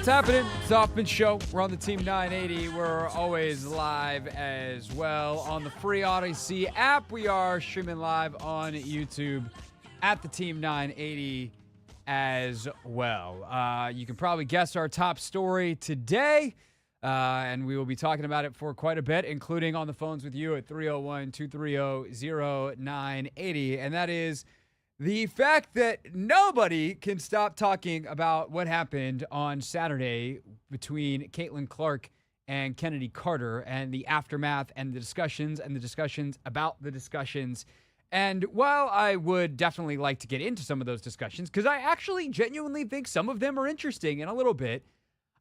What's happening? It's the Hoffman Show. We're on the Team 980. We're always live as well on the free Odyssey app. We are streaming live on YouTube at the Team 980 as well. You can probably guess our top story today, and we will be talking about it for quite a bit, including on the phones with you at 301-230-0980, and that is the fact that nobody can stop talking about what happened on Saturday between Caitlin Clark and Chennedy Carter and the aftermath and the discussions about the discussions. And while I would definitely like to get into some of those discussions, because I actually genuinely think some of them are interesting in a little bit,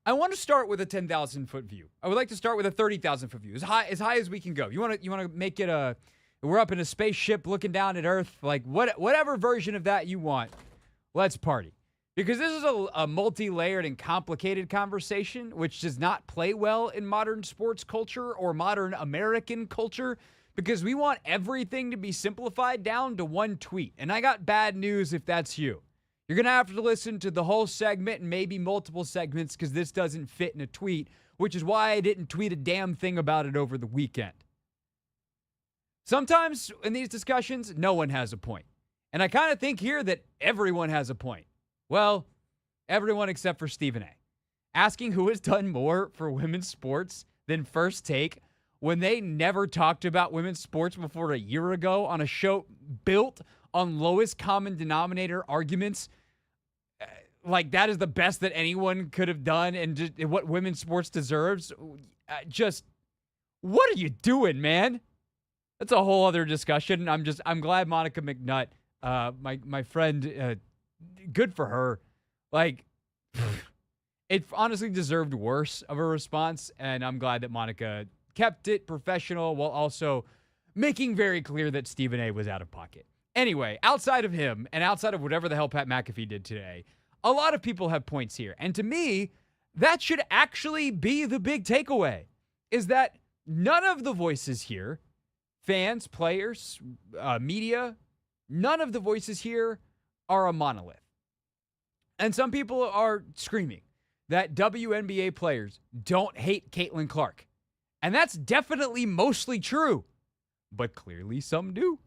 I want to start with a 10,000-foot view. I would like to start with a 30,000-foot view, as high as we can go. You want to make it we're up in a spaceship looking down at Earth, like whatever version of that you want, let's party. Because this is a multi-layered and complicated conversation, which does not play well in modern sports culture or modern American culture, because we want everything to be simplified down to one tweet. And I got bad news if that's you. You're going to have to listen to the whole segment and maybe multiple segments because this doesn't fit in a tweet, which is why I didn't tweet a damn thing about it over the weekend. Sometimes in these discussions, no one has a point. And I kind of think here that everyone has a point. Well, everyone except for Stephen A. Asking who has done more for women's sports than First Take when they never talked about women's sports before a year ago on a show built on lowest common denominator arguments. Like that is the best that anyone could have done and just what women's sports deserves. What are you doing, man? That's a whole other discussion. I'm glad Monica McNutt, my friend, good for her. Like, it honestly deserved worse of a response, and I'm glad that Monica kept it professional while also making very clear that Stephen A. was out of pocket. Anyway, outside of him and outside of whatever the hell Pat McAfee did today, a lot of people have points here. And to me, that should actually be the big takeaway, is that none of the voices here, fans, players, media, none of the voices here are a monolith. And some people are screaming that WNBA players don't hate Caitlin Clark. And that's definitely mostly true. But clearly some do.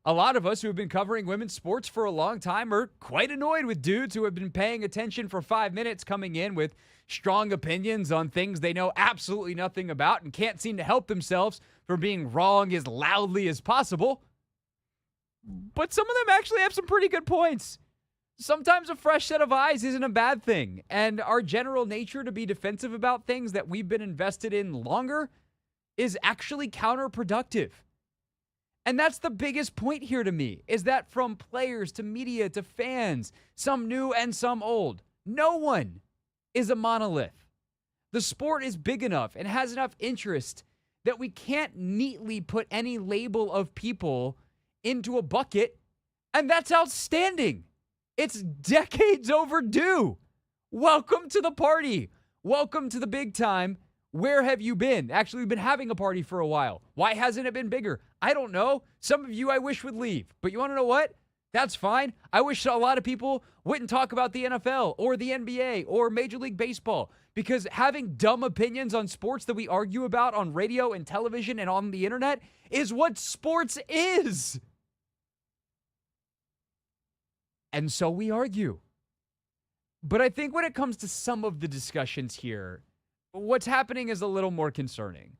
A lot of us who have been covering women's sports for a long time are quite annoyed with dudes who have been paying attention for 5 minutes coming in with strong opinions on things they know absolutely nothing about and can't seem to help themselves from being wrong as loudly as possible. But some of them actually have some pretty good points. Sometimes a fresh set of eyes isn't a bad thing, and our general nature to be defensive about things that we've been invested in longer is actually counterproductive. And that's the biggest point here to me, is that from players to media to fans, some new and some old, no one is a monolith. The sport is big enough and has enough interest that we can't neatly put any label of people into a bucket, and that's outstanding. It's decades overdue. Welcome to the party. Welcome to the big time. Where have you been? Actually, we've been having a party for a while. Why hasn't it been bigger? I don't know. Some of you I wish would leave. But you want to know what? That's fine. I wish a lot of people wouldn't talk about the NFL or the NBA or Major League Baseball, because having dumb opinions on sports that we argue about on radio and television and on the internet is what sports is. And so we argue. But I think when it comes to some of the discussions here, what's happening is a little more concerning.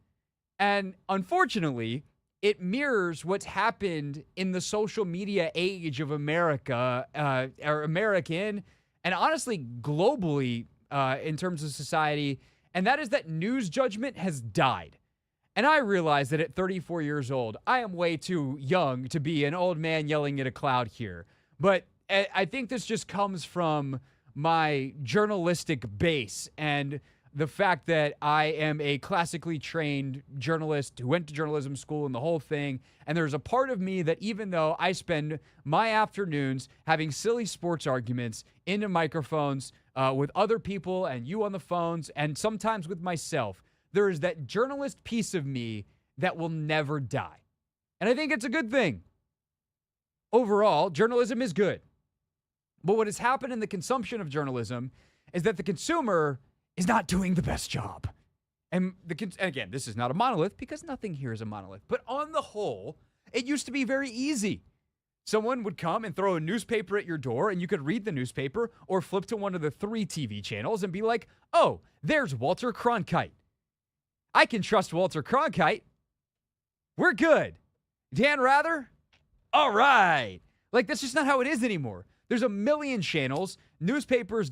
And unfortunately, it mirrors what's happened in the social media age of America, or American, and honestly, globally in terms of society. And that is that news judgment has died. And I realize that at 34 years old, I am way too young to be an old man yelling at a cloud here. But I think this just comes from my journalistic base and the fact that I am a classically trained journalist who went to journalism school and the whole thing. And there's a part of me that even though I spend my afternoons having silly sports arguments into microphones with other people and you on the phones and sometimes with myself, there is that journalist piece of me that will never die. And I think it's a good thing. Overall, journalism is good. But what has happened in the consumption of journalism is that the consumer is not doing the best job. And again, this is not a monolith because nothing here is a monolith. But on the whole, it used to be very easy. Someone would come and throw a newspaper at your door and you could read the newspaper or flip to one of the 3 TV channels and be like, oh, there's Walter Cronkite. I can trust Walter Cronkite. We're good. Dan Rather? All right. Like, that's just not how it is anymore. There's a million channels. Newspapers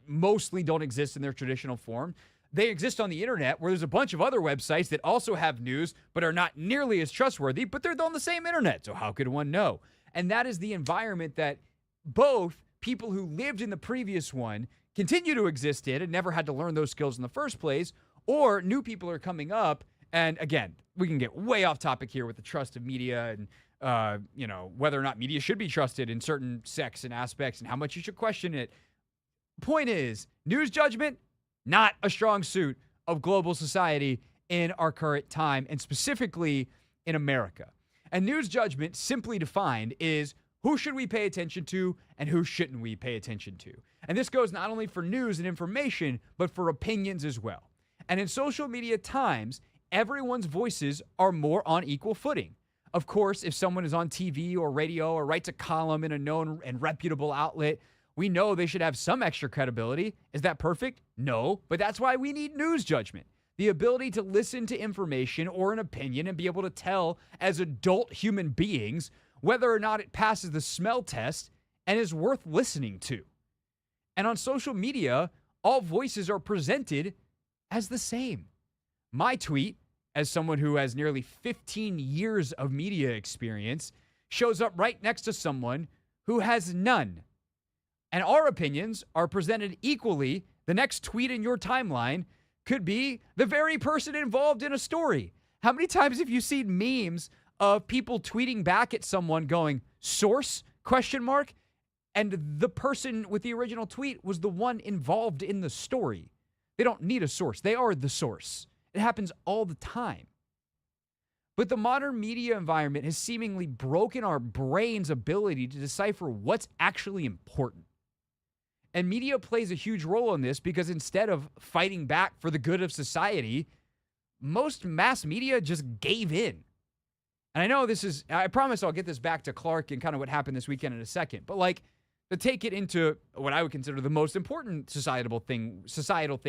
mostly don't exist in their traditional form. They exist on the internet where there's a bunch of other websites that also have news but are not nearly as trustworthy, but they're on the same internet. So how could one know? And that is the environment that both people who lived in the previous one continue to exist in and never had to learn those skills in the first place, or new people are coming up. And again, we can get way off topic here with the trust of media and, whether or not media should be trusted in certain sects and aspects and how much you should question it. Point is, news judgment, not a strong suit of global society in our current time, and specifically in America. And news judgment, simply defined, is who should we pay attention to and who shouldn't we pay attention to. And this goes not only for news and information, but for opinions as well. And in social media times, everyone's voices are more on equal footing. Of course, if someone is on TV or radio or writes a column in a known and reputable outlet, we know they should have some extra credibility. Is that perfect? No, but that's why we need news judgment. The ability to listen to information or an opinion and be able to tell as adult human beings whether or not it passes the smell test and is worth listening to. And on social media, all voices are presented as the same. My tweet, as someone who has nearly 15 years of media experience, shows up right next to someone who has none. And our opinions are presented equally. The next tweet in your timeline could be the very person involved in a story. How many times have you seen memes of people tweeting back at someone going, source, ? And the person with the original tweet was the one involved in the story. They don't need a source. They are the source. It happens all the time. But the modern media environment has seemingly broken our brain's ability to decipher what's actually important. And media plays a huge role in this because instead of fighting back for the good of society, most mass media just gave in. And I know I promise I'll get this back to Clark and kind of what happened this weekend in a second, but to take it into what I would consider the most important societal thing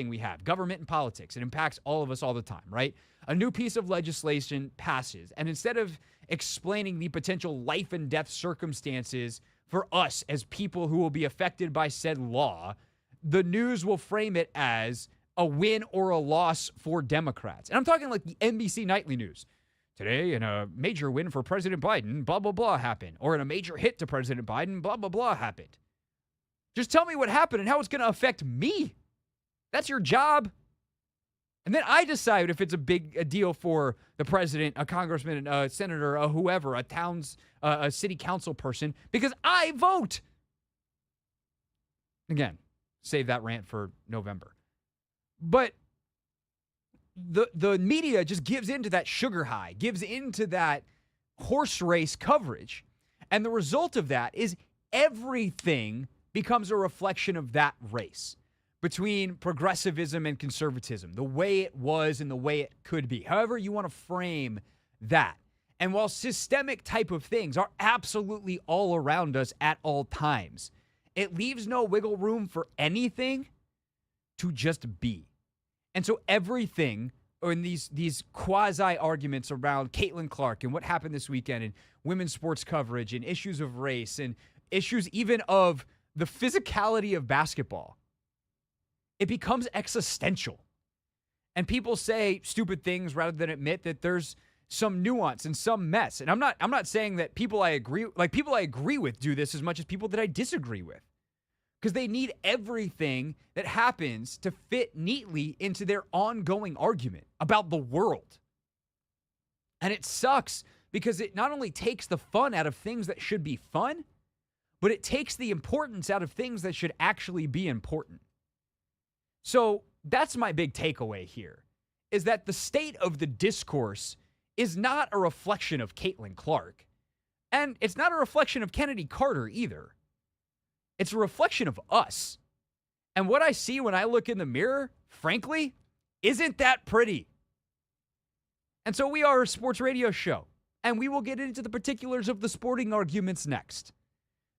we have, government and politics. It impacts all of us all the time, right? A new piece of legislation passes, and instead of explaining the potential life and death circumstances for us as people who will be affected by said law, the news will frame it as a win or a loss for Democrats. And I'm talking like the NBC nightly news. Today, in a major win for President Biden, blah, blah, blah happened. Or in a major hit to President Biden, blah, blah, blah happened. Just tell me what happened and how it's going to affect me. That's your job. And then I decide if it's a deal for the president, a congressman, a senator, a whoever, a city council person, because I vote. Again, save that rant for November. But the media just gives into that sugar high, gives into that horse race coverage. And the result of that is everything becomes a reflection of that race between progressivism and conservatism, the way it was and the way it could be, however you want to frame that. And while systemic type of things are absolutely all around us at all times, it leaves no wiggle room for anything to just be. And so everything in these quasi-arguments around Caitlin Clark and what happened this weekend and women's sports coverage and issues of race and issues even of the physicality of basketball, it becomes existential. And people say stupid things rather than admit that there's some nuance and some mess. And I'm not saying that people I agree with do this as much as people that I disagree with. Because they need everything that happens to fit neatly into their ongoing argument about the world. And it sucks because it not only takes the fun out of things that should be fun, but it takes the importance out of things that should actually be important. So that's my big takeaway here, is that the state of the discourse is not a reflection of Caitlin Clark. And it's not a reflection of Chennedy Carter either. It's a reflection of us. And what I see when I look in the mirror, frankly, isn't that pretty. And so we are a sports radio show, and we will get into the particulars of the sporting arguments next.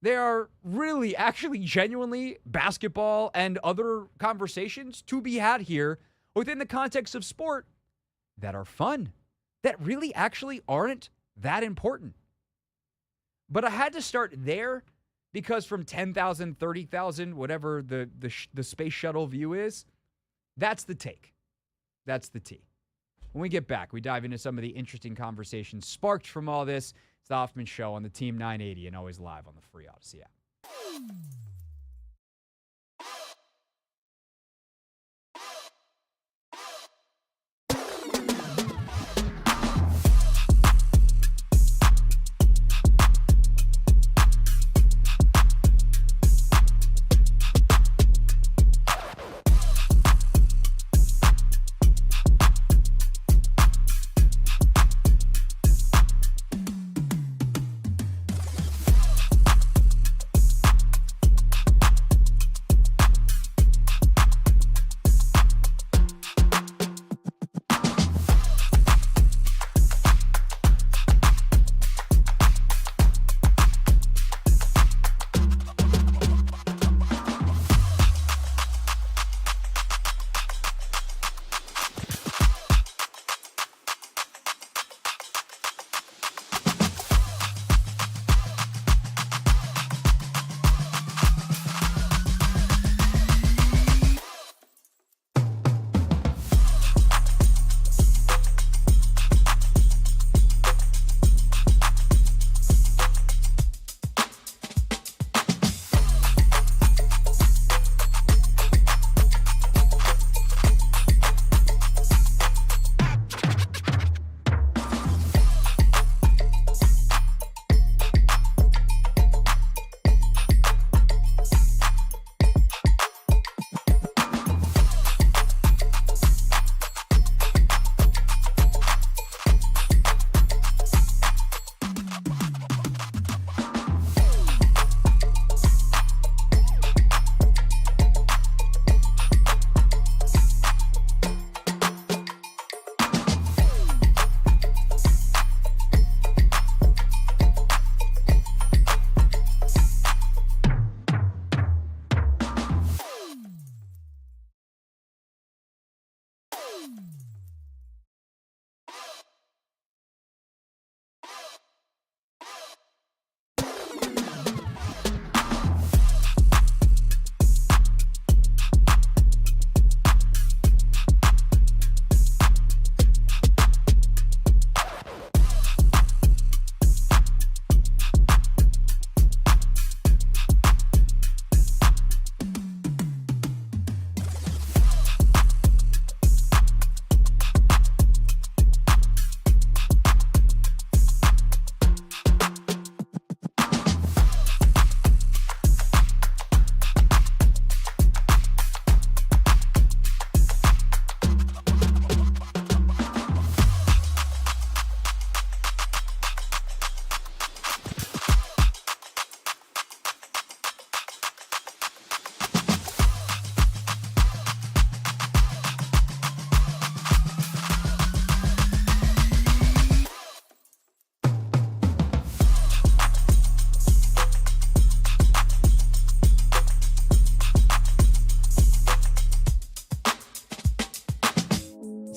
There are really, actually, genuinely basketball and other conversations to be had here within the context of sport that are fun, that really actually aren't that important. But I had to start there because from 10,000, 30,000, whatever the space shuttle view is, that's the take. That's the tea. When we get back, we dive into some of the interesting conversations sparked from all this. It's the Hoffman Show on the Team 980 and always live on the free Odyssey app.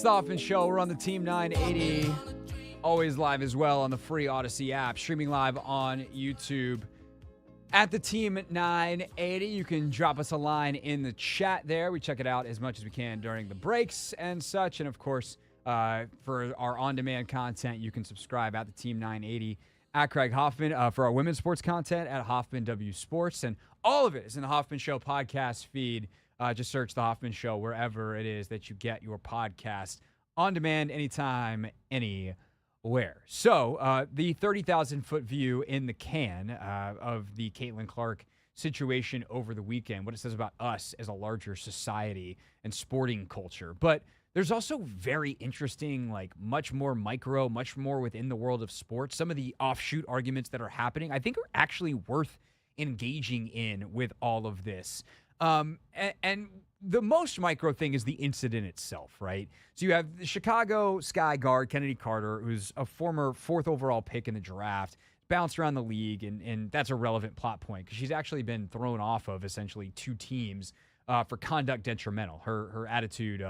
The Hoffman Show. We're on the Team 980. Always live as well on the free Odyssey app. Streaming live on YouTube at the Team 980. You can drop us a line in the chat there. We check it out as much as we can during the breaks and such. And of course, for our on-demand content, you can subscribe at the Team 980 at Craig Hoffman. For our women's sports content at Hoffman W Sports. And all of it is in the Hoffman Show podcast feed. Just search the Hoffman Show wherever it is that you get your podcast on demand, anytime, anywhere. So the 30,000-foot view in the can of the Caitlin Clark situation over the weekend, what it says about us as a larger society and sporting culture. But there's also very interesting, like much more micro, much more within the world of sports. Some of the offshoot arguments that are happening, I think, are actually worth engaging in with all of this. And the most micro thing is the incident itself, right? So you have the Chicago Sky guard, Chennedy Carter, who's a former 4th overall pick in the draft, bounced around the league, and that's a relevant plot point because she's actually been thrown off of essentially 2 teams for conduct detrimental. Her attitude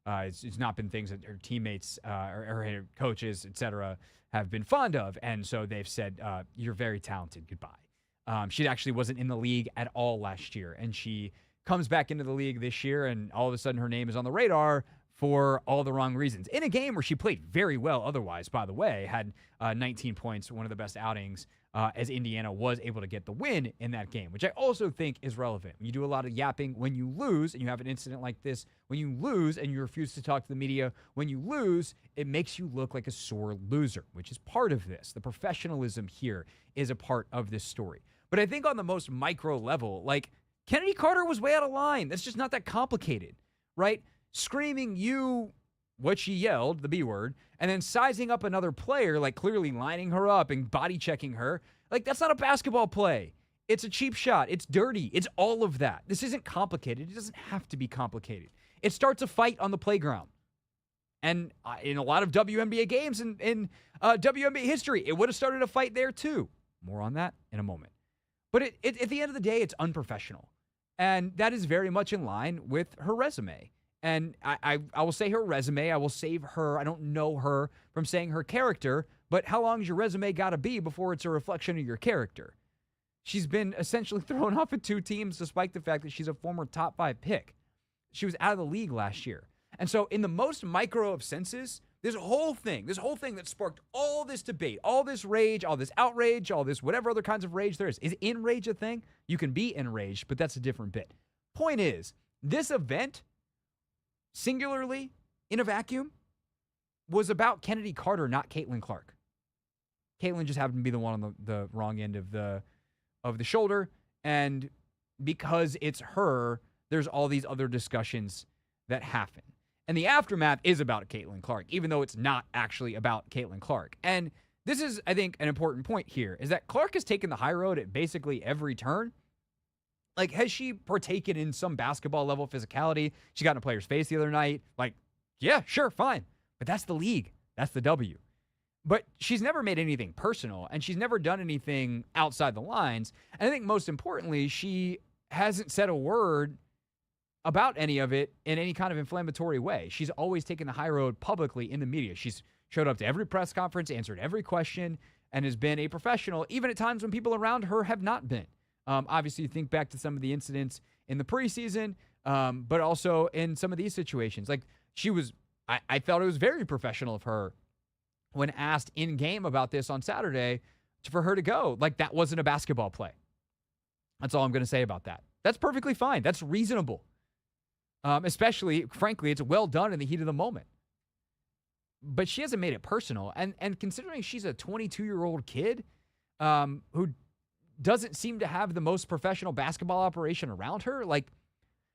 it's not been things that her teammates or her coaches, et cetera, have been fond of, and so they've said, you're very talented, goodbye. She actually wasn't in the league at all last year, and she comes back into the league this year, and all of a sudden her name is on the radar for all the wrong reasons. In a game where she played very well otherwise, by the way, had 19 points, one of the best outings as Indiana was able to get the win in that game, which I also think is relevant. You do a lot of yapping when you lose, and you have an incident like this. When you lose and you refuse to talk to the media, when you lose, it makes you look like a sore loser, which is part of this. The professionalism here is a part of this story. But I think on the most micro level, like, Chennedy Carter was way out of line. That's just not that complicated, right? Screaming what she yelled, the B word, and then sizing up another player, like clearly lining her up and body checking her. Like, that's not a basketball play. It's a cheap shot. It's dirty. It's all of that. This isn't complicated. It doesn't have to be complicated. It starts a fight on the playground. And in a lot of WNBA games in WNBA history, it would have started a fight there too. More on that in a moment. But at the end of the day, it's unprofessional. And that is very much in line with her resume. And I will say her resume. I will save her. I don't know her from saying her character. But how long has your resume got to be before it's a reflection of your character? She's been essentially thrown off of 2 teams despite the fact that she's a former top 5 pick. She was out of the league last year. And so in the most micro of senses, this whole thing that sparked all this debate, all this rage, all this outrage, all this whatever other kinds of rage there is enrage a thing? You can be enraged, but that's a different bit. Point is, this event, singularly, in a vacuum, was about Chennedy Carter, not Caitlin Clark. Caitlin just happened to be the one on the wrong end of the shoulder, and because it's her, there's all these other discussions that happen. And the aftermath is about Caitlin Clark, even though it's not actually about Caitlin Clark. And this is, I think, an important point here, is that Clark has taken the high road at basically every turn. Like, has she partaken in some basketball-level physicality? She got in a player's face the other night. Like, yeah, sure, fine. But that's the league. That's the W. But she's never made anything personal, and she's never done anything outside the lines. And I think most importantly, she hasn't said a word about any of it in any kind of inflammatory way. She's always taken the high road publicly in the media. She's showed up to every press conference, answered every question, and has been a professional, even at times when people around her have not been. Obviously, you think back to some of the incidents in the preseason, but also in some of these situations. Like, I felt it was very professional of her when asked in-game about this on Saturday for her to go. Like, that wasn't a basketball play. That's all I'm going to say about that. That's perfectly fine. That's reasonable. Especially, frankly, it's well done in the heat of the moment. But she hasn't made it personal. And considering she's a 22-year-old kid who doesn't seem to have the most professional basketball operation around her, like,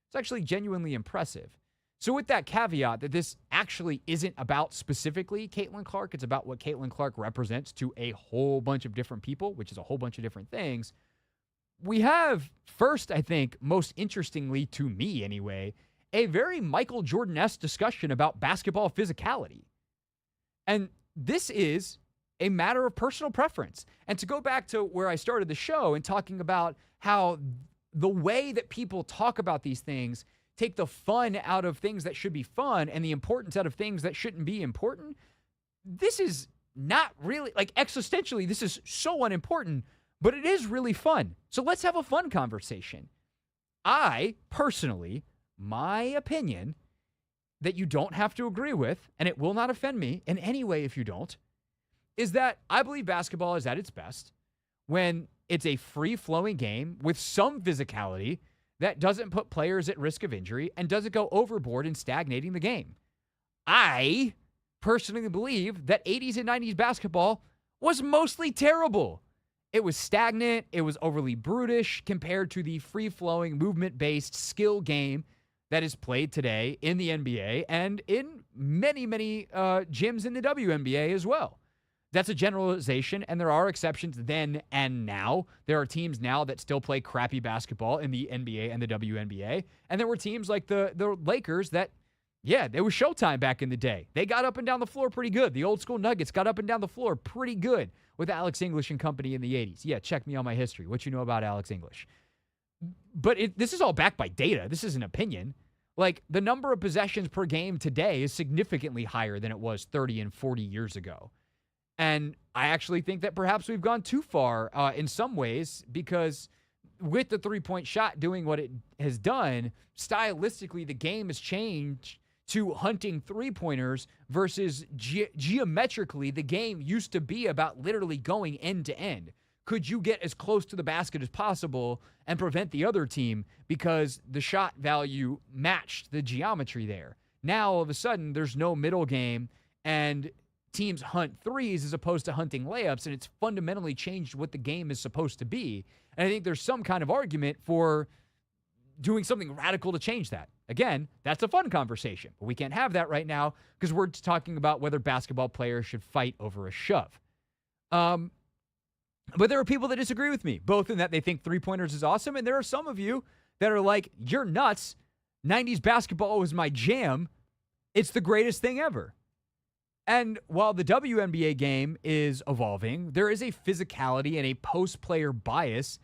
it's actually genuinely impressive. So with that caveat that this actually isn't about specifically Caitlin Clark, it's about what Caitlin Clark represents to a whole bunch of different people, which is a whole bunch of different things. We have, first, I think, most interestingly to me anyway, a very Michael Jordan-esque discussion about basketball physicality. And this is a matter of personal preference. And to go back to where I started the show and talking about how the way that people talk about these things take the fun out of things that should be fun and the importance out of things that shouldn't be important, this is not really, like, existentially, this is so unimportant, but it is really fun. So let's have a fun conversation. I, personally, my opinion, that you don't have to agree with, and it will not offend me in any way if you don't, is that I believe basketball is at its best when it's a free-flowing game with some physicality that doesn't put players at risk of injury and doesn't go overboard in stagnating the game. I personally believe that 80s and 90s basketball was mostly terrible. It was stagnant. It was overly brutish compared to the free-flowing, movement-based skill game that is played today in the NBA and in many, many gyms in the WNBA as well. That's a generalization, and there are exceptions then and now. There are teams now that still play crappy basketball in the NBA and the WNBA, and there were teams like the Lakers that, yeah, it was showtime back in the day. They got up and down the floor pretty good. The old school Nuggets got up and down the floor pretty good with Alex English and company in the 80s. Yeah, check me on my history. What you know about Alex English. But this is all backed by data. This is an opinion. Like, the number of possessions per game today is significantly higher than it was 30 and 40 years ago. And I actually think that perhaps we've gone too far in some ways, because with the three-point shot doing what it has done, stylistically the game has changed to hunting three-pointers versus geometrically the game used to be about literally going end to end. Could you get as close to the basket as possible and prevent the other team because the shot value matched the geometry there? Now, all of a sudden, there's no middle game, and teams hunt threes as opposed to hunting layups, and it's fundamentally changed what the game is supposed to be. And I think there's some kind of argument for doing something radical to change that. Again, that's a fun conversation, but we can't have that right now because we're just talking about whether basketball players should fight over a shove. But there are people that disagree with me, both in that they think three-pointers is awesome, and there are some of you that are like, you're nuts. 90s basketball was my jam. It's the greatest thing ever. And while the WNBA game is evolving, there is a physicality and a post-player bias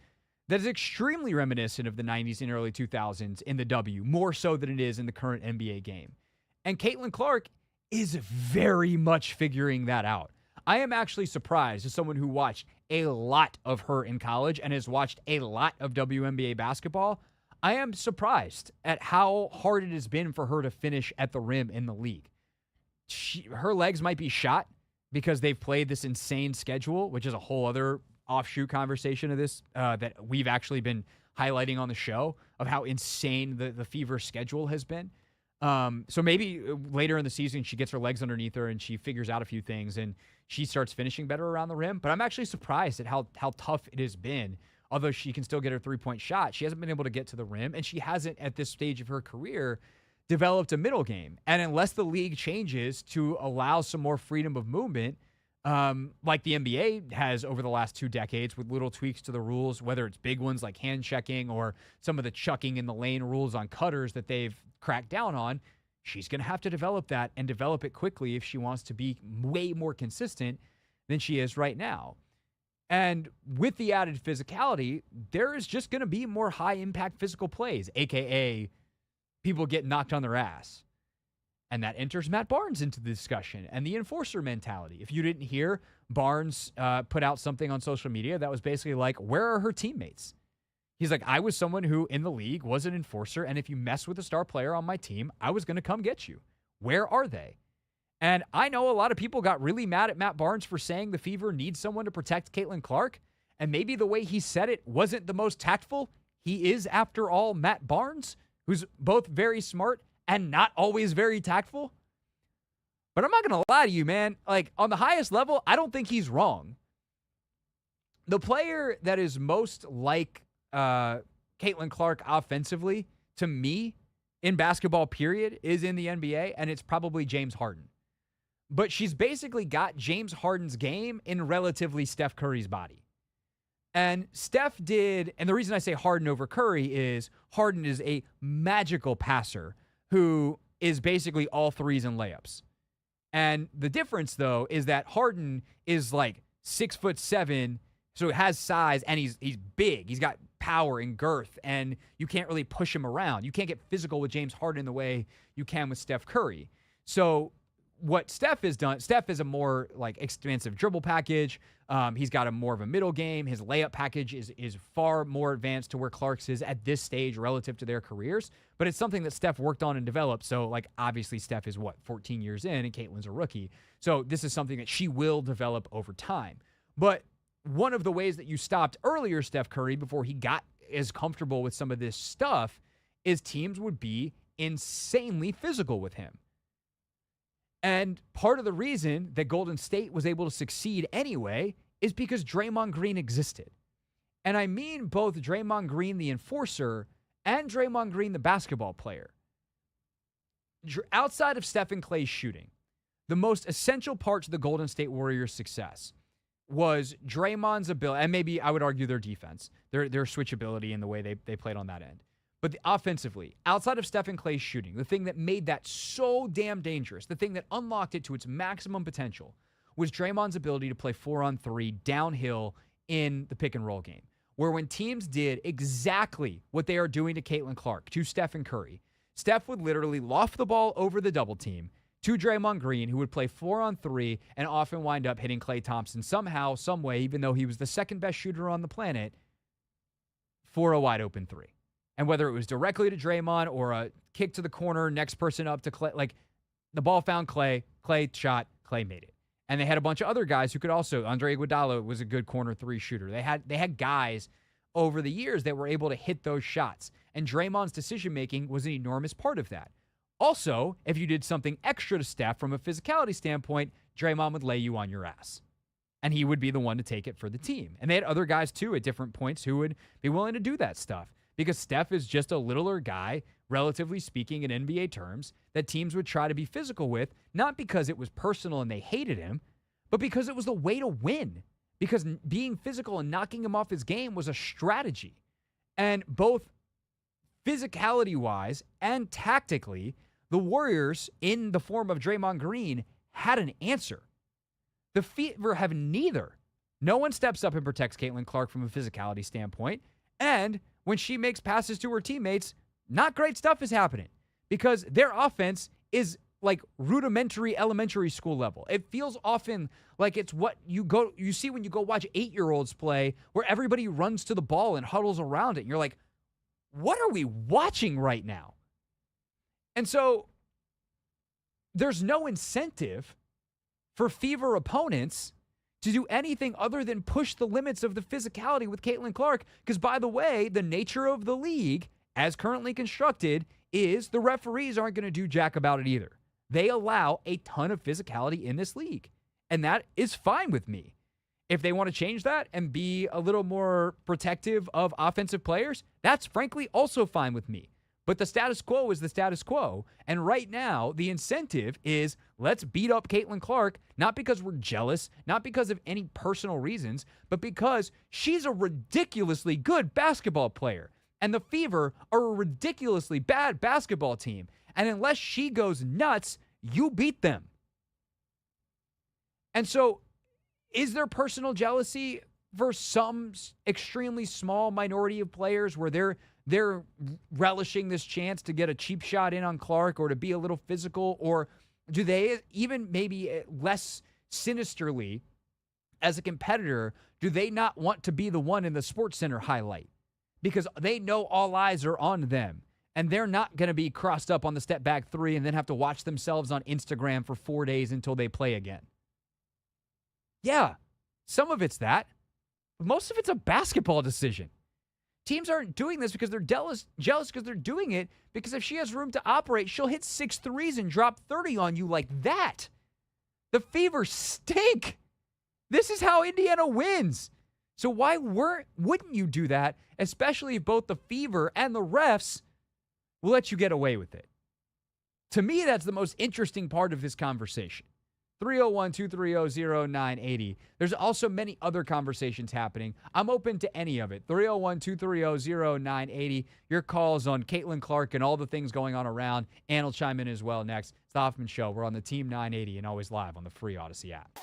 that is extremely reminiscent of the 90s and early 2000s in the W, more so than it is in the current NBA game. And Caitlin Clark is very much figuring that out. I am actually surprised, as someone who watched a lot of her in college and has watched a lot of WNBA basketball, I am surprised at how hard it has been for her to finish at the rim in the league. Her legs might be shot because they've played this insane schedule, which is a whole other offshoot conversation of this that we've actually been highlighting on the show, of how insane the Fever schedule has been. So maybe later in the season, she gets her legs underneath her and she figures out a few things and she starts finishing better around the rim. But I'm actually surprised at how tough it has been. Although she can still get her three-point shot, she hasn't been able to get to the rim, and she hasn't, at this stage of her career, developed a middle game. And unless the league changes to allow some more freedom of movement, like the NBA has over the last 2 decades with little tweaks to the rules, whether it's big ones like hand checking or some of the chucking in the lane rules on cutters that they've cracked down on, she's going to have to develop that and develop it quickly if she wants to be way more consistent than she is right now. And with the added physicality, there is just going to be more high-impact physical plays, a.k.a. people get knocked on their ass. And that enters Matt Barnes into the discussion and the enforcer mentality. If you didn't hear, Barnes put out something on social media that was basically like, where are her teammates? He's like, I was someone who in the league was an enforcer, and if you mess with a star player on my team, I was going to come get you. Where are they? And I know a lot of people got really mad at Matt Barnes for saying the Fever needs someone to protect Caitlin Clark, and maybe the way he said it wasn't the most tactful. He is, after all, Matt Barnes, who's both very smart and not always very tactful. But I'm not going to lie to you, man. Like, on the highest level, I don't think he's wrong. The player that is most like Caitlin Clark offensively, to me, in basketball, period, is in the NBA, and it's probably James Harden. But she's basically got James Harden's game in relatively Steph Curry's body. And Steph did, and the reason I say Harden over Curry is Harden is a magical passer who is basically all threes and layups. And the difference, though, is that Harden is like 6'7", so he has size, and he's big. He's got power and girth, and you can't really push him around. You can't get physical with James Harden the way you can with Steph Curry. So what Steph has done, Steph is a more like expansive dribble package. He's got a more of a middle game. His layup package is far more advanced to where Clark's is at this stage relative to their careers. But it's something that Steph worked on and developed. So, like, obviously Steph is, 14 years in, and Caitlin's a rookie. So this is something that she will develop over time. But one of the ways that you stopped earlier Steph Curry before he got as comfortable with some of this stuff is teams would be insanely physical with him. And part of the reason that Golden State was able to succeed anyway is because Draymond Green existed. And I mean both Draymond Green, the enforcer, and Draymond Green, the basketball player. Outside of Steph and Clay's shooting, the most essential part to the Golden State Warriors' success was Draymond's ability, and maybe I would argue their defense, their switchability in the way they played on that end. But offensively, outside of Steph and Clay's shooting, the thing that made that so damn dangerous, the thing that unlocked it to its maximum potential, was Draymond's ability to play 4-on-3 downhill in the pick and roll game, where when teams did exactly what they are doing to Caitlin Clark, to Steph and Curry, Steph would literally loft the ball over the double team to Draymond Green, who would play 4-on-3 and often wind up hitting Klay Thompson somehow, some way, even though he was the second best shooter on the planet, for a wide open three. And whether it was directly to Draymond or a kick to the corner, next person up to Klay, like the ball found Klay, Klay shot, Klay made it. And they had a bunch of other guys who could also, Andre Iguodala was a good corner three shooter. They had guys over the years that were able to hit those shots. And Draymond's decision-making was an enormous part of that. Also, if you did something extra to Steph from a physicality standpoint, Draymond would lay you on your ass. And he would be the one to take it for the team. And they had other guys, too, at different points who would be willing to do that stuff. Because Steph is just a littler guy, relatively speaking in NBA terms, that teams would try to be physical with, not because it was personal and they hated him, but because it was the way to win. Because being physical and knocking him off his game was a strategy. And both physicality-wise and tactically, the Warriors, in the form of Draymond Green, had an answer. The Fever have neither. No one steps up and protects Caitlin Clark from a physicality standpoint. And when she makes passes to her teammates, not great stuff is happening because their offense is like rudimentary elementary school level. It feels often like it's what you see when you go watch 8-year-olds play, where everybody runs to the ball and huddles around it. And you're like, what are we watching right now? And so there's no incentive for Fever opponents to do anything other than push the limits of the physicality with Caitlin Clark. Because, by the way, the nature of the league, as currently constructed, is the referees aren't going to do jack about it either. They allow a ton of physicality in this league. And that is fine with me. If they want to change that and be a little more protective of offensive players, that's frankly also fine with me. But the status quo is the status quo. And right now, the incentive is let's beat up Caitlin Clark, not because we're jealous, not because of any personal reasons, but because she's a ridiculously good basketball player. And the Fever are a ridiculously bad basketball team. And unless she goes nuts, you beat them. And so, is there personal jealousy for some extremely small minority of players where they're relishing this chance to get a cheap shot in on Clark or to be a little physical? Or do they, even maybe less sinisterly as a competitor, do they not want to be the one in the SportsCenter highlight? Because they know all eyes are on them. And they're not going to be crossed up on the step back three and then have to watch themselves on Instagram for 4 days until they play again. Yeah, some of it's that. But most of it's a basketball decision. Teams aren't doing this because they're jealous because they're doing it because if she has room to operate, she'll hit 6 threes and drop 30 on you like that. The Fever stink. This is how Indiana wins. So why wouldn't you do that, especially if both the Fever and the refs will let you get away with it? To me, that's the most interesting part of this conversation. 301-230-0980. There's also many other conversations happening. I'm open to any of it. 301-230-0980. Your calls on Caitlin Clark and all the things going on around. Ann will chime in as well next. It's the Hoffman Show. We're on the Team 980 and always live on the free Odyssey app.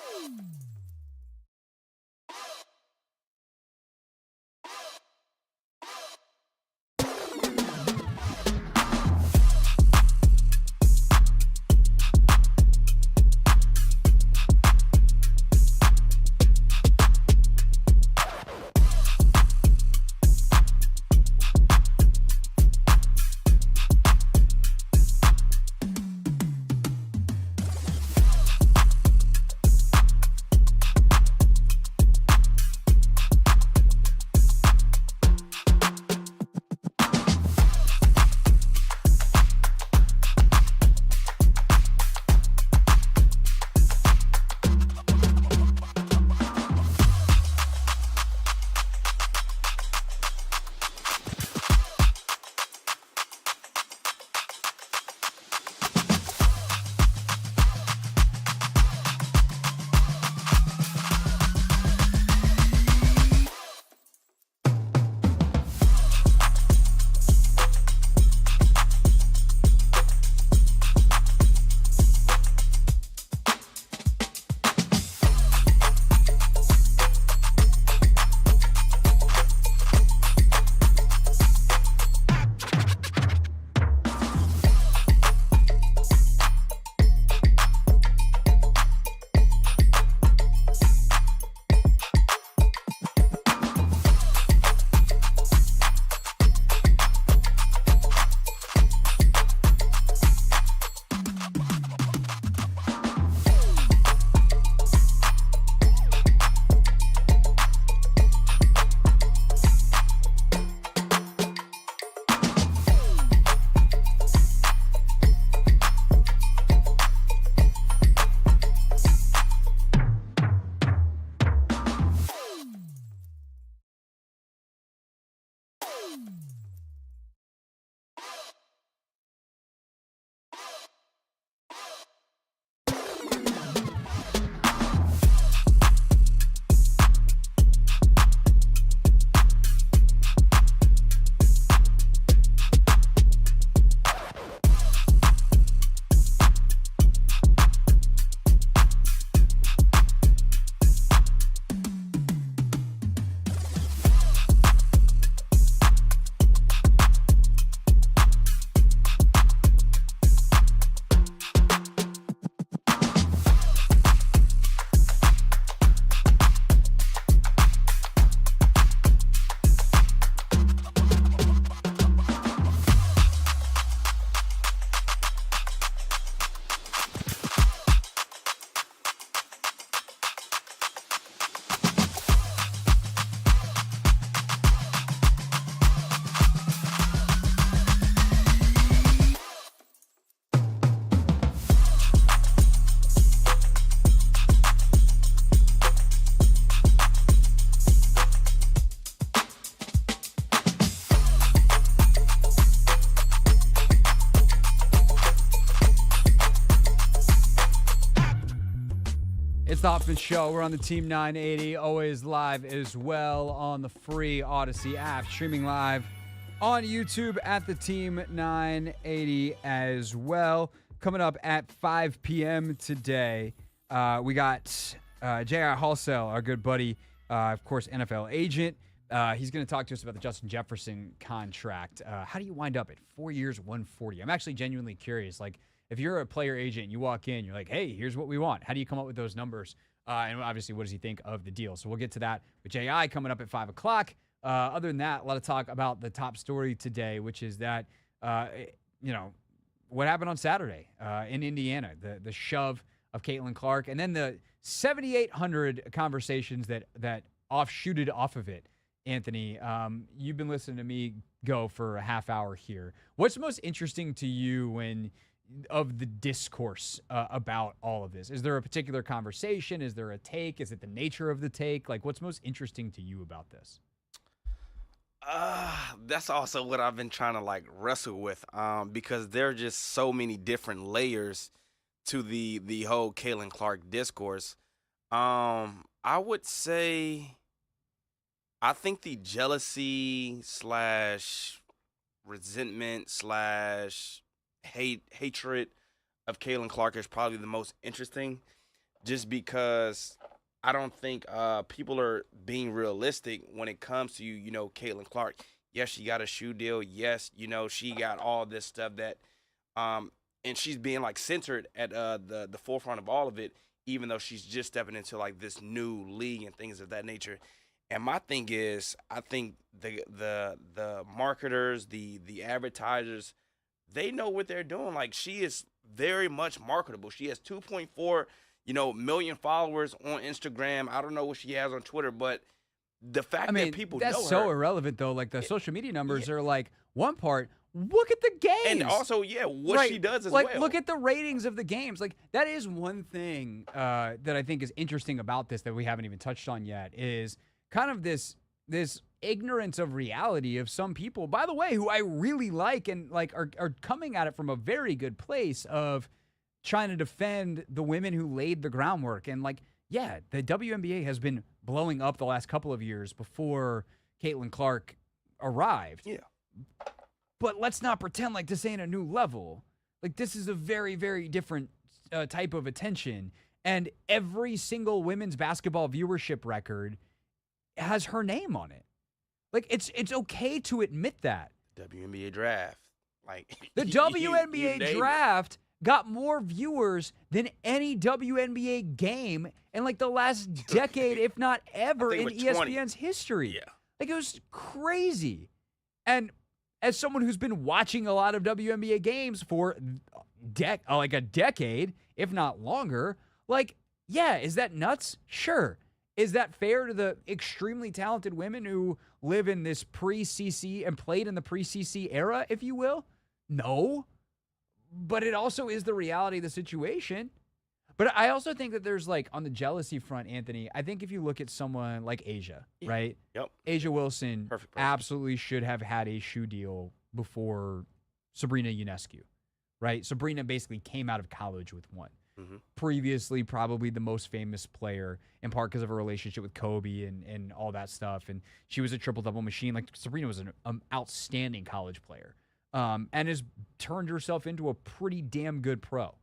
It's the Hoffman Show. We're on the Team 980, always live as well on the free Odyssey app, streaming live on YouTube at the Team 980 as well. Coming up at 5 p.m. today, we got J.I. Halsell, our good buddy, of course, NFL agent. He's going to talk to us about the Justin Jefferson contract. How do you wind up at 4 years, 140? I'm actually genuinely curious. Like, if you're a player agent, you walk in, you're like, hey, here's what we want. How do you come up with those numbers? And obviously, what does he think of the deal? So we'll get to that with J.I. coming up at 5 o'clock. Other than that, a lot of talk about the top story today, which is that, what happened on Saturday in Indiana, the shove of Caitlin Clark, and then the 7,800 conversations that offshooted off of it. Anthony, you've been listening to me go for a half hour here. What's most interesting to you of the discourse about all of this? Is there a particular conversation? Is there a take? Is it the nature of the take? Like, what's most interesting to you about this? That's also what I've been trying to wrestle with, because there are just so many different layers to the whole Caitlin Clark discourse. I would say, I think the jealousy / resentment / hatred of Caitlin Clark is probably the most interesting, just because I don't think people are being realistic when it comes to, Caitlin Clark. Yes, she got a shoe deal. Yes, she got all this stuff that, and she's being centered at the forefront of all of it, even though she's just stepping into this new league and things of that nature. And my thing is, I think the marketers, the advertisers, they know what they're doing. She is very much marketable. She has 2.4 million followers on Instagram. I don't know what she has on Twitter, but the fact that people know her. That's so irrelevant, though. The social media numbers are one part. Look at the games. And also, what she does as well. Look at the ratings of the games. That is one thing that I think is interesting about this that we haven't even touched on yet is kind of this ignorance of reality of some people, by the way, who I really like and are coming at it from a very good place of trying to defend the women who laid the groundwork. And the WNBA has been blowing up the last couple of years before Caitlin Clark arrived. Yeah. But let's not pretend like this ain't a new level. This is a very, very different type of attention. And every single women's basketball viewership record has her name on it. It's okay to admit that. WNBA draft. The WNBA draft got more viewers than any WNBA game in the last decade, if not ever, in ESPN's history. Yeah. It was crazy. And as someone who's been watching a lot of WNBA games for a decade, if not longer, is that nuts? Sure. Is that fair to the extremely talented women who live in this pre-CC and played in the pre-CC era, if you will? No. But it also is the reality of the situation. But I also think that there's on the jealousy front, Anthony, I think if you look at someone like Asia, right? Yep. Asia Wilson Perfect. Absolutely should have had a shoe deal before Sabrina Ionescu, right? Sabrina basically came out of college with one. Mm-hmm. Previously, probably the most famous player, in part because of her relationship with Kobe and all that stuff. And she was a triple-double machine. Sabrina was an outstanding college player and has turned herself into a pretty damn good pro.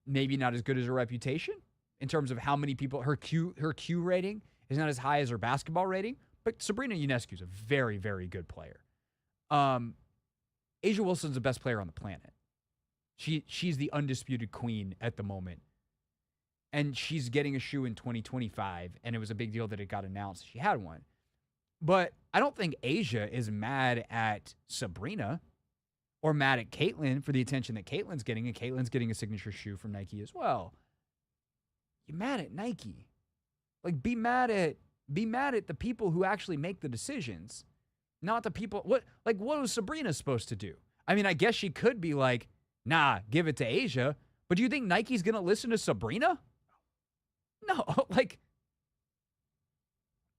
Maybe not as good as her reputation in terms of how many people, her Q rating is not as high as her basketball rating, but Sabrina Ionescu is a very, very good player. Asia Wilson's the best player on the planet. She's the undisputed queen at the moment. And she's getting a shoe in 2025, and it was a big deal that it got announced she had one. But I don't think Asia is mad at Sabrina or mad at Caitlin for the attention that Caitlin's getting, and Caitlin's getting a signature shoe from Nike as well. You're mad at Nike. Be mad at the people who actually make the decisions, not the people. What was Sabrina supposed to do? I mean, I guess she could be nah, give it to Asia. But do you think Nike's going to listen to Sabrina? No,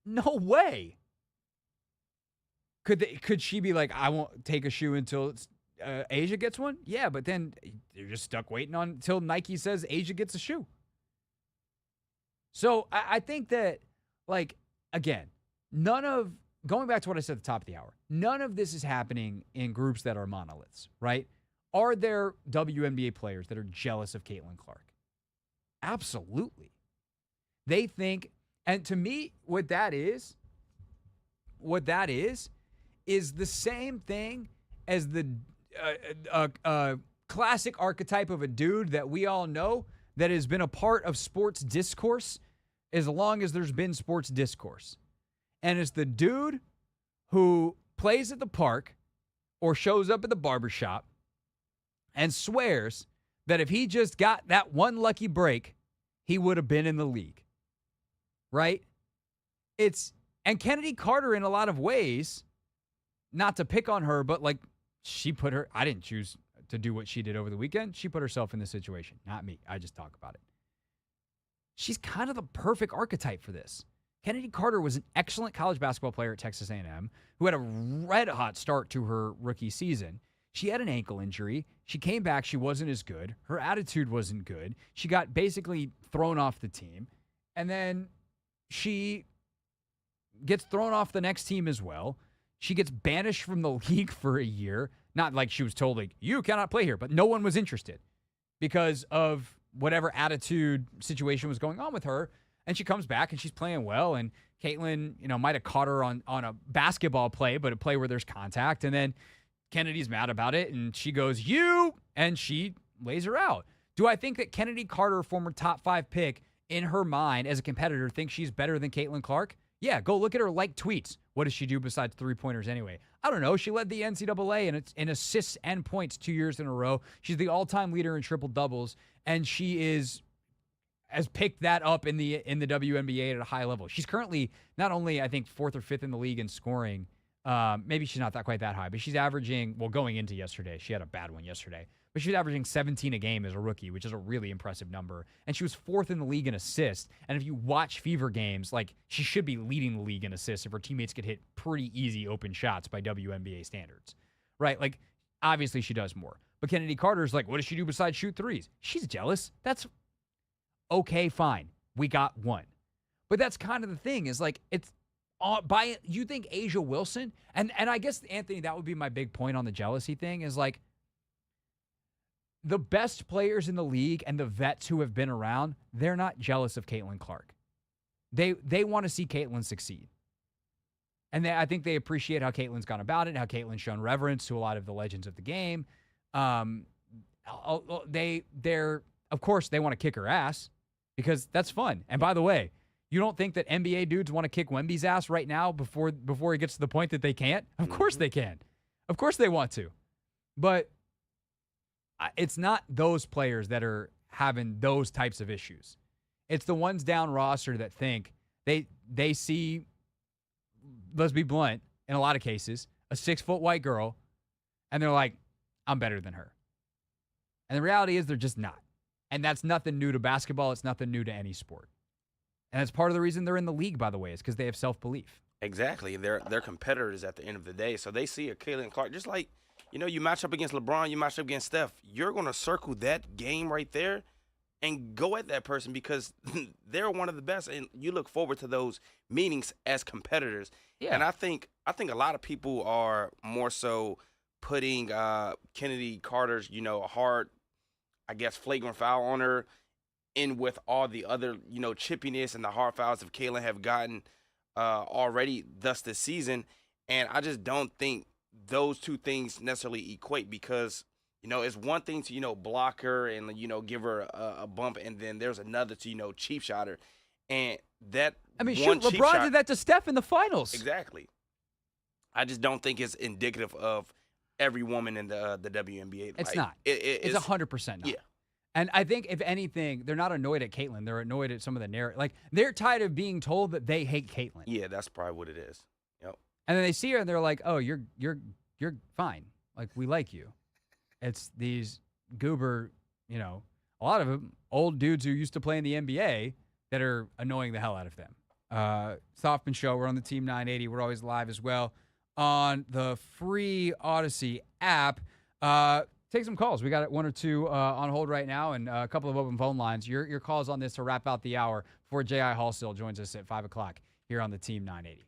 no way. Could she be I won't take a shoe until Asia gets one? Yeah, but then you're just stuck waiting until Nike says Asia gets a shoe. So I think that, like, again, going back to what I said at the top of the hour, none of this is happening in groups that are monoliths, right? Are there WNBA players that are jealous of Caitlin Clark? Absolutely. They think, and to me, what that is the same thing as the classic archetype of a dude that we all know that has been a part of sports discourse as long as there's been sports discourse. And it's the dude who plays at the park or shows up at the barbershop and swears that if he just got that one lucky break, he would have been in the league. Right? And Chennedy Carter, in a lot of ways, not to pick on her, but like I didn't choose to do what she did over the weekend. She put herself in this situation, not me. I just talk about it. She's kind of the perfect archetype for this. Chennedy Carter was an excellent college basketball player at Texas A&M who had a red-hot start to her rookie season. She had an ankle injury. She came back. She wasn't as good. Her attitude wasn't good. She got basically thrown off the team. And then she gets thrown off the next team as well. She gets banished from the league for a year. Not like she was told, like, you cannot play here, but no one was interested because of whatever attitude situation was going on with her. And she comes back and she's playing well. And Caitlin, might have caught her on a basketball play, but a play where there's contact. And then Kennedy's mad about it. And she goes, and she lays her out. Do I think that Chennedy Carter, former top 5 pick, in her mind as a competitor, thinks she's better than Caitlin Clark? Yeah, go look at her tweets. What does she do besides three-pointers anyway? I don't know. She led the NCAA in assists and points 2 years in a row. She's the all-time leader in triple-doubles, and she has picked that up in the WNBA at a high level. She's currently not only, I think, 4th or 5th in the league in scoring. Maybe she's not quite that high, but she's averaging, going into yesterday, she had a bad one yesterday, but she was averaging 17 a game as a rookie, which is a really impressive number. And she was 4th in the league in assists. And if you watch Fever games, she should be leading the league in assists if her teammates could hit pretty easy open shots by WNBA standards, right? Obviously she does more. But Chennedy Carter's what does she do besides shoot threes? She's jealous. That's okay, fine. We got one. But that's kind of the thing is it's you think Asia Wilson, and I guess, Anthony, that would be my big point on the jealousy thing is the best players in the league and the vets who have been around, they're not jealous of Caitlin Clark. They want to see Caitlin succeed. And I think they appreciate how Caitlin's gone about it, how Caitlin's shown reverence to a lot of the legends of the game. They're of course, they want to kick her ass because that's fun. And by the way, you don't think that NBA dudes want to kick Wemby's ass right now before he gets to the point that they can't? Of course they can. Of course they want to. But it's not those players that are having those types of issues. It's the ones down roster that think they see, let's be blunt, in a lot of cases, a 6-foot white girl, and they're like, I'm better than her. And the reality is they're just not. And that's nothing new to basketball. It's nothing new to any sport. And that's part of the reason they're in the league, by the way, is because they have self-belief. Exactly. They're competitors at the end of the day. So they see a Caitlin Clark, just like, you match up against LeBron, you match up against Steph. You're going to circle that game right there and go at that person because they're one of the best. And you look forward to those meetings as competitors. Yeah. And I think a lot of people are more so putting Chennedy Carter's, hard, I guess, flagrant foul on her in with all the other, chippiness and the hard fouls that Caitlin have gotten already thus this season. And I just don't think those two things necessarily equate because, it's one thing to, block her and, give her a bump. And then there's another to, cheap shot her. And that, shoot, LeBron did that to Steph in the finals. Exactly. I just don't think it's indicative of every woman in the WNBA. It's not. It's 100% not. Yeah. And I think, if anything, they're not annoyed at Caitlin. They're annoyed at some of the narrative. They're tired of being told that they hate Caitlin. Yeah, that's probably what it is. Yep. And then they see her and they're like, "Oh, you're fine. We like you." It's these goober, a lot of them old dudes who used to play in the NBA that are annoying the hell out of them. It's the Hoffman Show. We're on the Team 980. We're always live as well on the free Odyssey app. take some calls. We got one or two on hold right now and a couple of open phone lines. Your calls on this to wrap out the hour before J.I. Hallstill joins us at 5 o'clock here on the Team 980.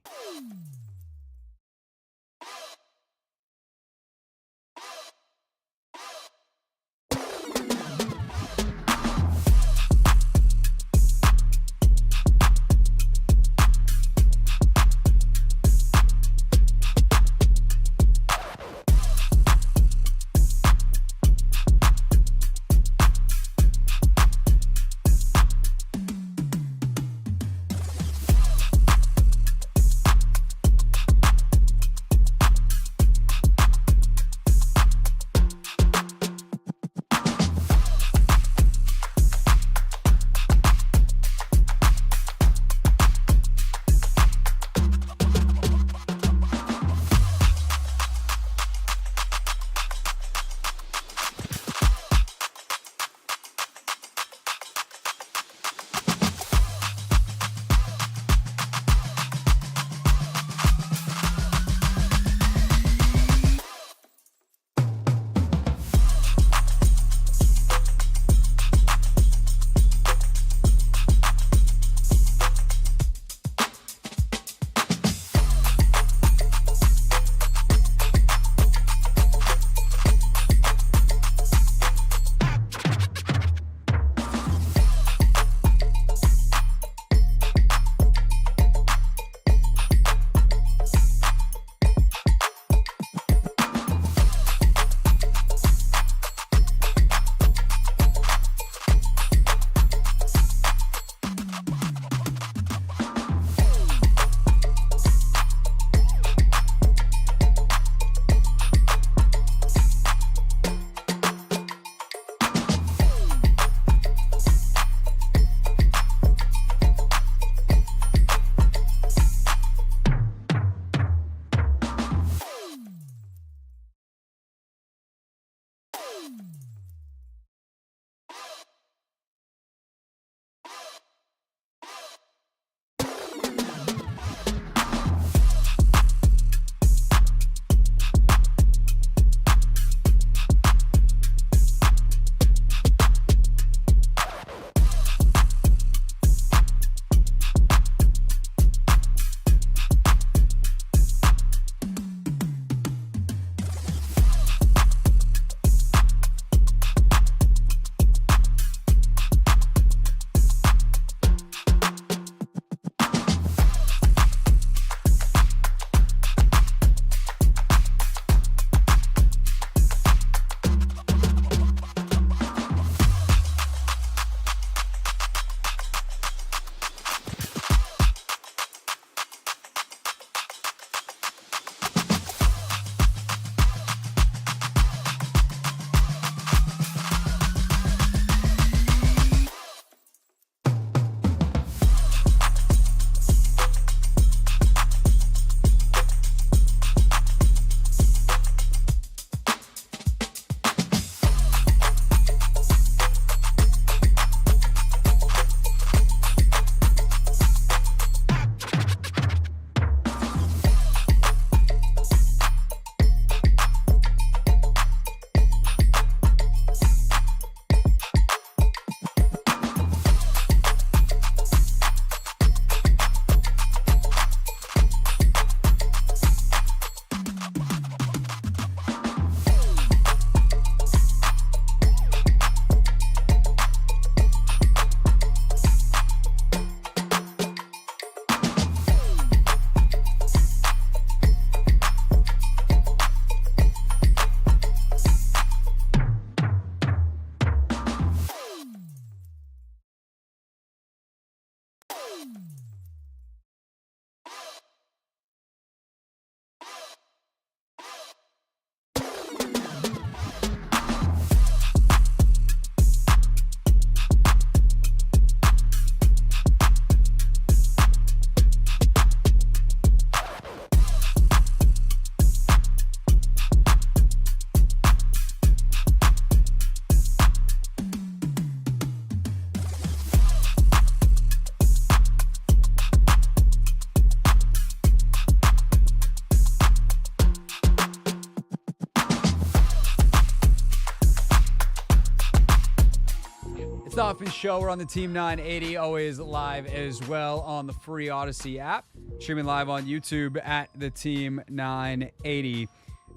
Hoffman Show. We're on the Team 980, always live as well on the free Odyssey app. Streaming live on YouTube at the Team 980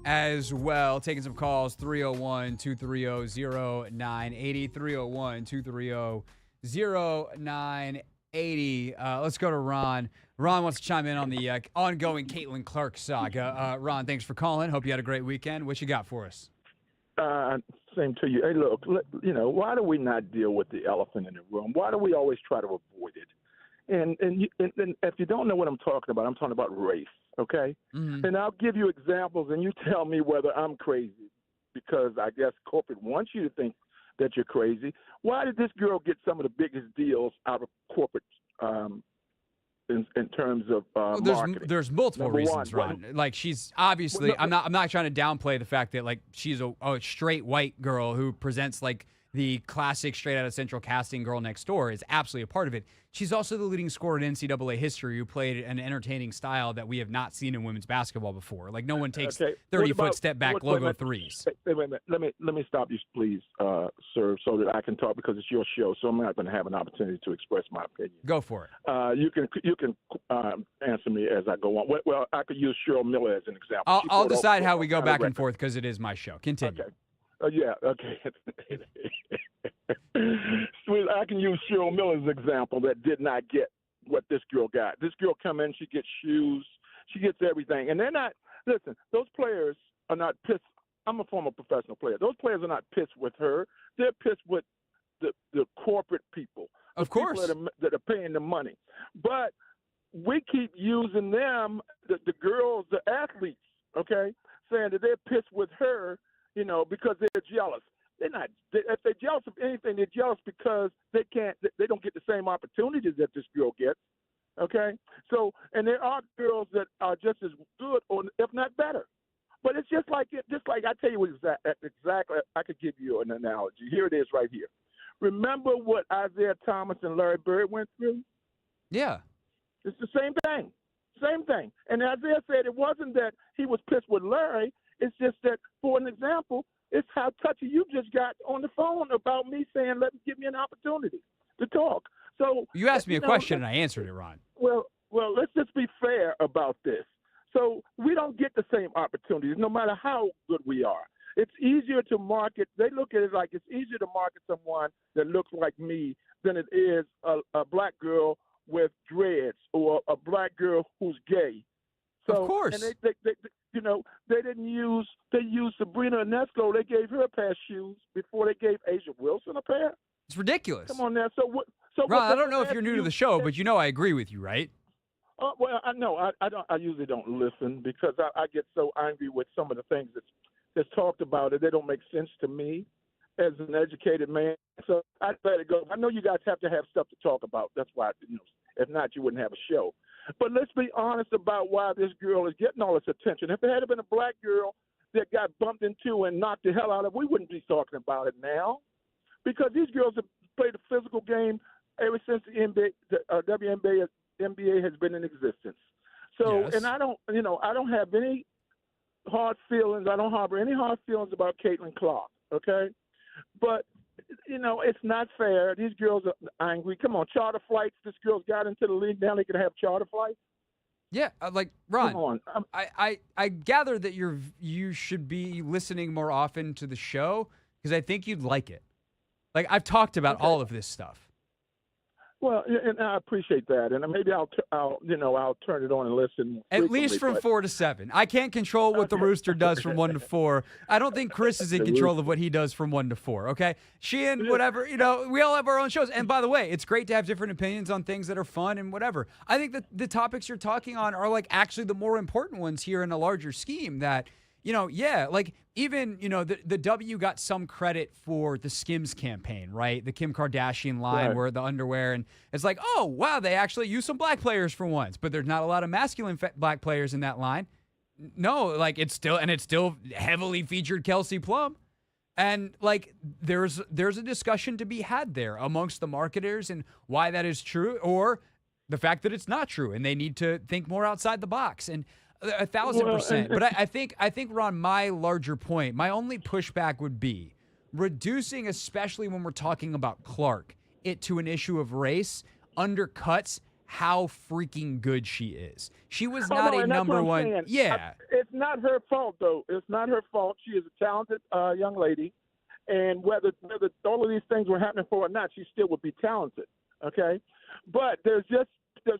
as well. Taking some calls, 301-230-0980, 301-230-0980. Let's go to Ron. Ron wants to chime in on the ongoing Caitlin Clark saga. Ron, thanks for calling. Hope you had a great weekend. What you got for us? Same to you. Hey, look, why do we not deal with the elephant in the room? Why do we always try to avoid it? And if you don't know what I'm talking about race, okay? Mm-hmm. And I'll give you examples, and you tell me whether I'm crazy, because I guess corporate wants you to think that you're crazy. Why did this girl get some of the biggest deals out of corporate in terms of marketing? There's multiple reasons, Ron. Like, she's obviously, I'm not trying to downplay the fact that, like, she's a straight white girl who presents like the classic straight out of Central casting girl next door is absolutely a part of it. She's also the leading scorer in NCAA history who played an entertaining style that we have not seen in women's basketball before. Like, no one takes 30-foot step back logo threes. Wait a minute. Let me stop you, please, sir, so that I can talk, because it's your show, so I'm not going to have an opportunity to express my opinion. Go for it. You can answer me as I go on. Well, I could use Cheryl Miller as an example. I'll decide how we go back and forth because it is my show. Continue. Okay. Yeah, okay. I can use Cheryl Miller's example that did not get what this girl got. This girl come in, she gets shoes, she gets everything. And they're not, listen, those players are not pissed. I'm a former professional player. Those players are not pissed with her. They're pissed with the corporate people. Of course. People that are paying the money. But we keep using them, the girls, the athletes, okay, saying that they're pissed with her, because they're jealous. They're not. If they're jealous of anything, they're jealous because they don't get the same opportunities that this girl gets. Okay, so, and there are girls that are just as good, or if not better. But it's just like I tell you exactly. I could give you an analogy. Here it is, right here. Remember what Isaiah Thomas and Larry Bird went through? Yeah, it's the same thing. Same thing. And Isaiah said it wasn't that he was pissed with Larry. It's just that, for an example, it's how touchy you just got on the phone about me saying, give me an opportunity to talk. So you asked me a question and I answered it, Ron. Well, let's just be fair about this. So we don't get the same opportunities, no matter how good we are. It's easier to market. They look at it like it's easier to market someone that looks like me than it is a black girl with dreads or a black girl who's gay. So, of course. And they used Sabrina Ionesco. They gave her a pair of shoes before they gave Asia Wilson a pair. It's ridiculous. Come on now. Ron, I don't know if you're new to the show, but I agree with you, right? Well, I know. I don't. I usually don't listen because I get so angry with some of the things that's talked about it. They don't make sense to me as an educated man. So I let it go. I know you guys have to have stuff to talk about. That's why, if not, you wouldn't have a show. But let's be honest about why this girl is getting all this attention. If it had been a black girl that got bumped into and knocked the hell out of, we wouldn't be talking about it now, because these girls have played a physical game ever since the WNBA has been in existence. So, yes. And I don't have any hard feelings. I don't harbor any hard feelings about Caitlin Clark. Okay, but it's not fair. These girls are angry. Come on, charter flights. This girl's got into the league. Now they can have charter flights. Yeah, like, Ron, come on. I gather that you should be listening more often to the show because I think you'd like it. Like, I've talked about all of this stuff. Well, and I appreciate that, and maybe I'll turn it on and listen. At least from 4 to 7. I can't control what the Rooster does from 1 to 4. I don't think Chris is in control of what he does from 1 to 4. Okay, Sheehan, whatever. We all have our own shows. And by the way, it's great to have different opinions on things that are fun and whatever. I think that the topics you're talking on are like actually the more important ones here in a larger scheme. That even, the W got some credit for the Skims campaign, right? The Kim Kardashian line right. where the underwear, and it's like, oh, wow, they actually use some black players for once, but there's not a lot of masculine black players in that line. No, like it's still heavily featured Kelsey Plum. And like, there's a discussion to be had there amongst the marketers and why that is true, or the fact that it's not true and they need to think more outside the box. And 1,000%. But I think, Ron, my larger point, my only pushback would be reducing, especially when we're talking about Clark, it to an issue of race undercuts how freaking good she is. She was not a number one. Saying. Yeah. It's not her fault, though. It's not her fault. She is a talented young lady. And whether all of these things were happening for her or not, she still would be talented. Okay? But there's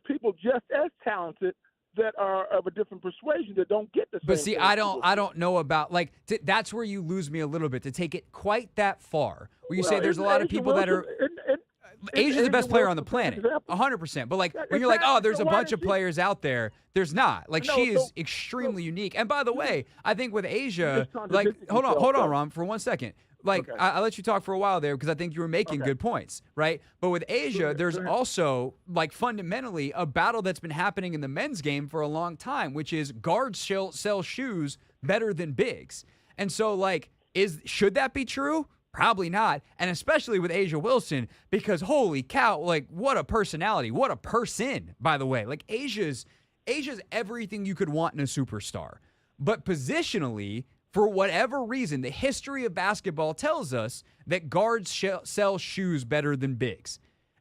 people just as talented that are of a different persuasion that don't get the same. But see, I don't know about, like, that's where you lose me a little bit, to take it quite that far, where you say there's a lot of people that are. Asia's the best player on the planet, 100%. But, like, when you're like, oh, there's a bunch of players out there, there's not. Like, she is extremely unique. And by the way, I think with Asia, like, hold on, Ron, for 1 second. Like, okay. I let you talk for a while there because I think you were making good points, right? But with Asia, there's also, like, fundamentally a battle that's been happening in the men's game for a long time, which is guards sell shoes better than bigs. And so, like, should that be true? Probably not. And especially with Asia Wilson, because holy cow, like, what a personality. What a person, by the way. Like, Asia's everything you could want in a superstar. But positionally, for whatever reason, the history of basketball tells us that guards sell shoes better than bigs.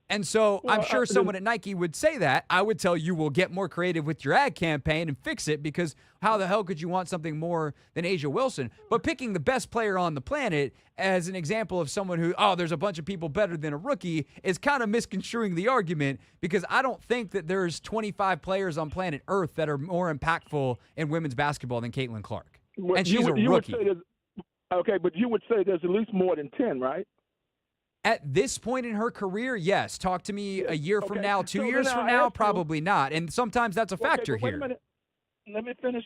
And so I'm sure someone at Nike would say that. I would tell you, we'll get more creative with your ad campaign and fix it, because how the hell could you want something more than Asia Wilson? But picking the best player on the planet as an example of someone who, there's a bunch of people better than a rookie, is kind of misconstruing the argument, because I don't think that there's 25 players on planet Earth that are more impactful in women's basketball than Caitlin Clark. And she's a rookie. Okay, but you would say there's at least more than 10, right? At this point in her career, yes. Talk to me a year from now, 2 years from now, probably not. And sometimes that's a factor here. Wait a minute. Let me finish.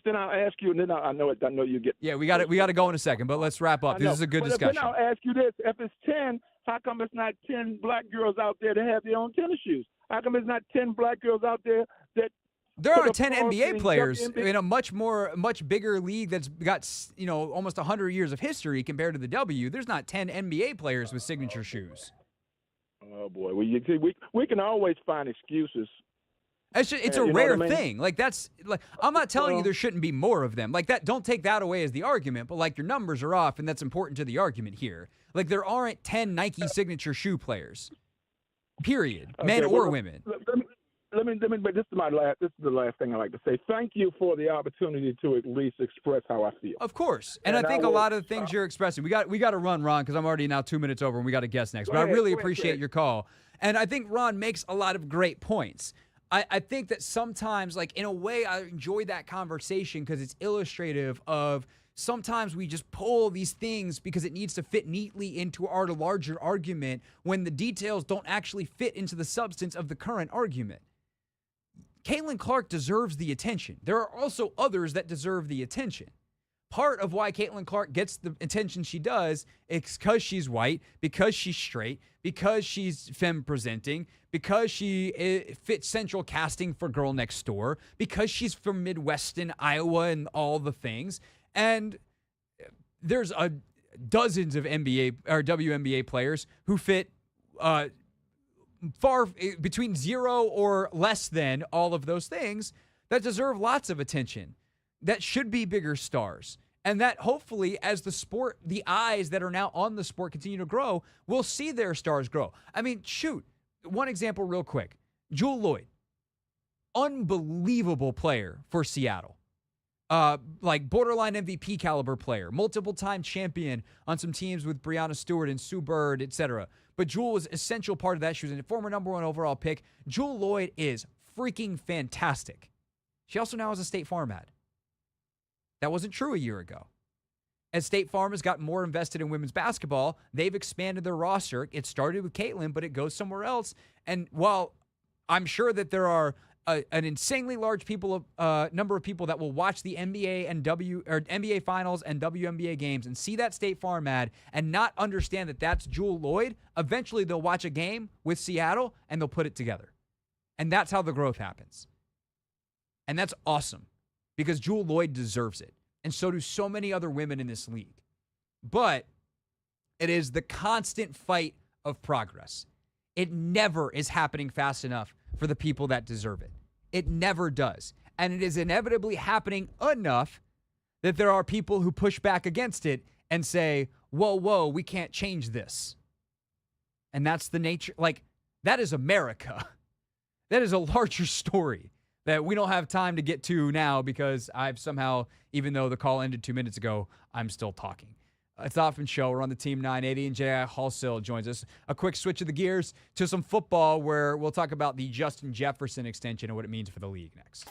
Then I'll ask you, and then I know you get. Yeah, we got to go in a second, but let's wrap up. This is a good discussion. Then I'll ask you this: if it's 10, how come it's not 10 black girls out there that have their own tennis shoes? How come it's not 10 black girls out there that? There are 10 NBA players in a much bigger league that's got, almost 100 years of history compared to the W. There's not 10 NBA players with signature shoes. Oh, boy. Well, you see, we can always find excuses. It's a rare thing. Like, that's like, I'm not telling you there shouldn't be more of them. Like, that, don't take that away as the argument, but, like, your numbers are off, and that's important to the argument here. Like, there aren't 10 Nike signature shoe players, period, men or women. But this is the last thing I like to say. Thank you for the opportunity to at least express how I feel. Of course. And I think a lot of the things you're expressing, we got to run, Ron, because I'm already now 2 minutes over and we got a guest next. But I really appreciate your call. And I think Ron makes a lot of great points. I think that sometimes, like, in a way, I enjoy that conversation because it's illustrative of sometimes we just pull these things because it needs to fit neatly into our larger argument when the details don't actually fit into the substance of the current argument. Caitlin Clark deserves the attention. There are also others that deserve the attention. Part of why Caitlin Clark gets the attention she does is because she's white, because she's straight, because she's femme-presenting, because she fits central casting for Girl Next Door, because she's from Midwestern Iowa and all the things. And there's dozens of NBA or WNBA players who fit far between 0 or less than all of those things that deserve lots of attention, that should be bigger stars. And that hopefully, as the sport, the eyes that are now on the sport continue to grow, we'll see their stars grow. I mean, shoot, one example real quick. Jewel Lloyd, unbelievable player for Seattle. Like borderline MVP caliber player, multiple time champion on some teams with Breanna Stewart and Sue Bird, etc. But Jewel was an essential part of that. She was a former #1 overall pick. Jewel Lloyd is freaking fantastic. She also now has a State Farm ad. That wasn't true a year ago. As State Farm has gotten more invested in women's basketball, they've expanded their roster. It started with Caitlin, but it goes somewhere else. And while I'm sure that there are an insanely large number of people that will watch the NBA and NBA Finals and WNBA games and see that State Farm ad and not understand that that's Jewel Lloyd, eventually they'll watch a game with Seattle and they'll put it together. And that's how the growth happens. And that's awesome because Jewel Lloyd deserves it. And so do so many other women in this league. But it is the constant fight of progress. It never is happening fast enough for the people that deserve it. It never does. And it is inevitably happening enough that there are people who push back against it and say, whoa, we can't change this. And that's the nature. Like, that is America. That is a larger story that we don't have time to get to now because I've somehow, even though the call ended 2 minutes ago, I'm still talking. It's the Hoffman Show. We're on the Team 980, and J.I. Halsil joins us. A quick switch of the gears to some football where we'll talk about the Justin Jefferson extension and what it means for the league next.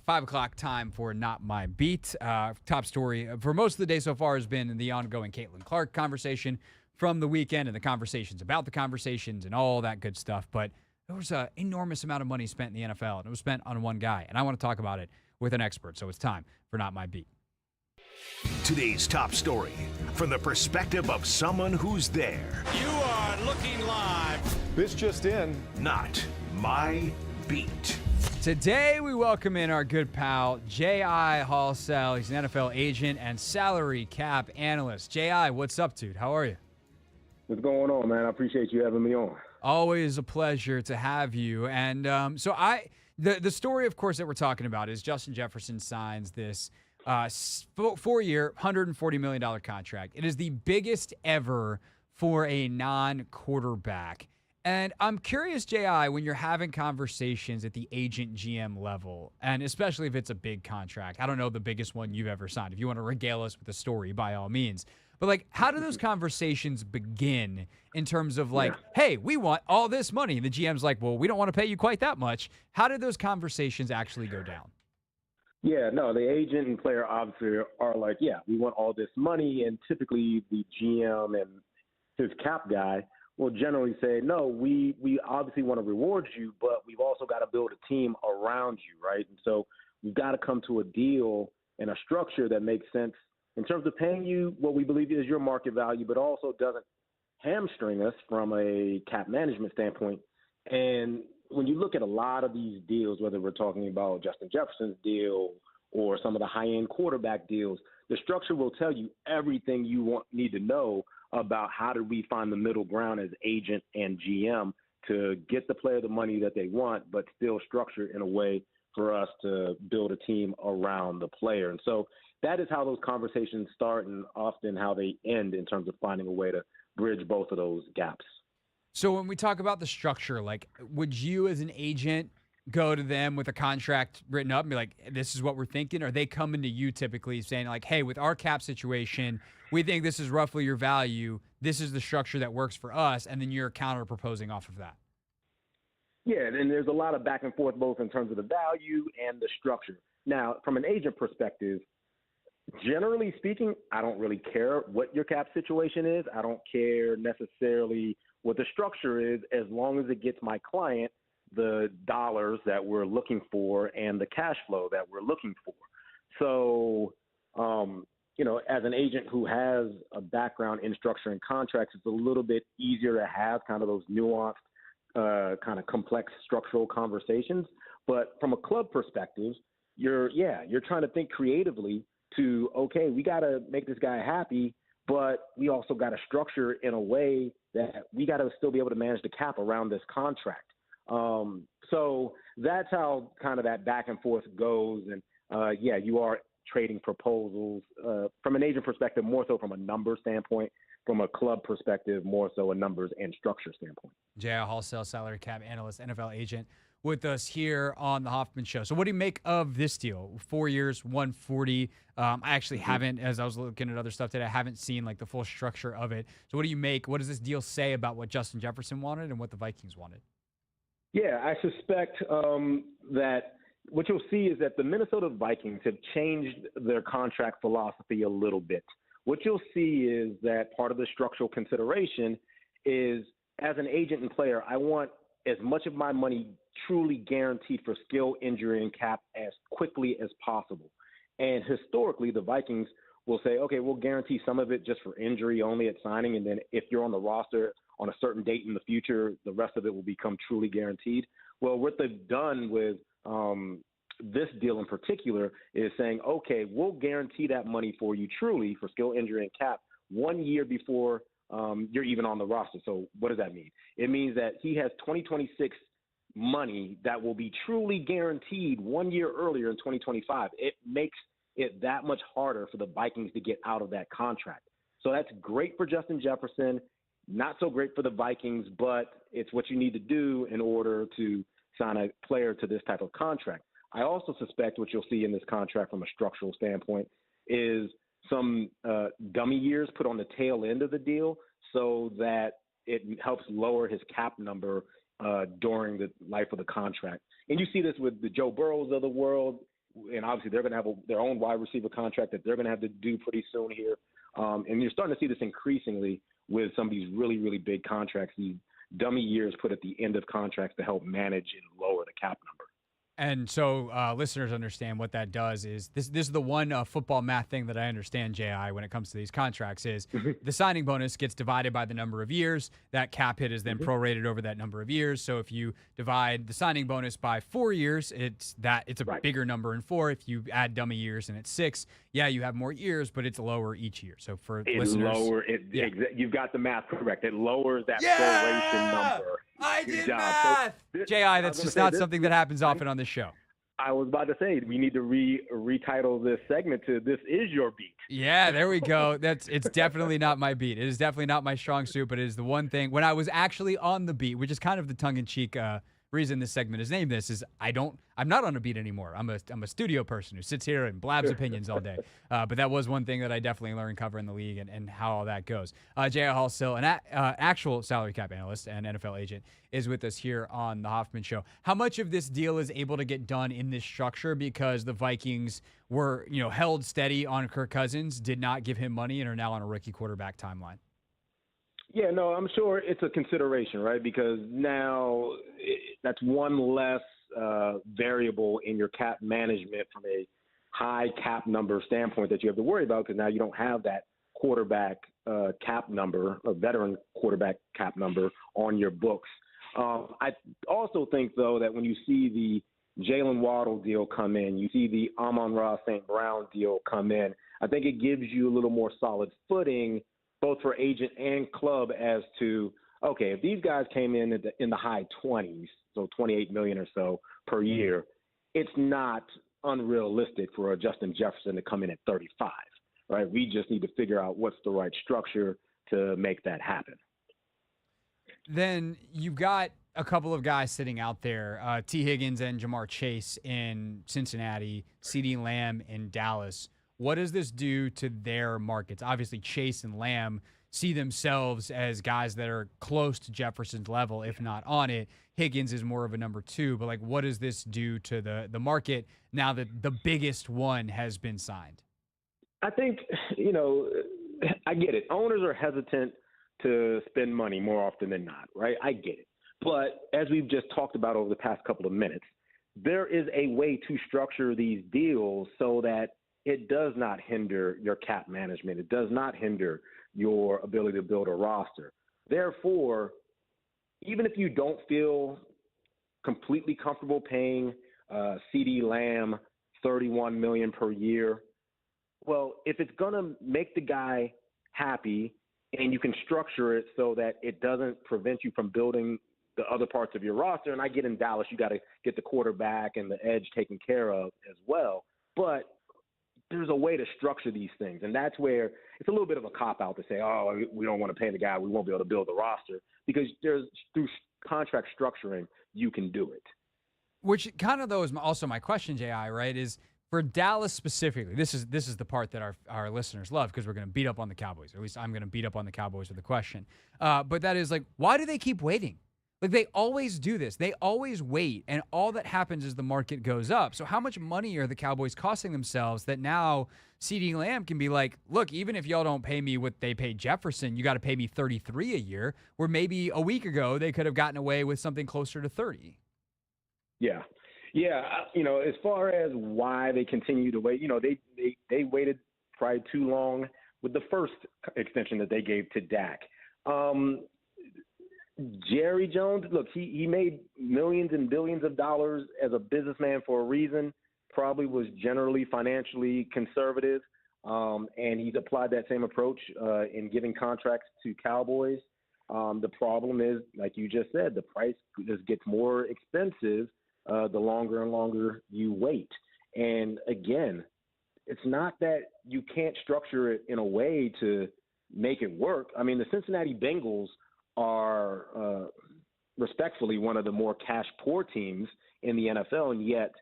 5 o'clock time for Not My Beat. Top story for most of the day so far has been the ongoing Caitlin Clark conversation from the weekend and the conversations about the conversations and all that good stuff. But there was an enormous amount of money spent in the NFL, and it was spent on one guy. And I want to talk about it with an expert. So it's time for Not My Beat. Today's top story from the perspective of someone who's there. You are looking live. This just in. Not My Beat. Today, we welcome in our good pal, J.I. Hallsell. He's an NFL agent and salary cap analyst. J.I., what's up, dude? How are you? What's going on, man? I appreciate you having me on. Always a pleasure to have you. And the story, of course, that we're talking about is Justin Jefferson signs this 4-year, $140 million contract. It is the biggest ever for a non-quarterback. And I'm curious, J.I., when you're having conversations at the agent GM level, and especially if it's a big contract, I don't know the biggest one you've ever signed. If you want to regale us with a story, by all means. But, like, how do those conversations begin in terms of, like, hey, we want all this money? And the GM's like, well, we don't want to pay you quite that much. How did those conversations actually go down? Yeah, no, the agent and player obviously are like, yeah, we want all this money. And typically the GM and his cap guy will generally say, no, we obviously want to reward you, but we've also got to build a team around you, right? And so we've got to come to a deal and a structure that makes sense in terms of paying you what we believe is your market value, but also doesn't hamstring us from a cap management standpoint. And when you look at a lot of these deals, whether we're talking about Justin Jefferson's deal or some of the high-end quarterback deals, the structure will tell you everything you need to know about how do we find the middle ground as agent and GM to get the player the money that they want, but still structure in a way for us to build a team around the player. And so that is how those conversations start and often how they end in terms of finding a way to bridge both of those gaps. So when we talk about the structure, like, would you as an agent go to them with a contract written up and be like, this is what we're thinking? Or are they coming to you typically saying, like, hey, with our cap situation, we think this is roughly your value. This is the structure that works for us. And then you're counter proposing off of that. Yeah, and there's a lot of back and forth both in terms of the value and the structure. Now, from an agent perspective, generally speaking, I don't really care what your cap situation is. I don't care necessarily what the structure is as long as it gets my client the dollars that we're looking for and the cash flow that we're looking for. So, as an agent who has a background in structuring contracts, it's a little bit easier to have kind of those nuanced, kind of complex structural conversations. But from a club perspective, you're trying to think creatively to, okay, we got to make this guy happy, but we also got to structure in a way that we got to still be able to manage the cap around this contract. So that's how kind of that back and forth goes. And you are trading proposals from an agent perspective, more so from a number standpoint, from a club perspective, more so a numbers and structure standpoint. J.I. Hallsell, salary cap analyst, NFL agent, with us here on the Hoffman Show. So what do you make of this deal? 4 years, 140. I actually haven't, as I was looking at other stuff today, I haven't seen like the full structure of it. So what do you make? What does this deal say about what Justin Jefferson wanted and what the Vikings wanted? Yeah, I suspect that what you'll see is that the Minnesota Vikings have changed their contract philosophy a little bit. What you'll see is that part of the structural consideration is, as an agent and player, I want as much of my money truly guaranteed for skill, injury, and cap as quickly as possible. And historically, the Vikings will say, okay, we'll guarantee some of it just for injury only at signing, and then if you're on the roster on a certain date in the future, the rest of it will become truly guaranteed. Well, what they've done with this deal in particular is saying, okay, we'll guarantee that money for you truly for skill, injury, and cap 1 year before you're even on the roster. So what does that mean? It means that he has 2026 money that will be truly guaranteed 1 year earlier in 2025. It makes it that much harder for the Vikings to get out of that contract. So that's great for Justin Jefferson, not so great for the Vikings, but it's what you need to do in order to sign a player to this type of contract. I also suspect what you'll see in this contract from a structural standpoint is some dummy years put on the tail end of the deal so that it helps lower his cap number during the life of the contract. And you see this with the Joe Burrows of the world, and obviously they're going to have their own wide receiver contract that they're going to have to do pretty soon here. And you're starting to see this increasingly with some of these really, really big contracts, these dummy years put at the end of contracts to help manage and lower the cap number. And so listeners understand what that does is this is the one football math thing that I understand, J.I., when it comes to these contracts is the signing bonus gets divided by the number of years. That cap hit is then prorated over that number of years. So if you divide the signing bonus by 4 years, it's a bigger number in 4. If you add dummy years and it's 6, you have more years, but it's lower each year. So for listeners. You've got the math correct. It lowers that proration number. I did math. So J.I., that's just not something that happens often on this show. I was about to say we need to retitle this segment to "This Is Your Beat." Yeah, there we go. It's definitely not my beat. It is definitely not my strong suit, but it is the one thing when I was actually on the beat, which is kind of the tongue-in-cheek reason this segment is named this is I'm not on a beat anymore. I'm a studio person who sits here and blabs opinions all day. But that was one thing that I definitely learned covering the league and how all that goes. J.I. Hall still an actual salary cap analyst and NFL agent is with us here on the Hoffman Show. How much of this deal is able to get done in this structure because the Vikings were held steady on Kirk Cousins, did not give him money, and are now on a rookie quarterback timeline? Yeah, no, I'm sure it's a consideration, right? Because now that's one less variable in your cap management from a high cap number standpoint that you have to worry about because now you don't have that quarterback cap number, a veteran quarterback cap number on your books. I also think, though, that when you see the Jalen Waddle deal come in, you see the Amon-Ra St. Brown deal come in, I think it gives you a little more solid footing both for agent and club as to, okay, if these guys came in the high 20s, so $28 million or so per year, it's not unrealistic for a Justin Jefferson to come in at 35, right? We just need to figure out what's the right structure to make that happen. Then you've got a couple of guys sitting out there, T. Higgins and Jamar Chase in Cincinnati, CeeDee Lamb in Dallas. What does this do to their markets? Obviously, Chase and Lamb see themselves as guys that are close to Jefferson's level, if not on it. Higgins is more of a number 2, but what does this do to the market now that the biggest one has been signed? I think, I get it. Owners are hesitant to spend money more often than not, right? I get it. But as we've just talked about over the past couple of minutes, there is a way to structure these deals so that it does not hinder your cap management. It does not hinder your ability to build a roster. Therefore, even if you don't feel completely comfortable paying CeeDee Lamb $31 million per year, well, if it's going to make the guy happy and you can structure it so that it doesn't prevent you from building the other parts of your roster, and I get in Dallas, you got to get the quarterback and the edge taken care of as well. But there's a way to structure these things, and that's where it's a little bit of a cop-out to say, oh, we don't want to pay the guy, we won't be able to build the roster, because through contract structuring, you can do it. Which kind of, though, is also my question, J.I., right, is for Dallas specifically, this is the part that our listeners love because we're going to beat up on the Cowboys, or at least I'm going to beat up on the Cowboys with the question. But that is, why do they keep waiting? They always do this. They always wait, and all that happens is the market goes up. So how much money are the Cowboys costing themselves that now CeeDee Lamb can be like, look, even if y'all don't pay me what they paid Jefferson, you got to pay me $33 a year, where maybe a week ago they could have gotten away with something closer to $30. Yeah. Yeah, as far as why they continue to wait, they waited probably too long with the first extension that they gave to Dak. Jerry Jones, look, he made millions and billions of dollars as a businessman for a reason, probably was generally financially conservative, and he's applied that same approach in giving contracts to Cowboys. The problem is, like you just said, the price just gets more expensive the longer and longer you wait. And again, it's not that you can't structure it in a way to make it work. I mean, the Cincinnati Bengals are respectfully one of the more cash-poor teams in the NFL, and yet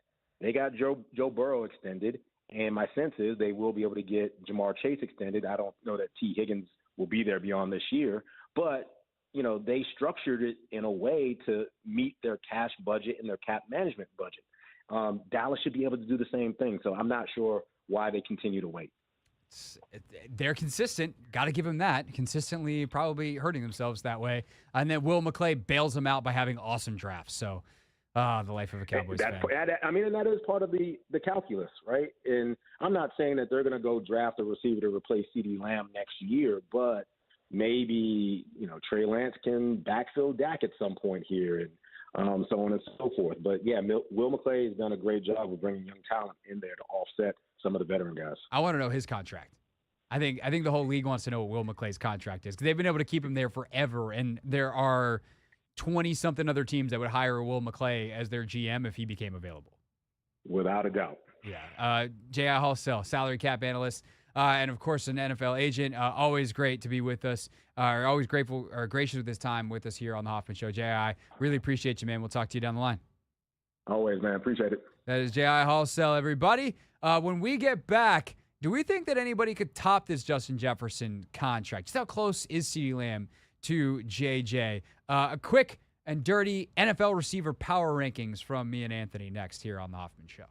they got Joe Burrow extended, and my sense is they will be able to get Jamar Chase extended. I don't know that T. Higgins will be there beyond this year, but they structured it in a way to meet their cash budget and their cap management budget. Dallas should be able to do the same thing. So I'm not sure why they continue to wait. They're consistent. Got to give them that. Consistently probably hurting themselves that way. And then Will McClay bails them out by having awesome drafts. So the life of a Cowboys fan. And that is part of the calculus, right? And I'm not saying that they're going to go draft a receiver to replace CeeDee Lamb next year, but maybe, Trey Lance can backfill Dak at some point here and so on and so forth. But, yeah, Will McClay has done a great job of bringing young talent in there to offset some of the veteran guys. I want to know his contract. I think the whole league wants to know what Will McClay's contract is because they've been able to keep him there forever, and there are 20-something other teams that would hire Will McClay as their GM if he became available. Without a doubt. Yeah. J.I. Halsell, salary cap analyst, and, of course, an NFL agent. Always great to be with us. Always grateful or gracious with his time with us here on the Hoffman Show. J.I., really appreciate you, man. We'll talk to you down the line. Always, man. Appreciate it. That is J.I. Halsell, everybody. When we get back, do we think that anybody could top this Justin Jefferson contract? Just how close is CeeDee Lamb to JJ? A quick and dirty NFL receiver power rankings from me and Anthony next here on the Hoffman Show.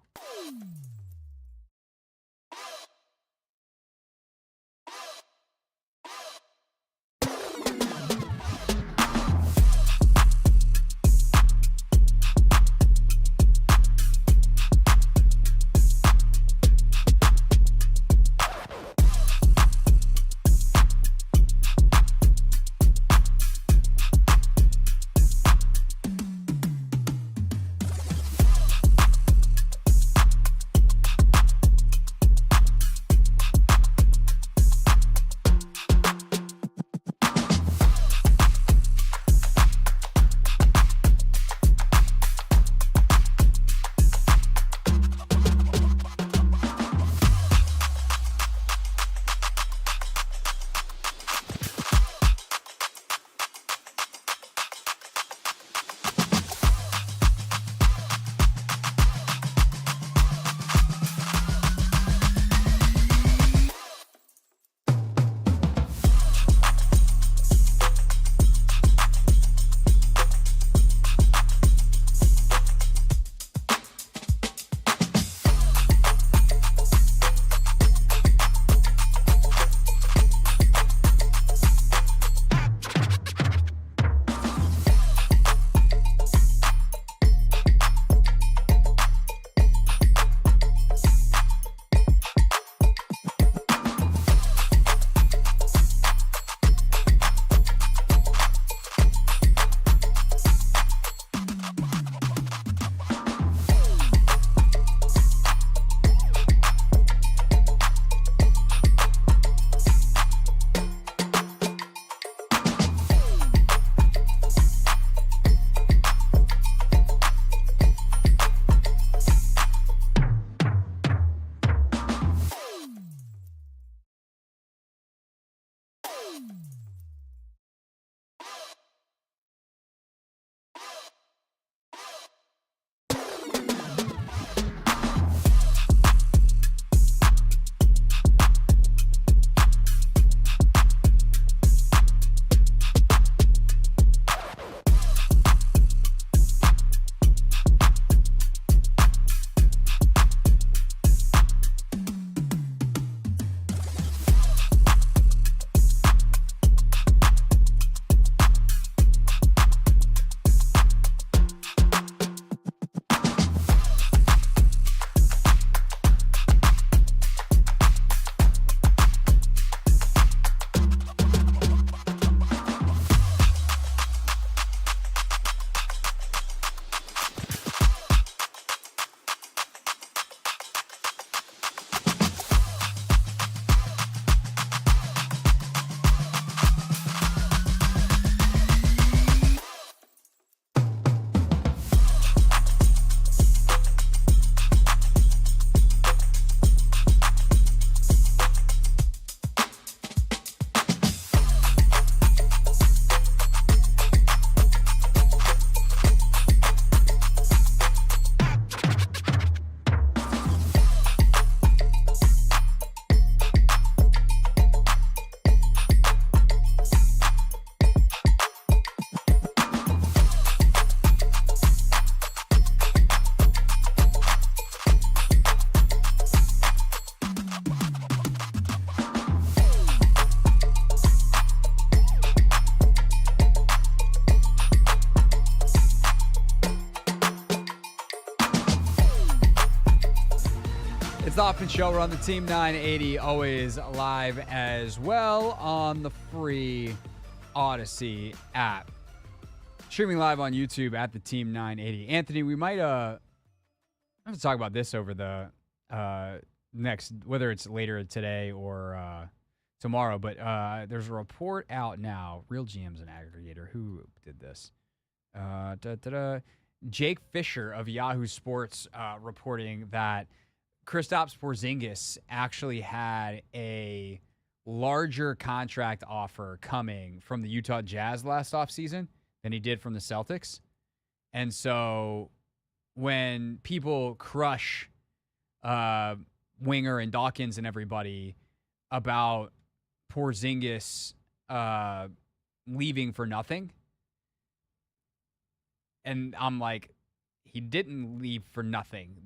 It's the Hoffman Show. We're on the Team 980, always live as well on the free Odyssey app. Streaming live on YouTube at the Team 980. Anthony, we might have to talk about this over the next, whether it's later today or tomorrow, but there's a report out now. Real GM's an aggregator. Who did this? Jake Fisher of Yahoo Sports reporting that Kristaps Porzingis actually had a larger contract offer coming from the Utah Jazz last offseason than he did from the Celtics. And so when people crush Winger and Dawkins and everybody about Porzingis leaving for nothing, and I'm like, he didn't leave for nothing.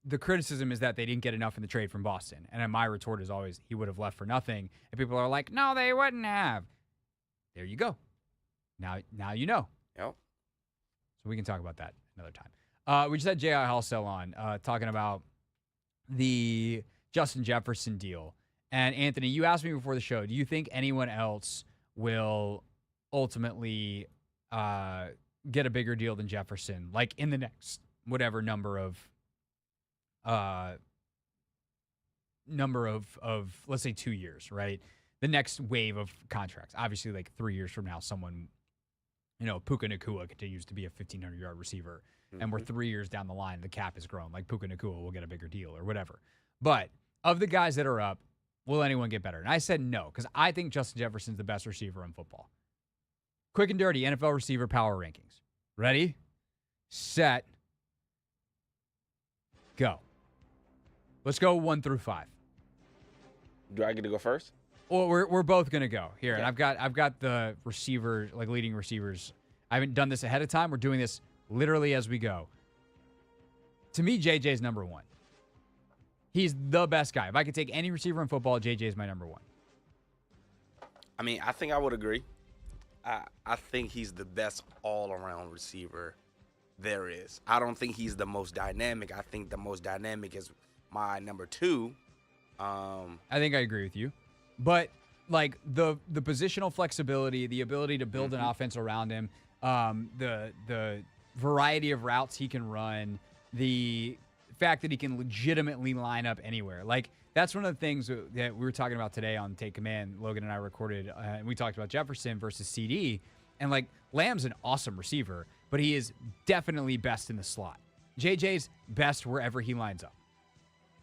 The criticism is that they didn't get enough in the trade from Boston. And then my retort is always, he would have left for nothing. And people are like, no, they wouldn't have. There you go. Now you know. Yep. So we can talk about that another time. We just had J.I. Halsell on talking about the Justin Jefferson deal. And Anthony, you asked me before the show, do you think anyone else will ultimately get a bigger deal than Jefferson, like in the next whatever number of let's say 2 years, right? The next wave of contracts. Obviously, like 3 years from now, someone, Puka Nacua continues to be a 1,500-yard receiver, and we're 3 years down the line, the cap has grown. Like Puka Nacua will get a bigger deal or whatever. But of the guys that are up, will anyone get better? And I said no, because I think Justin Jefferson's the best receiver in football. Quick and dirty NFL receiver power rankings. Ready, set, go. Let's go 1 through 5. Do I get to go first? Well, we're both gonna go here, Okay. and I've got the receiver, like leading receivers. I haven't done this ahead of time. We're doing this literally as we go. To me, JJ's number one. He's the best guy. If I could take any receiver in football, JJ is my number one. I mean, I think I would agree. I think he's the best all-around receiver there is. I don't think he's the most dynamic. I think the most dynamic is my number two. I think I agree with you. But, like, the positional flexibility, the ability to build an offense around him, the variety of routes he can run, the fact that he can legitimately line up anywhere. Like, that's one of the things that we were talking about today on Take Command. Logan and I recorded, and we talked about Jefferson versus CD. And, like, Lamb's an awesome receiver, but he is definitely best in the slot. JJ's best wherever he lines up.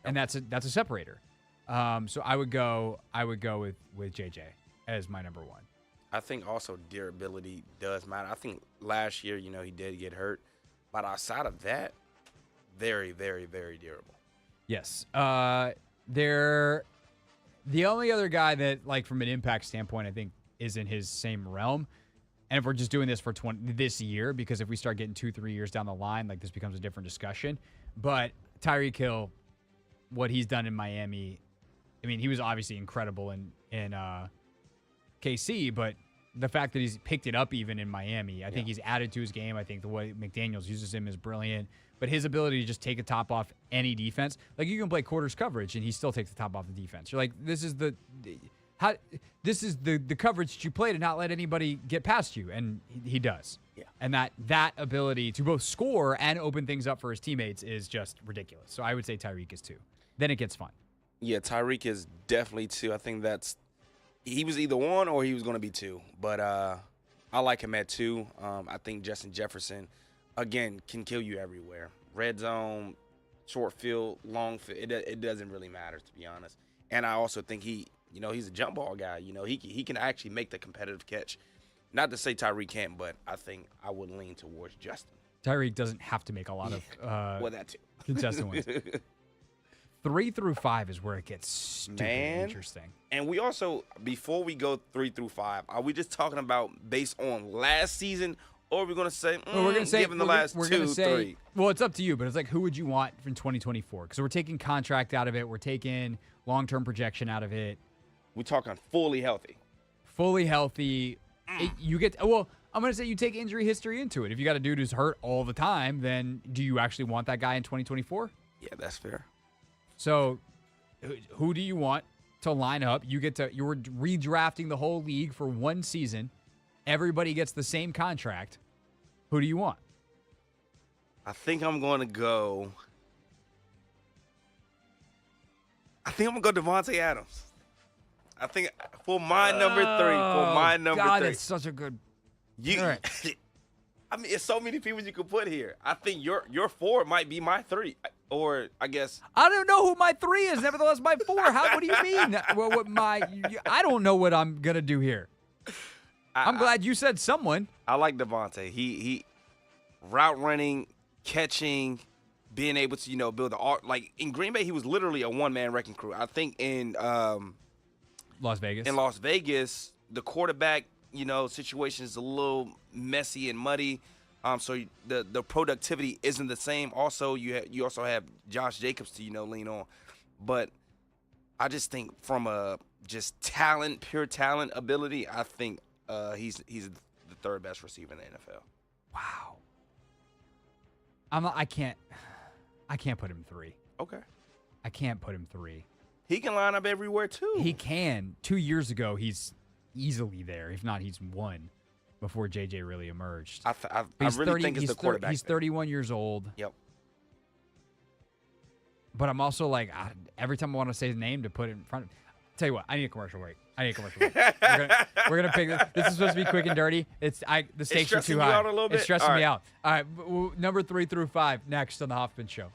And that's a separator. So I would go with JJ as my number one. I think also durability does matter. I think last year, he did get hurt. But outside of that, very, very, very durable. Yes. The only other guy that, like, from an impact standpoint, I think is in his same realm. And if we're just doing this for this year, because if we start getting 2-3 years down the line, like, this becomes a different discussion. But Tyreek Hill, what he's done in Miami, I mean, he was obviously incredible in KC, but the fact that he's picked it up even in Miami, I think he's added to his game. I think the way McDaniels uses him is brilliant. But his ability to just take a top off any defense, like, you can play quarters coverage and he still takes the top off the defense. You're like, this is the coverage that you play to not let anybody get past you, and he does. Yeah. And that ability to both score and open things up for his teammates is just ridiculous. So I would say Tyreek is 2. Then it gets fun. Yeah, Tyreek is definitely 2. I think he was either 1 or he was going to be 2. But I like him at 2. I think Justin Jefferson, again, can kill you everywhere. Red zone, short field, long field. It doesn't really matter, to be honest. And I also think he's a jump ball guy. He can actually make the competitive catch. Not to say Tyreek can't, but I think I would lean towards Justin. Tyreek doesn't have to make a lot of well, that too. contestant wins. 3 through 5 is where it gets stupid interesting. And we also, before we go 3 through 5, are we just talking about based on last season, or are we going to say, we're going to say, given the last 2, 3? Well, it's up to you, but it's like, who would you want in 2024? Because we're taking contract out of it. We're taking long-term projection out of it. We're talking fully healthy. Fully healthy. You get, well, I'm going to say you take injury history into it. If you got a dude who's hurt all the time, then do you actually want that guy in 2024? Yeah, that's fair. So who do you want to line up? You're redrafting the whole league for one season. Everybody gets the same contract. Who do you want? I think I'm going to go Devontae Adams. I think for my number 3. God, it's such a good. You, All right. I mean, it's so many people you could put here. I think your 4 might be my 3, or I guess I don't know who my 3 is. Nevertheless, my 4. What do you mean? Well, I don't know what I'm gonna do here. I'm glad you said someone. I like Devontae. He route running, catching, being able to build the art. Like in Green Bay, he was literally a one-man wrecking crew. I think in Las Vegas. In Las Vegas, the quarterback situation is a little messy and muddy. So the productivity isn't the same. Also, you also have Josh Jacobs to lean on. But I just think from a just pure talent, ability, I think he's the 3rd best receiver in the NFL. Wow. I can't put him 3. Okay. I can't put him 3. He can line up everywhere too. He can. 2 years ago, he's easily there. If not, he's 1 before JJ really emerged. I really think it's the quarterback. He's 31 years old. Yep. But I'm also like, every time I want to say his name to put it in front of. Tell you what, I need a commercial break. We're gonna pick. This is supposed to be quick and dirty. The stakes are too high. It's stressing you out a little bit? It's stressing All me right. out. All right, number 3 through 5 next on the Hoffman Show.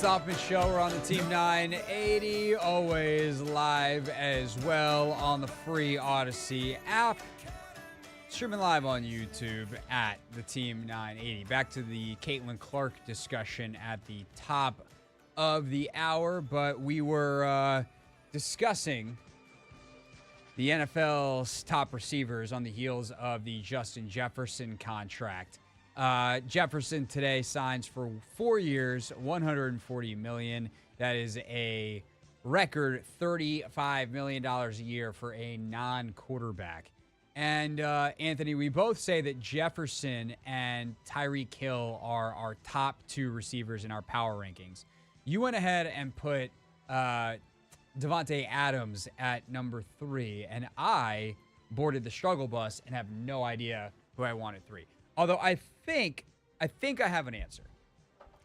Hoffman Show. We're on the Team 980, always live as well on the free Odyssey app. Streaming live on YouTube at the Team 980. Back to the Caitlin Clark discussion at the top of the hour, but we were discussing the NFL's top receivers on the heels of the Justin Jefferson contract. Jefferson today signs for 4 years, $140 million. That is a record $35 million a year for a non-quarterback. And, Anthony, we both say that Jefferson and Tyreek Hill are our top two receivers in our power rankings. You went ahead and put Devontae Adams at number 3, and I boarded the struggle bus and have no idea who I wanted 3. Although I think I have an answer.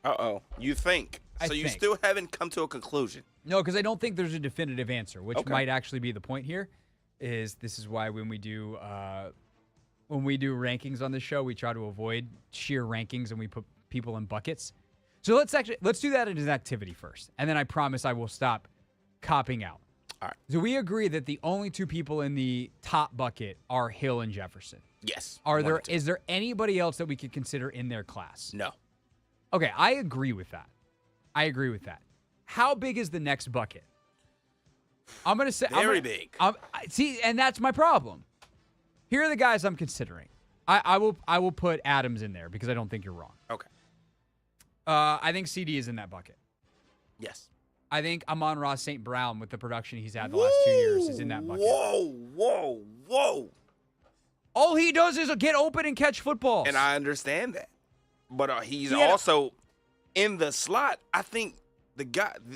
Uh-oh. You think. So you still haven't come to a conclusion. No, because I don't think there's a definitive answer, which Okay. might actually be the point here. This is why when we do rankings on this show, we try to avoid sheer rankings and we put people in buckets. So let's do that as an activity first, and then I promise I will stop copping out. All right. So we agree that the only two people in the top bucket are Hill and Jefferson. Yes. Is there anybody else that we could consider in their class? No. Okay, I agree with that. How big is the next bucket? I'm going to say Very big. See, and that's my problem. Here are the guys I'm considering. I will put Adams in there because I don't think you're wrong. Okay. I think CD is in that bucket. Yes. I think Amon-Ra St. Brown, with the production he's had the last 2 years, is in that bucket. Whoa. All he does is get open and catch footballs. And I understand that. But he's also in the slot. I think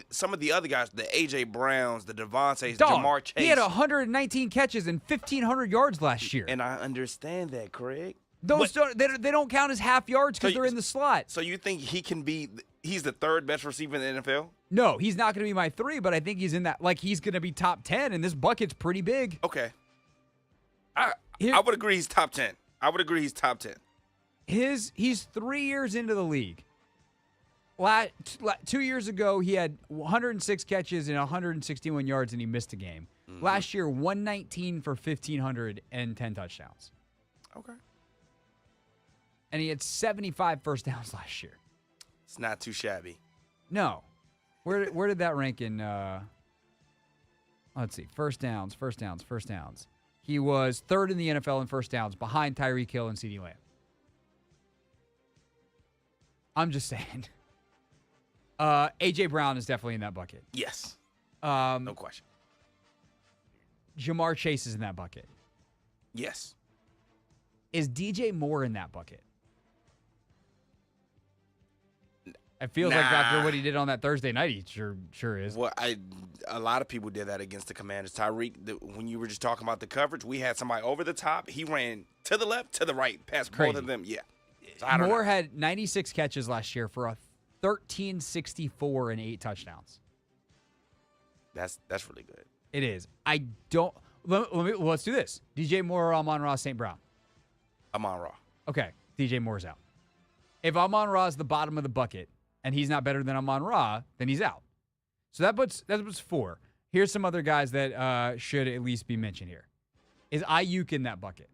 some of the other guys, the A.J. Browns, the Devontaes, Jamar Chase. He had 119 catches and 1,500 yards last year. And I understand that, Craig. They don't count as half yards because they're in the slot. So you think he's the third best receiver in the NFL? No, he's not going to be my 3, but I think he's in that. Like, he's going to be top 10, and this bucket's pretty big. Okay. I would agree he's top 10. He's 3 years into the league. 2 years ago, he had 106 catches and 161 yards, and he missed a game. Mm-hmm. Last year, 119 for 1,500 and 10 touchdowns. Okay. And he had 75 first downs last year. It's not too shabby. No. Where did that rank in? Let's see. First downs. He was third in the NFL in first downs, behind Tyreek Hill and CeeDee Lamb. I'm just saying. A.J. Brown is definitely in that bucket. Yes. No question. Jamar Chase is in that bucket. Yes. Is DJ Moore in that bucket? It feels like after what he did on that Thursday night, he sure is. Well, a lot of people did that against the Commanders. Tyreek, when you were just talking about the coverage, we had somebody over the top. He ran to the left, to the right, past both of them. Yeah. So Moore had 96 catches last year for a 1,364 and 8 touchdowns. That's really good. It is. Let's do this. DJ Moore or Amon-Ra St. Brown? Amon-Ra. Okay, DJ Moore's out. If Amon-Ra is the bottom of the bucket and he's not better than Amon-Ra, then he's out. So that puts 4. Here's some other guys that should at least be mentioned here. Is Ayuk in that bucket?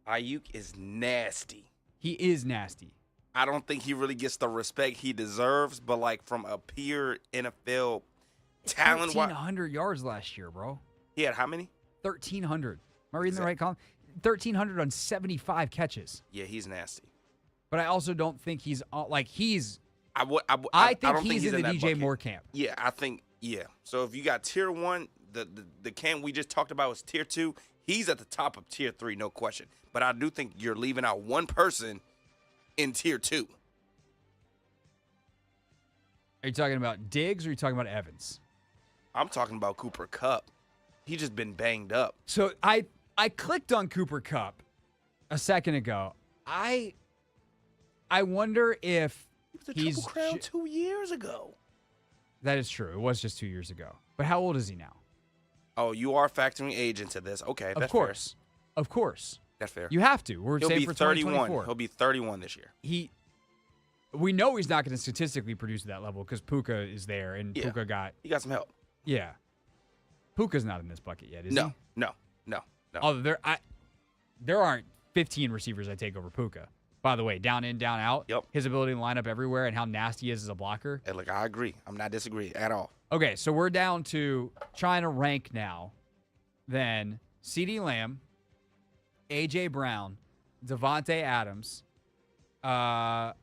Ayuk is nasty. He is nasty. I don't think he really gets the respect he deserves, but like from a pure NFL talent, 1,300 yards last year, bro. He had how many? 1,300. Am I reading the right column? 1,300 on 75 catches. Yeah, he's nasty. But I also don't think he's like he's. I think don't he's in the DJ Moore camp. Yeah, I think So if you got tier 1, the camp we just talked about was tier 2. He's at the top of tier 3, no question. But I do think you're leaving out one person in tier 2. Are you talking about Diggs or are you talking about Evans? I'm talking about Cooper Kupp. He just been banged up. So I clicked on Cooper Kupp a second ago. I wonder if he was a Triple Crown 2 years ago. That is true. It was just 2 years ago. But how old is he now? Oh, you are factoring age into this. Okay, that's fair. Of course. That's fair. You have to. We're He'll saying be for 31. 2024. He'll be 31 this year. We know he's not going to statistically produce at that level because Puka is there, and Yeah. Puka got He got some help. yeah. Puka's not in this bucket yet, is he? No. Although there aren't 15 receivers I take over Puka. By the way, down in, down out. Yep. His ability to line up everywhere and how nasty he is as a blocker. Hey, look, I agree. I'm not disagreeing at all. Okay, so we're down to trying to rank now. Then CeeDee Lamb, A.J. Brown, Devontae Adams, Amon-Ra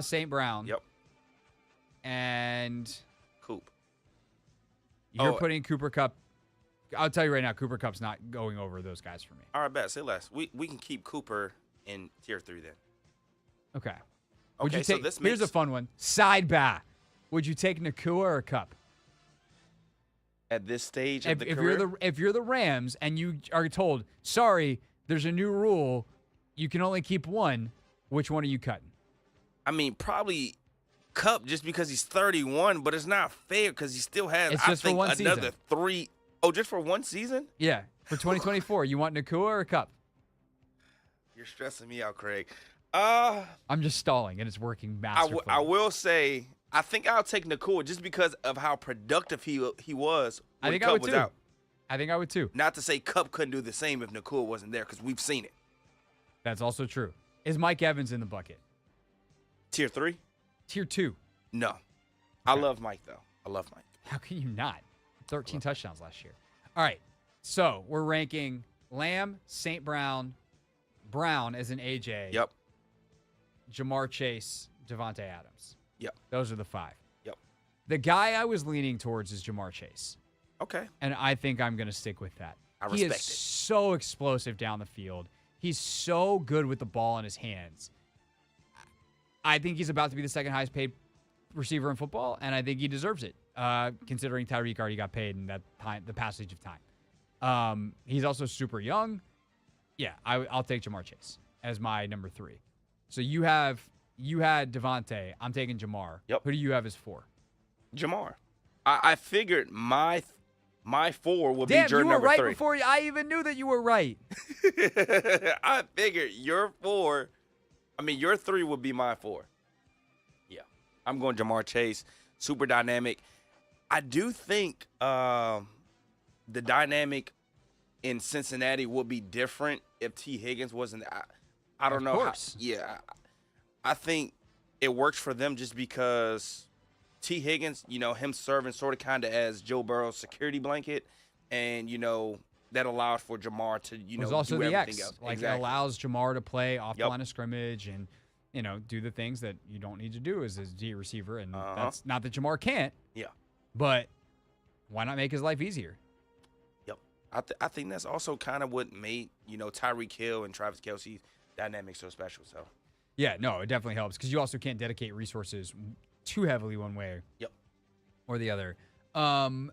St. Brown. Yep. And Coop. you're putting Cooper Kupp. I'll tell you right now, Cooper Kupp's not going over those guys for me. All right, bet. Say less. We can keep Cooper in tier 3 then. Okay. Okay, so this here's makes a fun one. Side bat. Would you take Nakua or Kupp? at this stage of the If career. you're the Rams and you are told, sorry, there's a new rule, you can only keep one, which one are you cutting? I mean, probably Kupp just because he's 31, but it's not fair because he still has, It's I just for think, one another season. 3. Oh, just for one season? Yeah, for 2024, you want Nakua or Kupp? You're stressing me out, Craig. I'm just stalling, and it's working masterfully. I will say, I think I'll take Nakua just because of how productive he was I when think I Kupp would was too. out. I think I would too. Not to say Kupp couldn't do the same if Nakua wasn't there because we've seen it. That's also true. Is Mike Evans in the bucket? Tier 3? Tier 2. No. I love Mike, though. I love Mike. How can you not? 13 touchdowns last year. All right. So we're ranking Lamb, St. Brown, Brown as an AJ. Yep. Jamar Chase, Devontae Adams. Yep. Those are the 5. Yep. The guy I was leaning towards is Jamar Chase. Okay. And I think I'm going to stick with that. I He respect is it. so explosive down the field. He's so good with the ball in his hands. I think he's about to be the second highest paid receiver in football, and I think he deserves it, considering Tyreek already got paid in that time, the passage of time. He's also super young. Yeah, I'll take Jamar Chase as my number 3. So you had Devontae. I'm taking Jamar. Yep. Who do you have as 4? Jamar. I figured my 4 would Damn, be your you were number right 3. before I even knew that you were right. I figured your 3 would be my 4. Yeah. I'm going Jamar Chase. Super dynamic. I do think the dynamic in Cincinnati would be different if T. Higgins wasn't. I don't know. Of course. I think it works for them just because T. Higgins, him serving sort of kind of as Joe Burrow's security blanket, and that allowed for Jamar to was also do the everything X. else. Like Exactly. it allows Jamar to play off the Yep. line of scrimmage and do the things that you don't need to do as a D receiver. And Uh-huh. that's not that Jamar can't. Yeah. But why not make his life easier? Yep. I think that's also kind of what made Tyreek Hill and Travis Kelce's dynamic so special. So. Yeah, no, it definitely helps because you also can't dedicate resources too heavily one way Yep. or the other. Oh,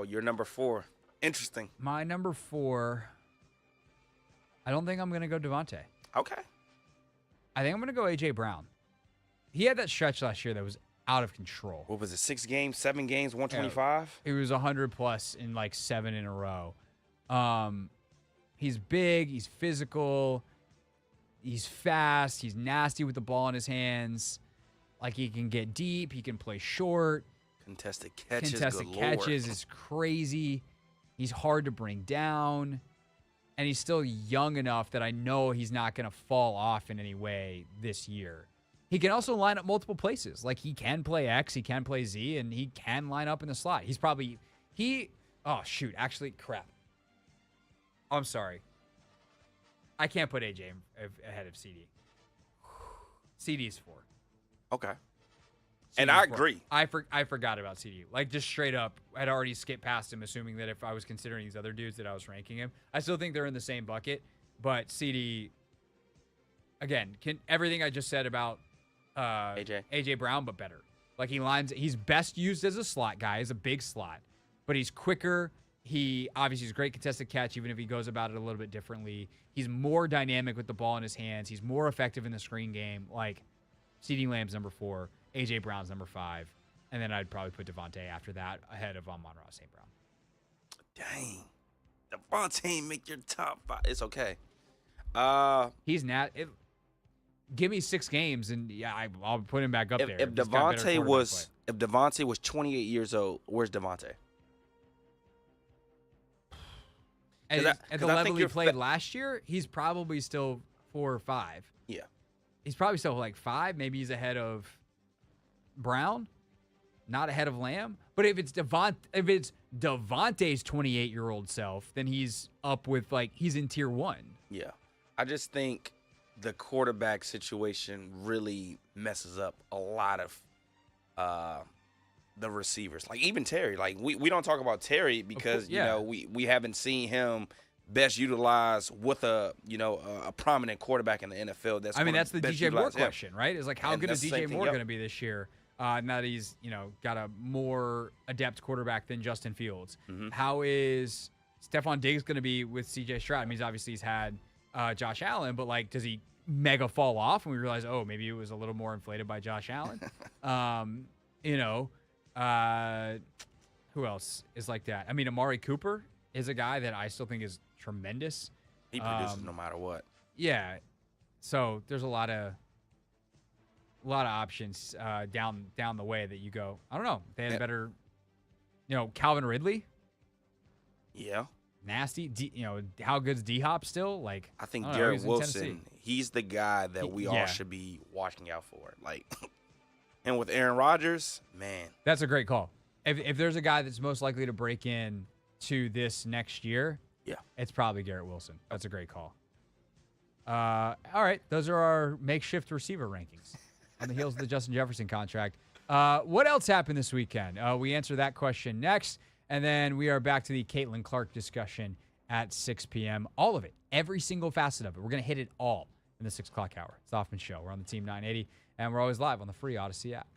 you're number 4. Interesting. My number 4, I don't think I'm going to go Devontae. Okay. I think I'm going to go A.J. Brown. He had that stretch last year that was out of control. What was it? 6 games, 7 games, 125? It was 100 plus in like 7 in a row. He's big. He's physical. He's fast. He's nasty with the ball in his hands. Like he can get deep. He can play short. Contested catches. Contested galore. catches is crazy. He's hard to bring down. And he's still young enough that I know he's not going to fall off in any way this year. He can also line up multiple places. Like he can play X, he can play Z, and he can line up in the slot. Oh, shoot. Actually, crap. I'm sorry. I can't put AJ ahead of CD. CD's 4. Okay. And I CD 4. agree. I forgot about CD. Like, just straight up, I'd already skipped past him, assuming that if I was considering these other dudes that I was ranking him. I still think they're in the same bucket, but CD, again, everything I just said about AJ Brown, but better. Like, he's best used as a slot guy, as a big slot, but he's quicker. He obviously is a great contested catch, even if he goes about it a little bit differently. He's more dynamic with the ball in his hands. He's more effective in the screen game. Like, CeeDee Lamb's number 4, AJ Brown's number 5, and then I'd probably put Devontae after that ahead of Amon-Ra St. Brown. Dang. Devontae make your top 5. It's okay. He's give me 6 games, and I'll put him back up there. If Devontae was 28 years old, where's Devontae? At the level he played last year, he's probably still 4 or 5. Yeah. He's probably still like 5. Maybe he's ahead of Brown, not ahead of Lamb. But if it's Devontae's 28-year-old self, then he's up with he's in tier 1. Yeah. I just think the quarterback situation really messes up a lot of the receivers. Like even Terry. Like we don't talk about Terry because we haven't seen him best utilized with a prominent quarterback in the NFL. That's the DJ Moore question, right? Is how good is DJ Moore going to be this year? Now that he's got a more adept quarterback than Justin Fields. Mm-hmm. How is Stephon Diggs going to be with CJ Stroud? I mean, obviously he's had Josh Allen, but does he mega fall off? And we realize, maybe it was a little more inflated by Josh Allen. Who else is like that? I mean, Amari Cooper is a guy that I still think is tremendous. He produces no matter what. Yeah. So there's a lot of options down the way that you go. I don't know. They had a better, Calvin Ridley. Yeah. Nasty. How good's D-Hop still? I think Garrett Wilson, he's the guy that we all should be watching out for. And with Aaron Rodgers, man. That's a great call. If there's a guy that's most likely to break in to this next year, it's probably Garrett Wilson. That's a great call. All right. Those are our makeshift receiver rankings on the heels of the Justin Jefferson contract. What else happened this weekend? We answer that question next, and then we are back to the Caitlin Clark discussion at 6 p.m. All of it, every single facet of it. We're going to hit it all in the 6 o'clock hour. It's the Hoffman Show. We're on the Team 980, and we're always live on the free Odyssey app.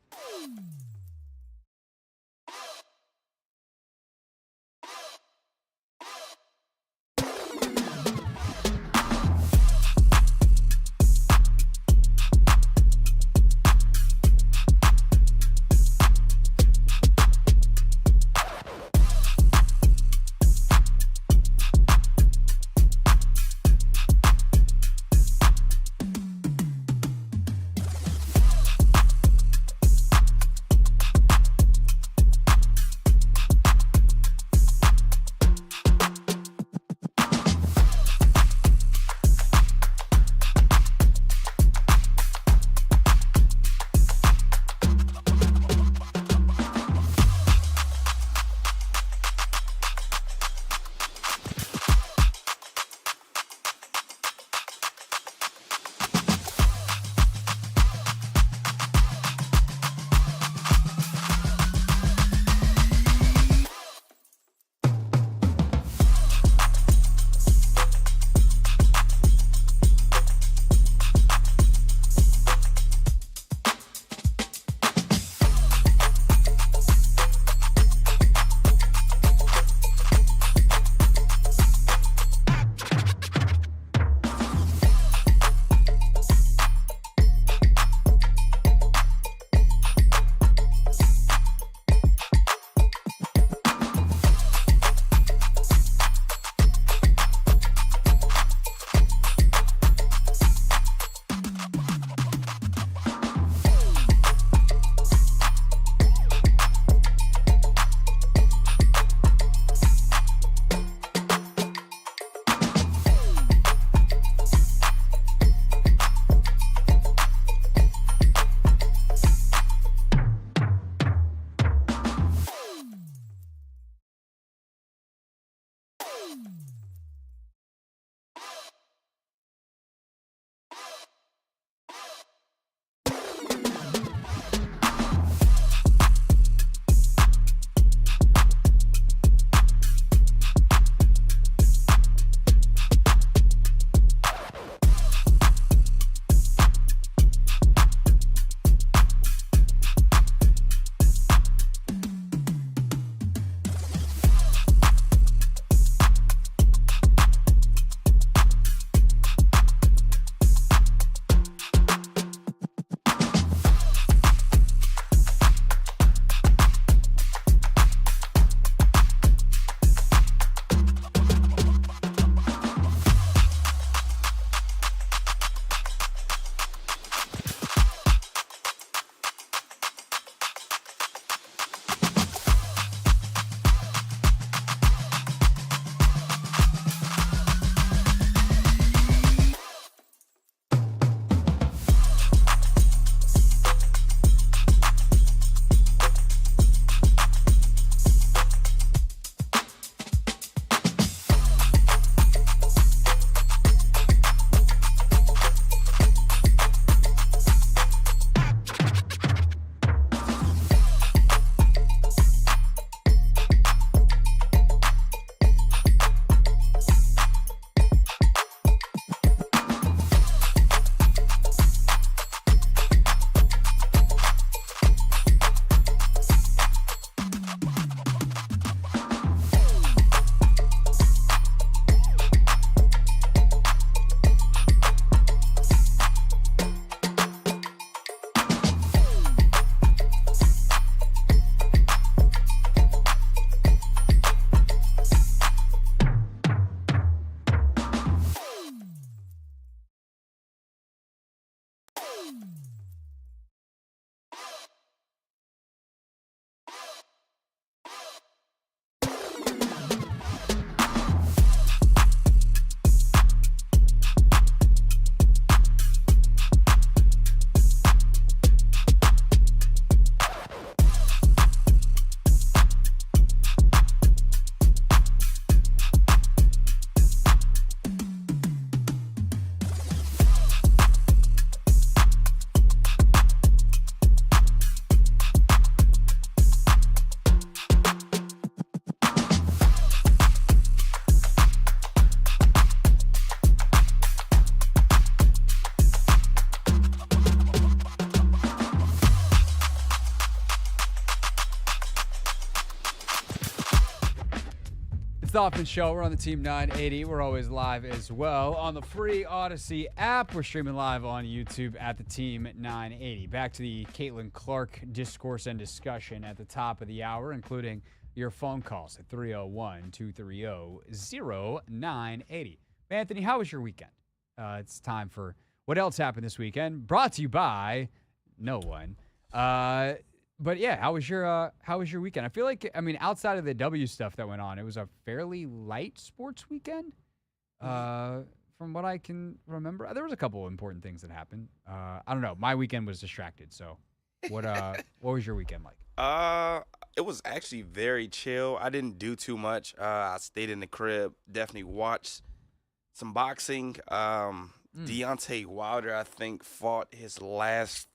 It's the Hoffman Show. We're on the Team 980. We're always live as well on the free Odyssey app. We're streaming live on YouTube at the Team 980. Back to the Caitlin Clark discourse and discussion at the top of the hour, including your phone calls at 301-230-0980. Anthony, how was your weekend? It's time for What Else Happened This Weekend, brought to you by no one. But yeah, how was your weekend? I feel like, outside of the W stuff that went on, it was a fairly light sports weekend. From what I can remember, there was a couple of important things that happened. I don't know. My weekend was distracted. So, what was your weekend like? It was actually very chill. I didn't do too much. I stayed in the crib. Definitely watched some boxing. Deontay Wilder, I think, fought his last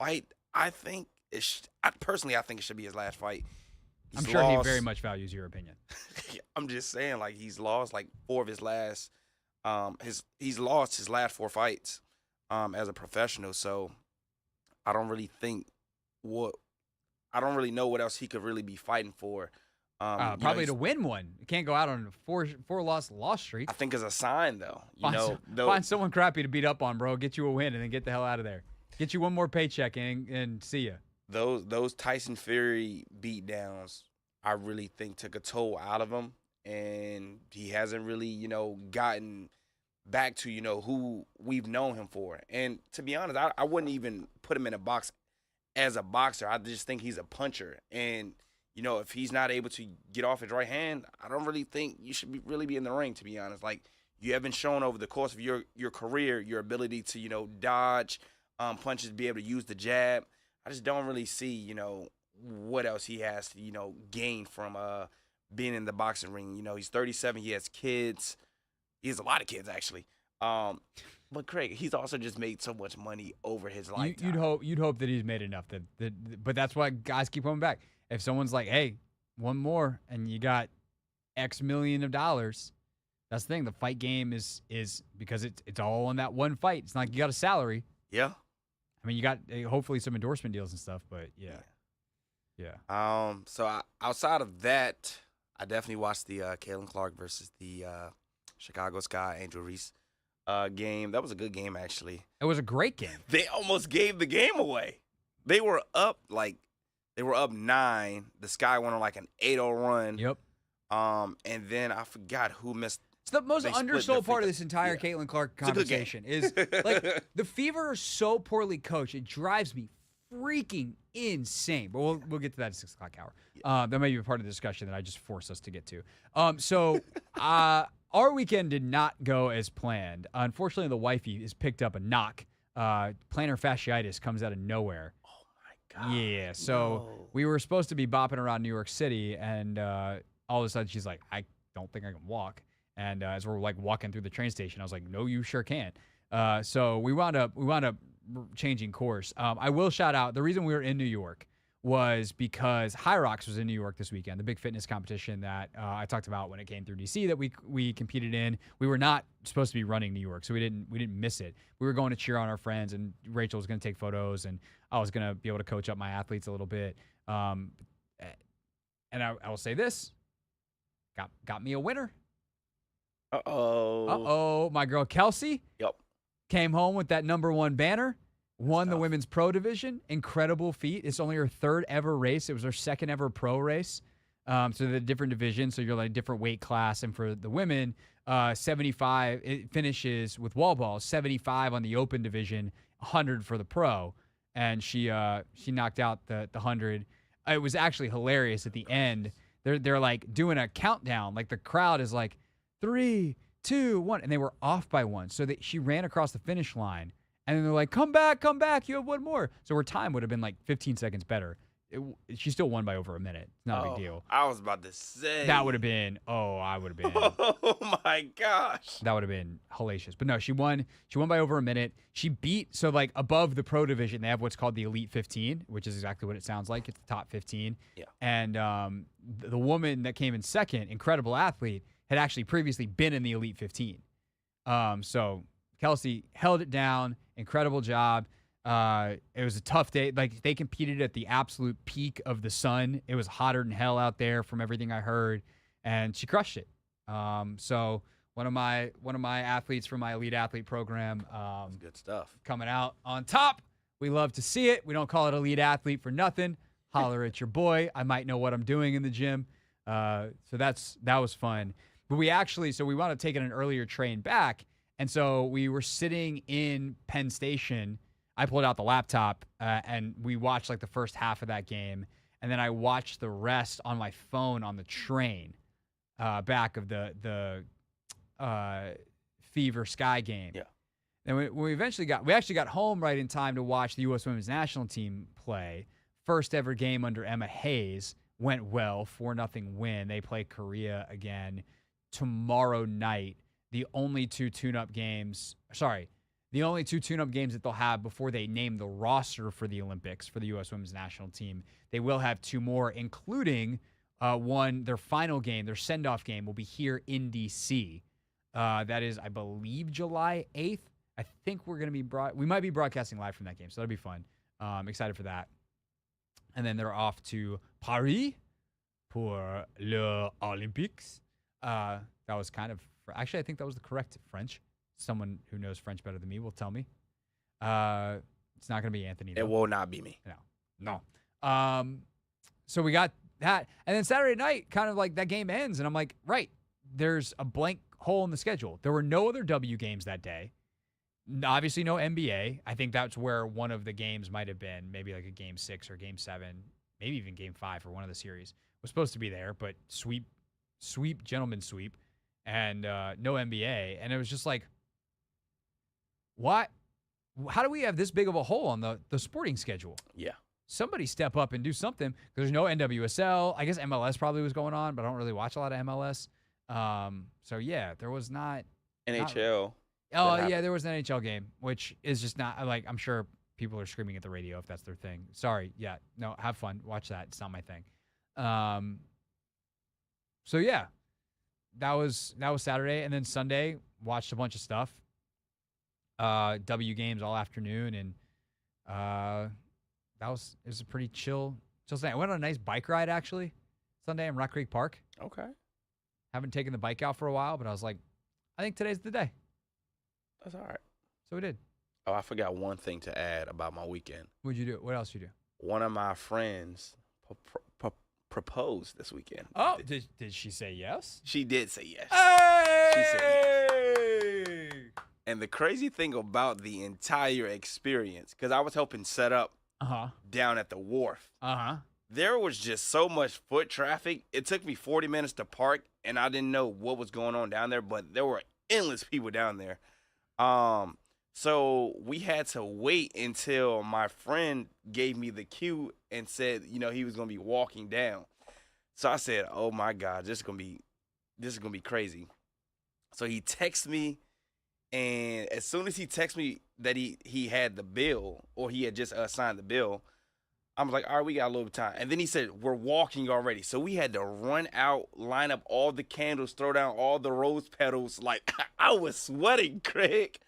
fight. I think it should be his last fight. I'm sure he very much values your opinion. I'm just saying, like, he's lost like 4 of his last. He's lost his last 4 fights, as a professional. So I don't really know what else he could really be fighting for. Probably to win one. You can't go out on a four loss streak. I think it's a sign, though. Find someone crappy to beat up on, bro. Get you a win and then get the hell out of there. Get you one more paycheck and see ya. Those Tyson Fury beatdowns, I really think took a toll out of him, and he hasn't really, gotten back to, who we've known him for. And to be honest, I wouldn't even put him in a box as a boxer. I just think he's a puncher. And, if he's not able to get off his right hand, I don't really think you should really be in the ring, to be honest. Like, you haven't shown over the course of your career your ability to, dodge punches, be able to use the jab. I just don't really see, what else he has to, gain from being in the boxing ring. He's 37. He has kids. He has a lot of kids, actually. But Craig, he's also just made so much money over his lifetime. You'd hope that he's made enough. But that's why guys keep coming back. If someone's like, hey, one more, and you got X million of dollars, that's the thing. The fight game is because it's all on that one fight. It's not like you got a salary. Yeah. You got hopefully some endorsement deals and stuff, but yeah. So outside of that, I definitely watched the Caitlin Clark versus the Chicago Sky Angel Reese game. That was a good game, actually. It was a great game. They almost gave the game away. They were up 9. The Sky went on like an 8-0 run. Yep. And then I forgot who missed. It's the most undersold part of this entire Caitlin Clark conversation is like the Fever are so poorly coached. It drives me freaking insane. But we'll get to that at 6 o'clock hour. That may be a part of the discussion that I just forced us to get to. So our weekend did not go as planned. Unfortunately, the wifey has picked up a knock. Plantar fasciitis comes out of nowhere. Oh my God. Yeah. So we were supposed to be bopping around New York City, and all of a sudden she's like, I don't think I can walk. And as we're like walking through the train station, I was like, no, you sure can. So we wound up changing course. I will shout out, the reason we were in New York was because High Rocks was in New York this weekend, the big fitness competition that I talked about when it came through DC that we competed in. We were not supposed to be running New York, so we didn't miss it. We were going to cheer on our friends, and Rachel was going to take photos, and I was going to be able to coach up my athletes a little bit. And I will say this, got me a winner. Uh-oh. My girl Kelsey came home with that #1 banner, won the women's pro division. Incredible feat. It's only her 3rd ever race. It was her 2nd ever pro race. So the different divisions, so you're like different weight class. And for the women, 75, it finishes with wall balls, 75 on the open division, 100 for the pro. And she knocked out the 100. It was actually hilarious at the end. They're like doing a countdown. Like the crowd is like, 3, 2, 1, and they were off by 1. So she ran across the finish line, and then they're like, come back, you have 1 more. So her time would have been like 15 seconds better. She still won by over a minute. Not a big deal. I was about to say. That would have been, I would have been. Oh, my gosh. That would have been hellacious. But no, she won. She won by over a minute. She beat, so like above the pro division, they have what's called the Elite 15, which is exactly what it sounds like. It's the top 15. Yeah. And the woman that came in second, incredible athlete, had actually previously been in the Elite 15. So Kelsey held it down. Incredible job. It was a tough day. Like, they competed at the absolute peak of the sun. It was hotter than hell out there from everything I heard, and she crushed it. So one of my athletes from my elite athlete program, Good stuff. coming out on top. We love to see it. We don't call it elite athlete for nothing. Holler at your boy. I might know what I'm doing in the gym. So that was fun. But we wound up taking an earlier train back. And so we were sitting in Penn Station. I pulled out the laptop and we watched like the first half of that game. And then I watched the rest on my phone on the train back of the Fever Sky game. Yeah. And we actually got home right in time to watch the U.S. Women's National Team play. First ever game under Emma Hayes. Went well, 4-0 win. They play Korea again tomorrow night. The only two tune-up games that they'll have before they name the roster for the Olympics for the U.S. Women's National Team. They will have two more, including their final game, their send-off game will be here in D.C. That is, I believe, July 8th. I think we might be broadcasting live from that game, so that'll be fun. Excited for that. And then they're off to Paris pour les Olympiques. That was actually, I think that was the correct French. Someone who knows French better than me will tell me. It's not going to be Anthony, though. It will not be me. No. So we got that. And then Saturday night, kind of like that game ends, and I'm like, right, there's a blank hole in the schedule. There were no other W games that day. Obviously, no NBA. I think that's where one of the games might have been, maybe like a Game 6 or Game 7, maybe even Game 5 for one of the series. Was supposed to be there, but gentleman sweep, and no NBA. And it was just like, what? How do we have this big of a hole on the sporting schedule? Yeah. Somebody step up and do something, because there's no NWSL. I guess MLS probably was going on, but I don't really watch a lot of MLS. So, yeah, there was not. NHL. There was an NHL game, which is just not, like, I'm sure people are screaming at the radio if that's their thing. Sorry. Yeah. No, have fun. Watch that. It's not my thing. So, yeah, that was Saturday. And then Sunday, watched a bunch of stuff. W games all afternoon. And it was a pretty chill Sunday. I went on a nice bike ride, actually, Sunday in Rock Creek Park. Okay. Haven't taken the bike out for a while, but I was like, I think today's the day. That's all right. So we did. Oh, I forgot one thing to add about my weekend. What'd you do? What else did you do? One of my friends proposed this weekend. Oh, did she say yes? She did say yes. Hey! She said yes. And the crazy thing about the entire experience, because I was helping set up down at the wharf. There was just so much foot traffic. It took me 40 minutes to park, and I didn't know what was going on down there, but there were endless people down there. So we had to wait until my friend gave me the cue and said, he was going to be walking down. So I said, oh my God, this is going to be crazy. So he texted me, and as soon as he texted me that he had the bill, or he had just signed the bill, I was like, all right, we got a little time. And then he said, we're walking already. So we had to run out, line up all the candles, throw down all the rose petals. Like, I was sweating, Craig.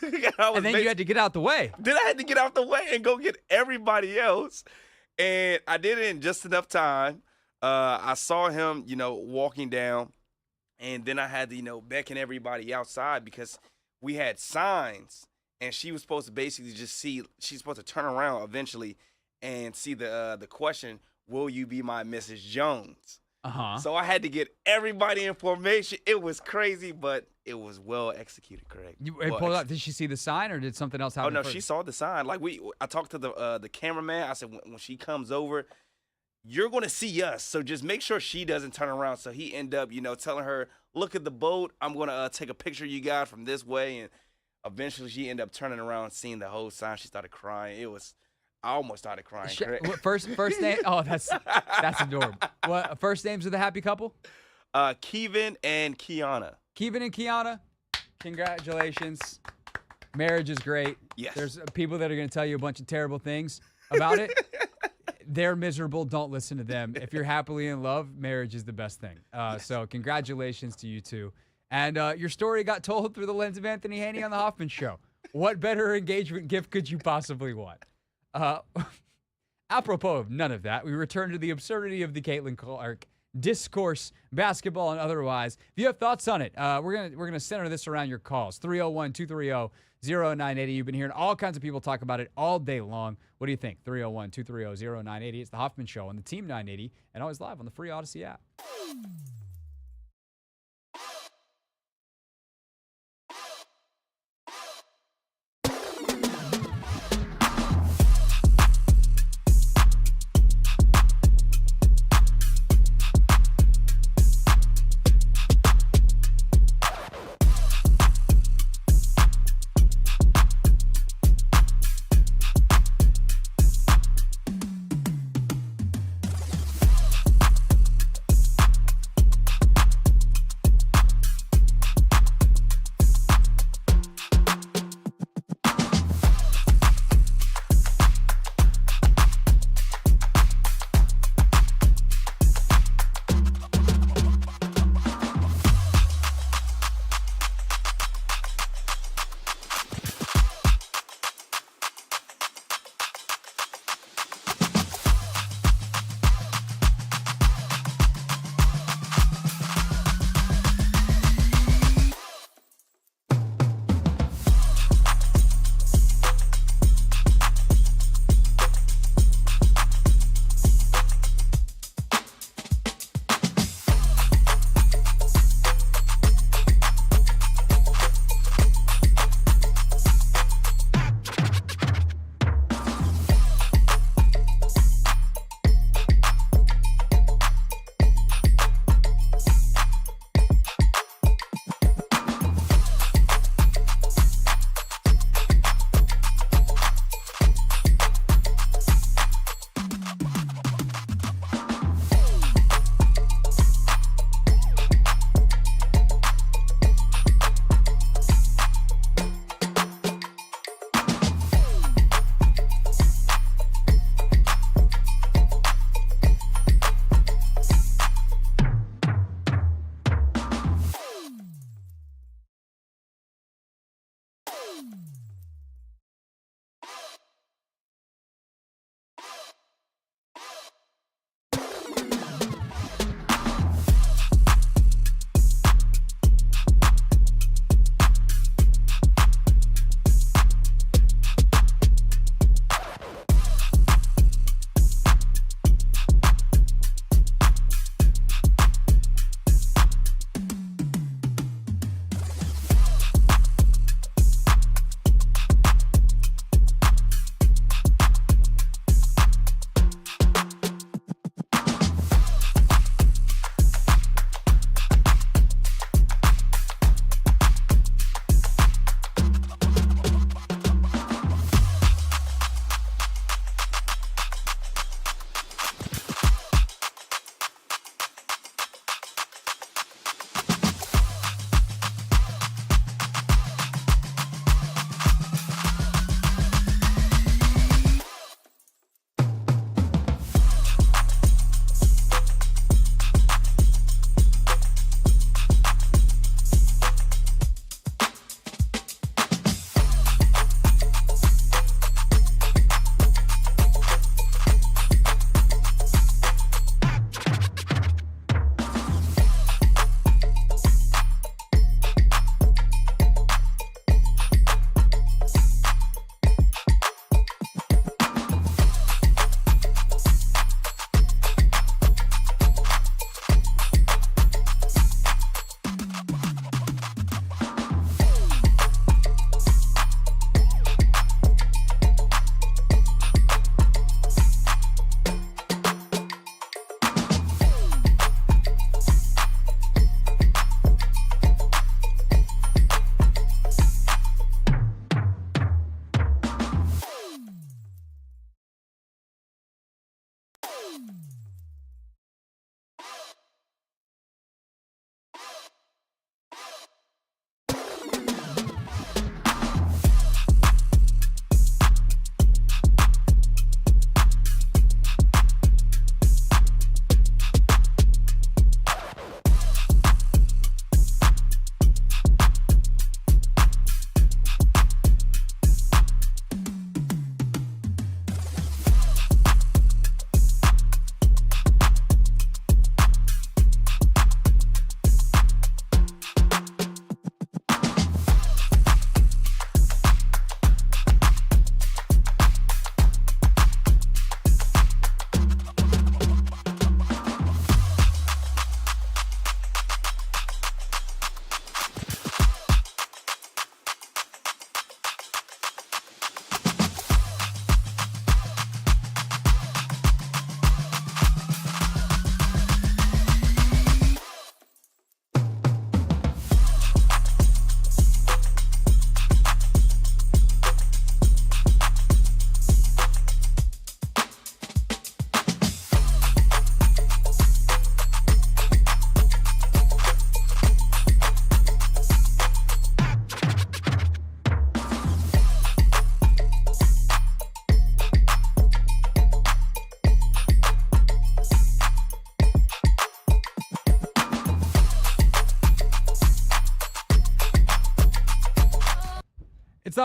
And then you had to get out the way. Then I had to get out the way and go get everybody else. And I did it in just enough time. I saw him, walking down. And then I had to, beckon everybody outside, because we had signs. And she was supposed to basically just see, she's supposed to turn around eventually and see the question, will you be my Mrs. Jones? So I had to get everybody in formation. It was crazy, but it was well executed, Craig. Did she see the sign, or did something else happen? Oh, no, she saw the sign. Like, I talked to the cameraman. I said, when she comes over, you're going to see us, so just make sure she doesn't turn around. So he ended up, telling her, look at the boat. I'm going to take a picture of you guys from this way. And eventually she ended up turning around, seeing the whole sign. She started crying. I almost started crying. First name? Oh, that's adorable. What first names of the happy couple? Kevin and Kiana. Kevin and Kiana, congratulations. Marriage is great. Yes. There's people that are going to tell you a bunch of terrible things about it. They're miserable. Don't listen to them. If you're happily in love, marriage is the best thing. So congratulations to you two. And your story got told through the lens of Anthony Haney on the Hoffman Show. What better engagement gift could you possibly want? Apropos of none of that, we return to the absurdity of the Caitlin Clark Discourse, basketball and otherwise. If you have thoughts on it, we're gonna center this around your calls. 301-230-0980. You've been hearing all kinds of people talk about it all day long. What do you think? 301-230-0980. It's the Hoffman Show on the Team 980 and always live on the free Odyssey app.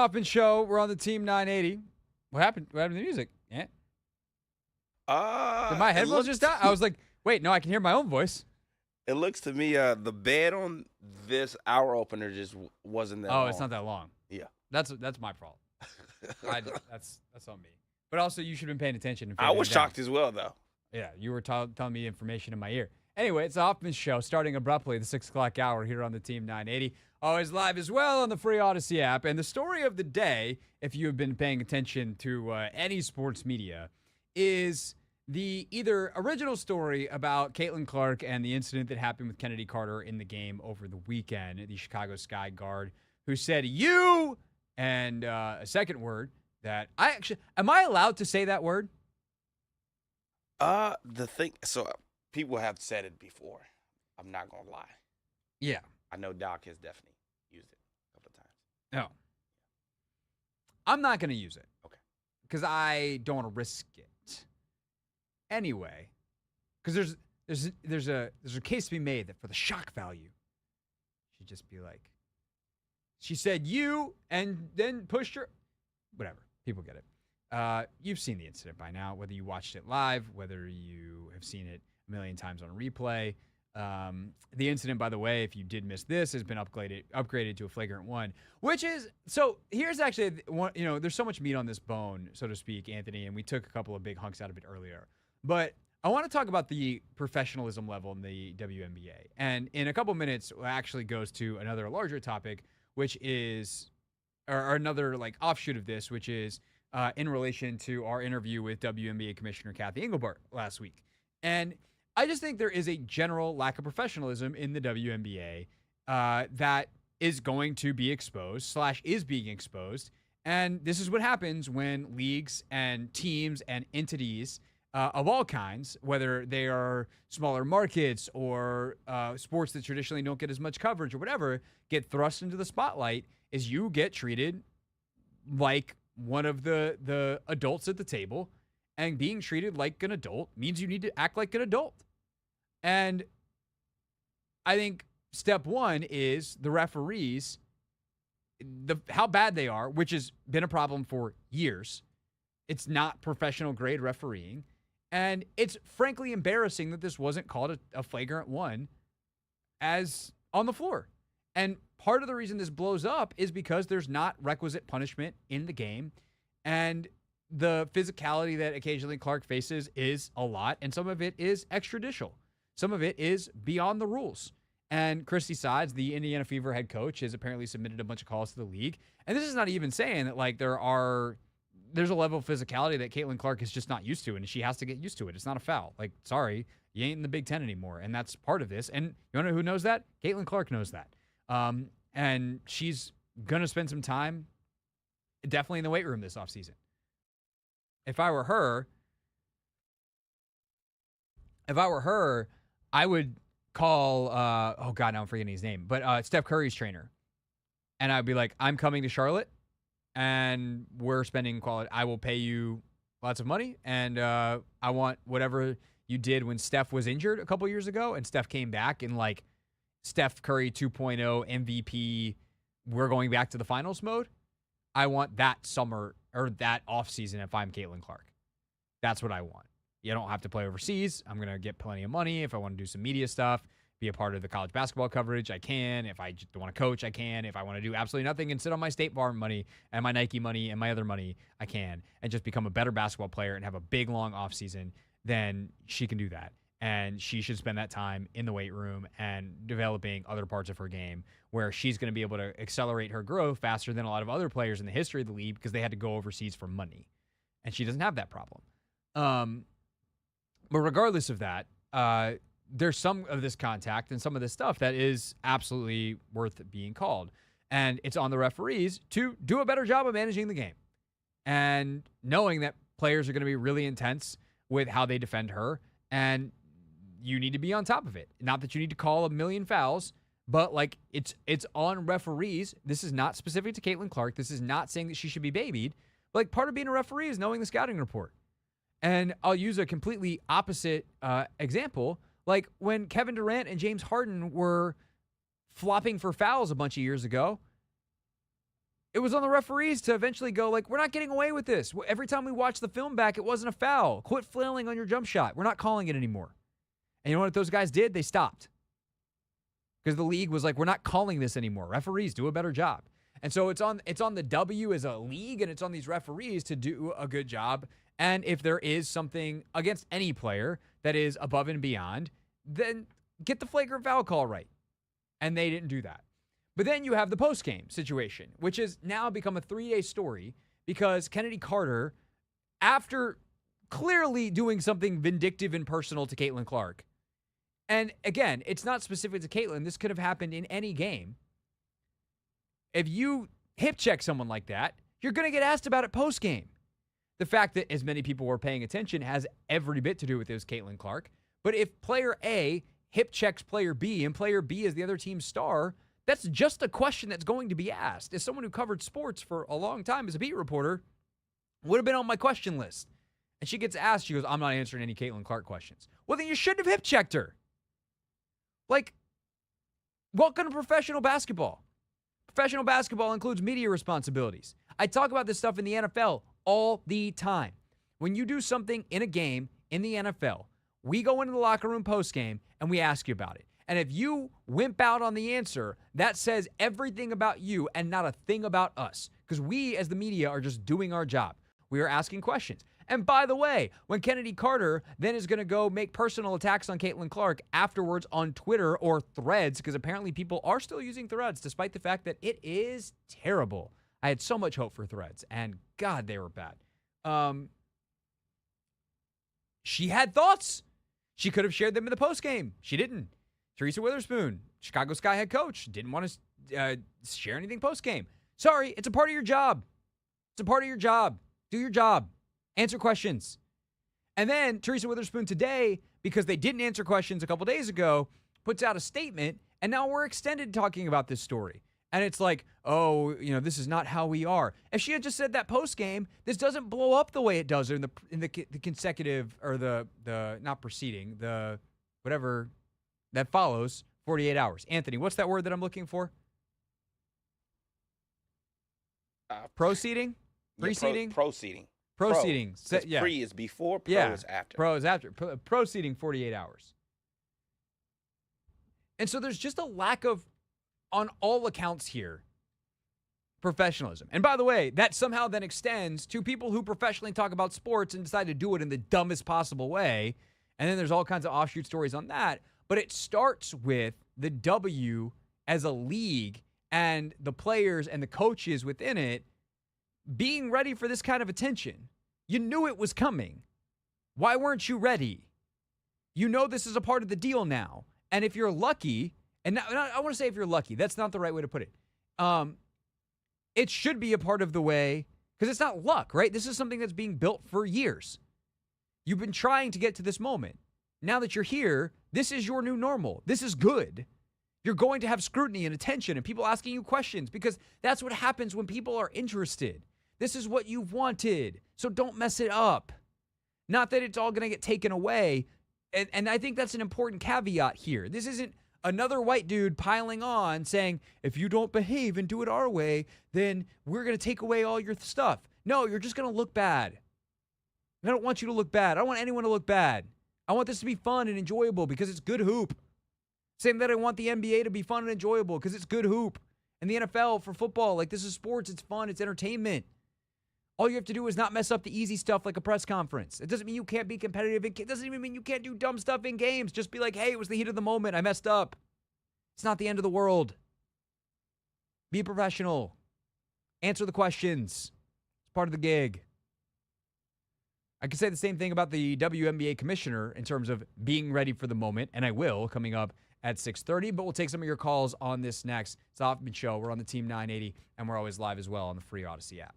Hoffman Show. We're on the Team 980. What happened? What happened to the music? Yeah. Did my headphones just die? I was like, wait, no, I can hear my own voice. It looks to me the bed on this hour opener just wasn't that long. Oh, it's not that long. Yeah. That's my fault. That's on me. But also, you should have been paying attention. And I figuring was it out. shocked as well, though. Yeah, you were telling me information in my ear. Anyway, it's the Hoffman Show, starting abruptly the 6 o'clock hour here on the Team 980. Always live as well on the free Odyssey app. And the story of the day, if you have been paying attention to any sports media, is the either original story about Caitlin Clark and the incident that happened with Chennedy Carter in the game over the weekend, the Chicago Sky guard, who said, you, and a second word that am I allowed to say that word? So people have said it before. I'm not going to lie. Yeah. I know Doc has definitely used it a couple of times. No. I'm not going to use it. Okay. Because I don't want to risk it. Anyway, because there's a case to be made that for the shock value, she'd just be like, she said you and then pushed her. Whatever. People get it. You've seen the incident by now, whether you watched it live, whether you have seen it a million times on replay. The incident, by the way, if you did miss this, has been upgraded to a flagrant one, which is, so here's actually one, there's so much meat on this bone, so to speak, Anthony, and we took a couple of big hunks out of it earlier. But I want to talk about the professionalism level in the WNBA. And in a couple minutes, it actually goes to another larger topic, which is, or another like offshoot of this, which is in relation to our interview with WNBA Commissioner Kathy Engelbart last week. And I just think there is a general lack of professionalism in the WNBA that is going to be exposed / is being exposed. And this is what happens when leagues and teams and entities of all kinds, whether they are smaller markets or sports that traditionally don't get as much coverage or whatever, get thrust into the spotlight, is you get treated like one of the adults at the table. And being treated like an adult means you need to act like an adult. And I think step one is the referees, how bad they are, which has been a problem for years. It's not professional grade refereeing. And it's frankly embarrassing that this wasn't called a flagrant one as on the floor. And part of the reason this blows up is because there's not requisite punishment in the game. And the physicality that occasionally Clark faces is a lot, and some of it is extrajudicial. Some of it is beyond the rules. And Christy Sides, the Indiana Fever head coach, has apparently submitted a bunch of calls to the league. And this is not even saying that like there's a level of physicality that Caitlin Clark is just not used to, and she has to get used to it. It's not a foul. Like, sorry, you ain't in the Big Ten anymore, and that's part of this. And you want to know who knows that? Caitlin Clark knows that. And she's going to spend some time definitely in the weight room this offseason. If I were her, I would call, oh God, now I'm forgetting his name, but Steph Curry's trainer. And I'd be like, I'm coming to Charlotte and we're spending quality. I will pay you lots of money. And I want whatever you did when Steph was injured a couple years ago and Steph came back in like Steph Curry 2.0 MVP, we're going back to the finals mode. I want that summer or that offseason if I'm Caitlin Clark. That's what I want. You don't have to play overseas. I'm going to get plenty of money. If I want to do some media stuff, be a part of the college basketball coverage, I can. If I just want to coach, I can. If I want to do absolutely nothing and sit on my State Farm money and my Nike money and my other money, I can. And just become a better basketball player and have a big, long offseason, then she can do that. And she should spend that time in the weight room and developing other parts of her game where she's going to be able to accelerate her growth faster than a lot of other players in the history of the league because they had to go overseas for money. And she doesn't have that problem. But regardless of that, there's some of this contact and some of this stuff that is absolutely worth being called. And it's on the referees to do a better job of managing the game. And knowing that players are going to be really intense with how they defend her. And you need to be on top of it. Not that you need to call a million fouls, but like it's on referees. This is not specific to Caitlin Clark. This is not saying that she should be babied. But like part of being a referee is knowing the scouting report. And I'll use a completely opposite example. Like when Kevin Durant and James Harden were flopping for fouls a bunch of years ago, It was on the referees to eventually go, like, we're not getting away with this. Every time we watch the film back, it wasn't a foul. Quit flailing on your jump shot. We're not calling it anymore. And you know what those guys did? They stopped. Because the league was like, we're not calling this anymore. Referees, do a better job. And so it's on the W as a league, and it's on these referees to do a good job. And if there is something against any player that is above and beyond, then get the flagrant foul call right. And they didn't do that. But then you have the post-game situation, which has now become a 3-day story because Chennedy Carter, after clearly doing something vindictive and personal to Caitlin Clark, and again, it's not specific to Caitlin. This could have happened in any game. If you hip check someone like that, you're going to get asked about it post-game. The fact that as many people were paying attention has every bit to do with this Caitlin Clark. But if player A hip checks player B and player B is the other team's star, that's just a question that's going to be asked. As someone who covered sports for a long time as a beat reporter, would have been on my question list. And she gets asked, she goes, I'm not answering any Caitlin Clark questions. Well, then you shouldn't have hip checked her. Like, welcome to professional basketball. Professional basketball includes media responsibilities. I talk about this stuff in the NFL all the time. When you do something in a game in the NFL, we go into the locker room post-game and we ask you about it. And if you wimp out on the answer, that says everything about you and not a thing about us. Because we, as the media, are just doing our job. We are asking questions. And by the way, when Chennedy Carter then is going to go make personal attacks on Caitlin Clark afterwards on Twitter or Threads, because apparently people are still using Threads, despite the fact that it is terrible. I had so much hope for Threads, and God, they were bad. She had thoughts. She could have shared them in the postgame. She didn't. Teresa Witherspoon, Chicago Sky head coach, didn't want to share anything postgame. Sorry, it's a part of your job. It's a part of your job. Do your job. Answer questions. And then Teresa Witherspoon today, because they didn't answer questions a couple days ago, puts out a statement, and now we're extended talking about this story. And it's like, oh, you know, this is not how we are. If she had just said that post game, this doesn't blow up the way it does in the consecutive, or the not preceding, the whatever that follows 48 hours. Anthony, what's that word that I'm looking for? Proceeding? Preceding? Proceeding. Proceeding. Yeah. Pre is before, pro is after. Pro is after. Proceeding 48 hours. And so there's just a lack of, on all accounts here, professionalism. And by the way, that somehow then extends to people who professionally talk about sports and decide to do it in the dumbest possible way. And then there's all kinds of offshoot stories on that. But it starts with the W as a league and the players and the coaches within it being ready for this kind of attention. You knew it was coming. Why weren't you ready? You know this is a part of the deal now. And if you're lucky, and now, I want to say if you're lucky, that's not the right way to put it. It should be a part of the way, because it's not luck, right? This is something that's being built for years. You've been trying to get to this moment. Now that you're here, this is your new normal. This is good. You're going to have scrutiny and attention and people asking you questions, because that's what happens when people are interested. This is what you've wanted, so don't mess it up. Not that it's all going to get taken away, and I think that's an important caveat here. This isn't another white dude piling on saying, if you don't behave and do it our way, then we're going to take away all your stuff. No, you're just going to look bad. I don't want you to look bad. I don't want anyone to look bad. I want this to be fun and enjoyable because it's good hoop. Same that I want the NBA to be fun and enjoyable because it's good hoop. And the NFL for football, like, this is sports, it's fun, it's entertainment. All you have to do is not mess up the easy stuff like a press conference. It doesn't mean you can't be competitive. It doesn't even mean you can't do dumb stuff in games. Just be like, hey, it was the heat of the moment. I messed up. It's not the end of the world. Be professional. Answer the questions. It's part of the gig. I could say the same thing about the WNBA commissioner in terms of being ready for the moment, and I will, coming up at 6:30, but we'll take some of your calls on this next. It's the Hoffman Show. We're on the Team 980, and we're always live as well on the free Odyssey app.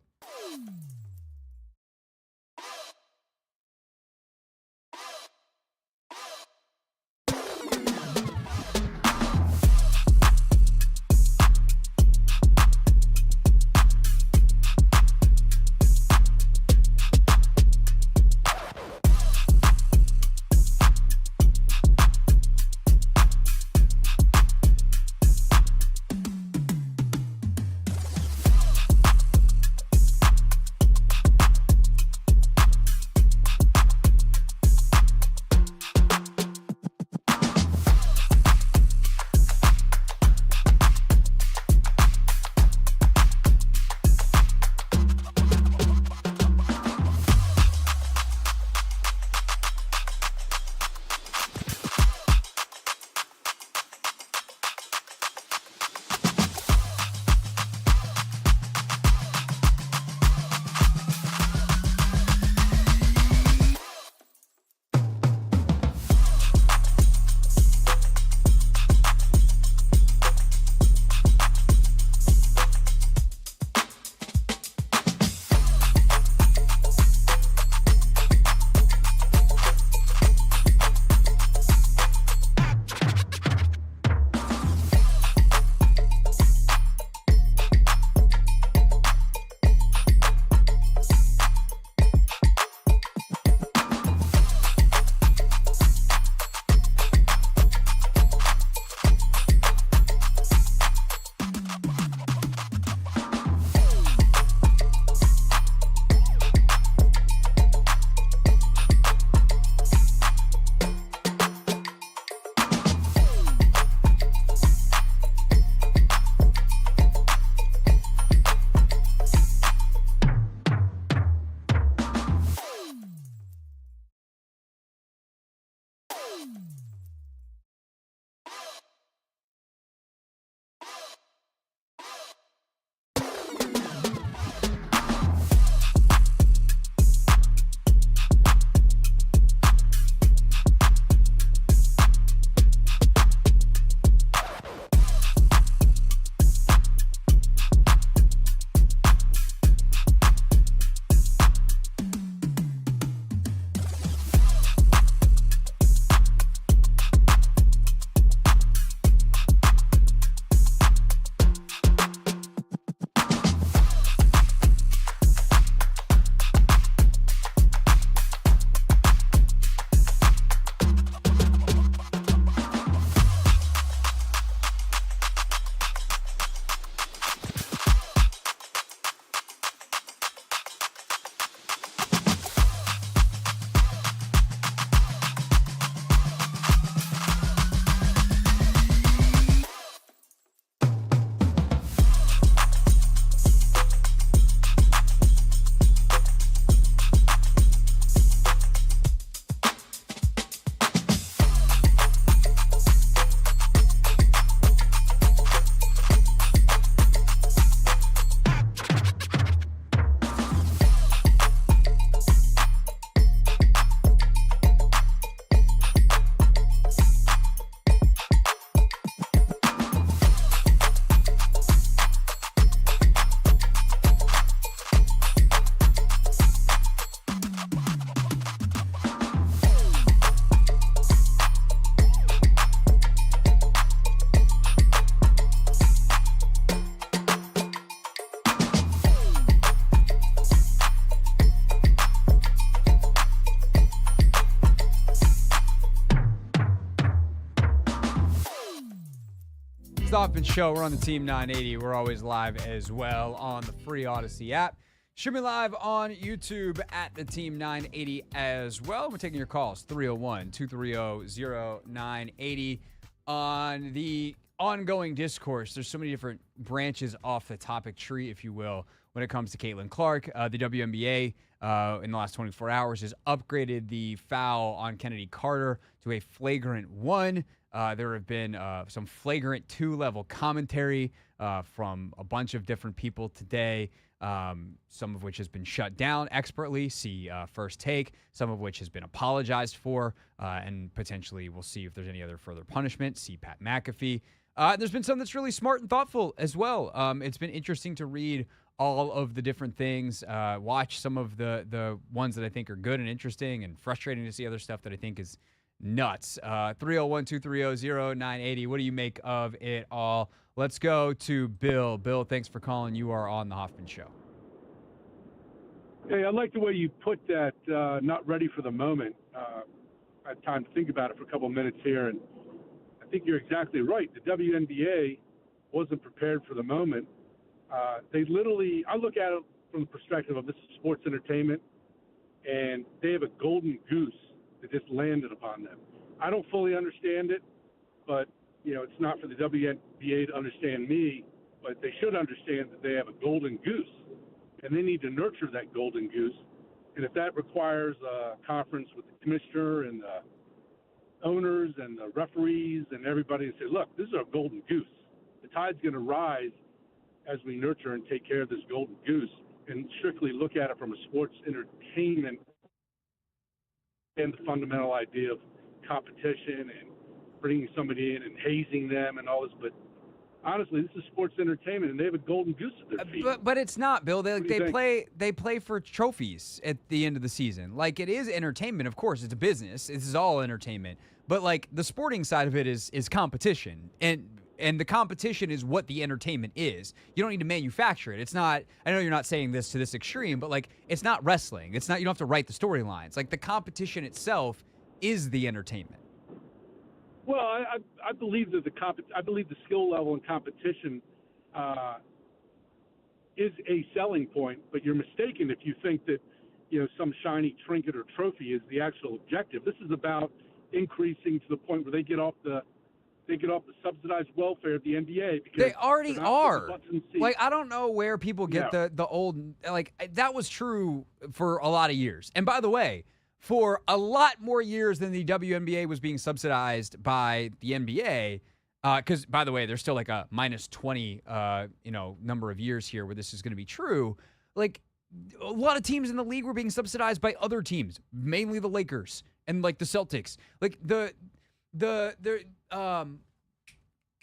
the Hoffman Show. We're on the Team 980. We're always live as well on the free Odyssey app. Streaming live on YouTube at the Team 980 as well. We're taking your calls, 301-230-0980. On the ongoing discourse, there's so many different branches off the topic tree, if you will, when it comes to Caitlin Clark. The WNBA in the last 24 hours has upgraded the foul on Chennedy Carter to a flagrant 1. There have been some flagrant 2-level commentary from a bunch of different people today, some of which has been shut down expertly. See First Take, some of which has been apologized for, and potentially we'll see if there's any other further punishment. See Pat McAfee. There's been some that's really smart and thoughtful as well. It's been interesting to read all of the different things, watch some of the ones that I think are good and interesting, and frustrating to see other stuff that I think is nuts. 301-230-0980. What do you make of it all? Let's go to Bill. Bill, thanks for calling. You are on the Hoffman Show. Hey, I like the way you put that, not ready for the moment. I had time to think about it for a couple of minutes here, and I think you're exactly right. The WNBA wasn't prepared for the moment. They literally, I look at it from the perspective of this is sports entertainment, and they have a golden goose that just landed upon them. I don't fully understand it, but, it's not for the WNBA to understand me, but they should understand that they have a golden goose, and they need to nurture that golden goose. And if that requires a conference with the commissioner and the owners and the referees and everybody and say, look, this is our golden goose. The tide's going to rise as we nurture and take care of this golden goose and strictly look at it from a sports entertainment and the fundamental idea of competition and bringing somebody in and hazing them and all this. But honestly, this is sports entertainment, and they have a golden goose at their feet. But it's not, Bill. They play for trophies at the end of the season. Like, it is entertainment, of course. It's a business. This is all entertainment. But like, the sporting side of it is competition, and the competition is what the entertainment is. You don't need to manufacture it. It's not, I know you're not saying this to this extreme, but like, it's not wrestling. It's not, you don't have to write the storylines. Like, the competition itself is the entertainment. Well, I believe that I believe the skill level and competition is a selling point, but you're mistaken if you think that, some shiny trinket or trophy is the actual objective. This is about increasing to the point where they get off the subsidized welfare of the NBA. Because they already are. Like, I don't know where people get the old, like, that was true for a lot of years. And by the way, for a lot more years than the WNBA was being subsidized by the NBA, because, by the way, there's still like a minus 20, number of years here where this is going to be true. Like, a lot of teams in the league were being subsidized by other teams, mainly the Lakers and like the Celtics. Like the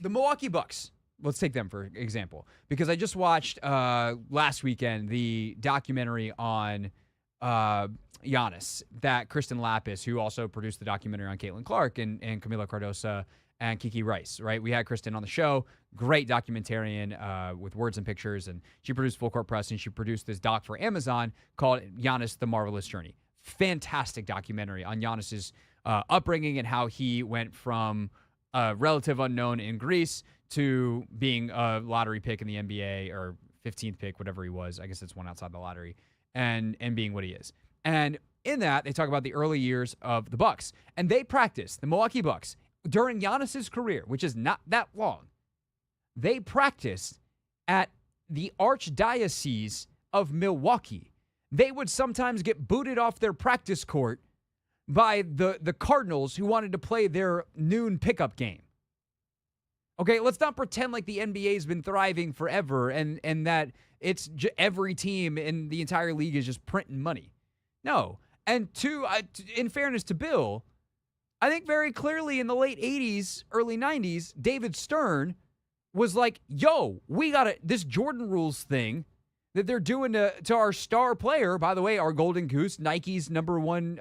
Milwaukee Bucks. Let's take them for example, because I just watched last weekend the documentary on Giannis that Kristen Lapis, who also produced the documentary on Caitlin Clark and Camila Cardosa and Kiki Rice, right? We had Kristen on the show, great documentarian with words and pictures, and she produced Full Court Press, and she produced this doc for Amazon called Giannis: The Marvelous Journey. Fantastic documentary on Giannis's upbringing and how he went from a relative unknown in Greece to being a lottery pick in the NBA, or 15th pick, whatever he was. I guess it's one outside the lottery, and being what he is. And in that, they talk about the early years of the Bucks. And they practiced, the Milwaukee Bucks, during Giannis's career, which is not that long, they practiced at the Archdiocese of Milwaukee. They would sometimes get booted off their practice court by the Cardinals, who wanted to play their noon pickup game. Okay, let's not pretend like the NBA's been thriving forever and that it's every team in the entire league is just printing money. No. And in fairness to Bill, I think very clearly in the late 80s, early 90s, David Stern was like, yo, we got this Jordan rules thing that they're doing to our star player. By the way, our golden goose, Nike's number one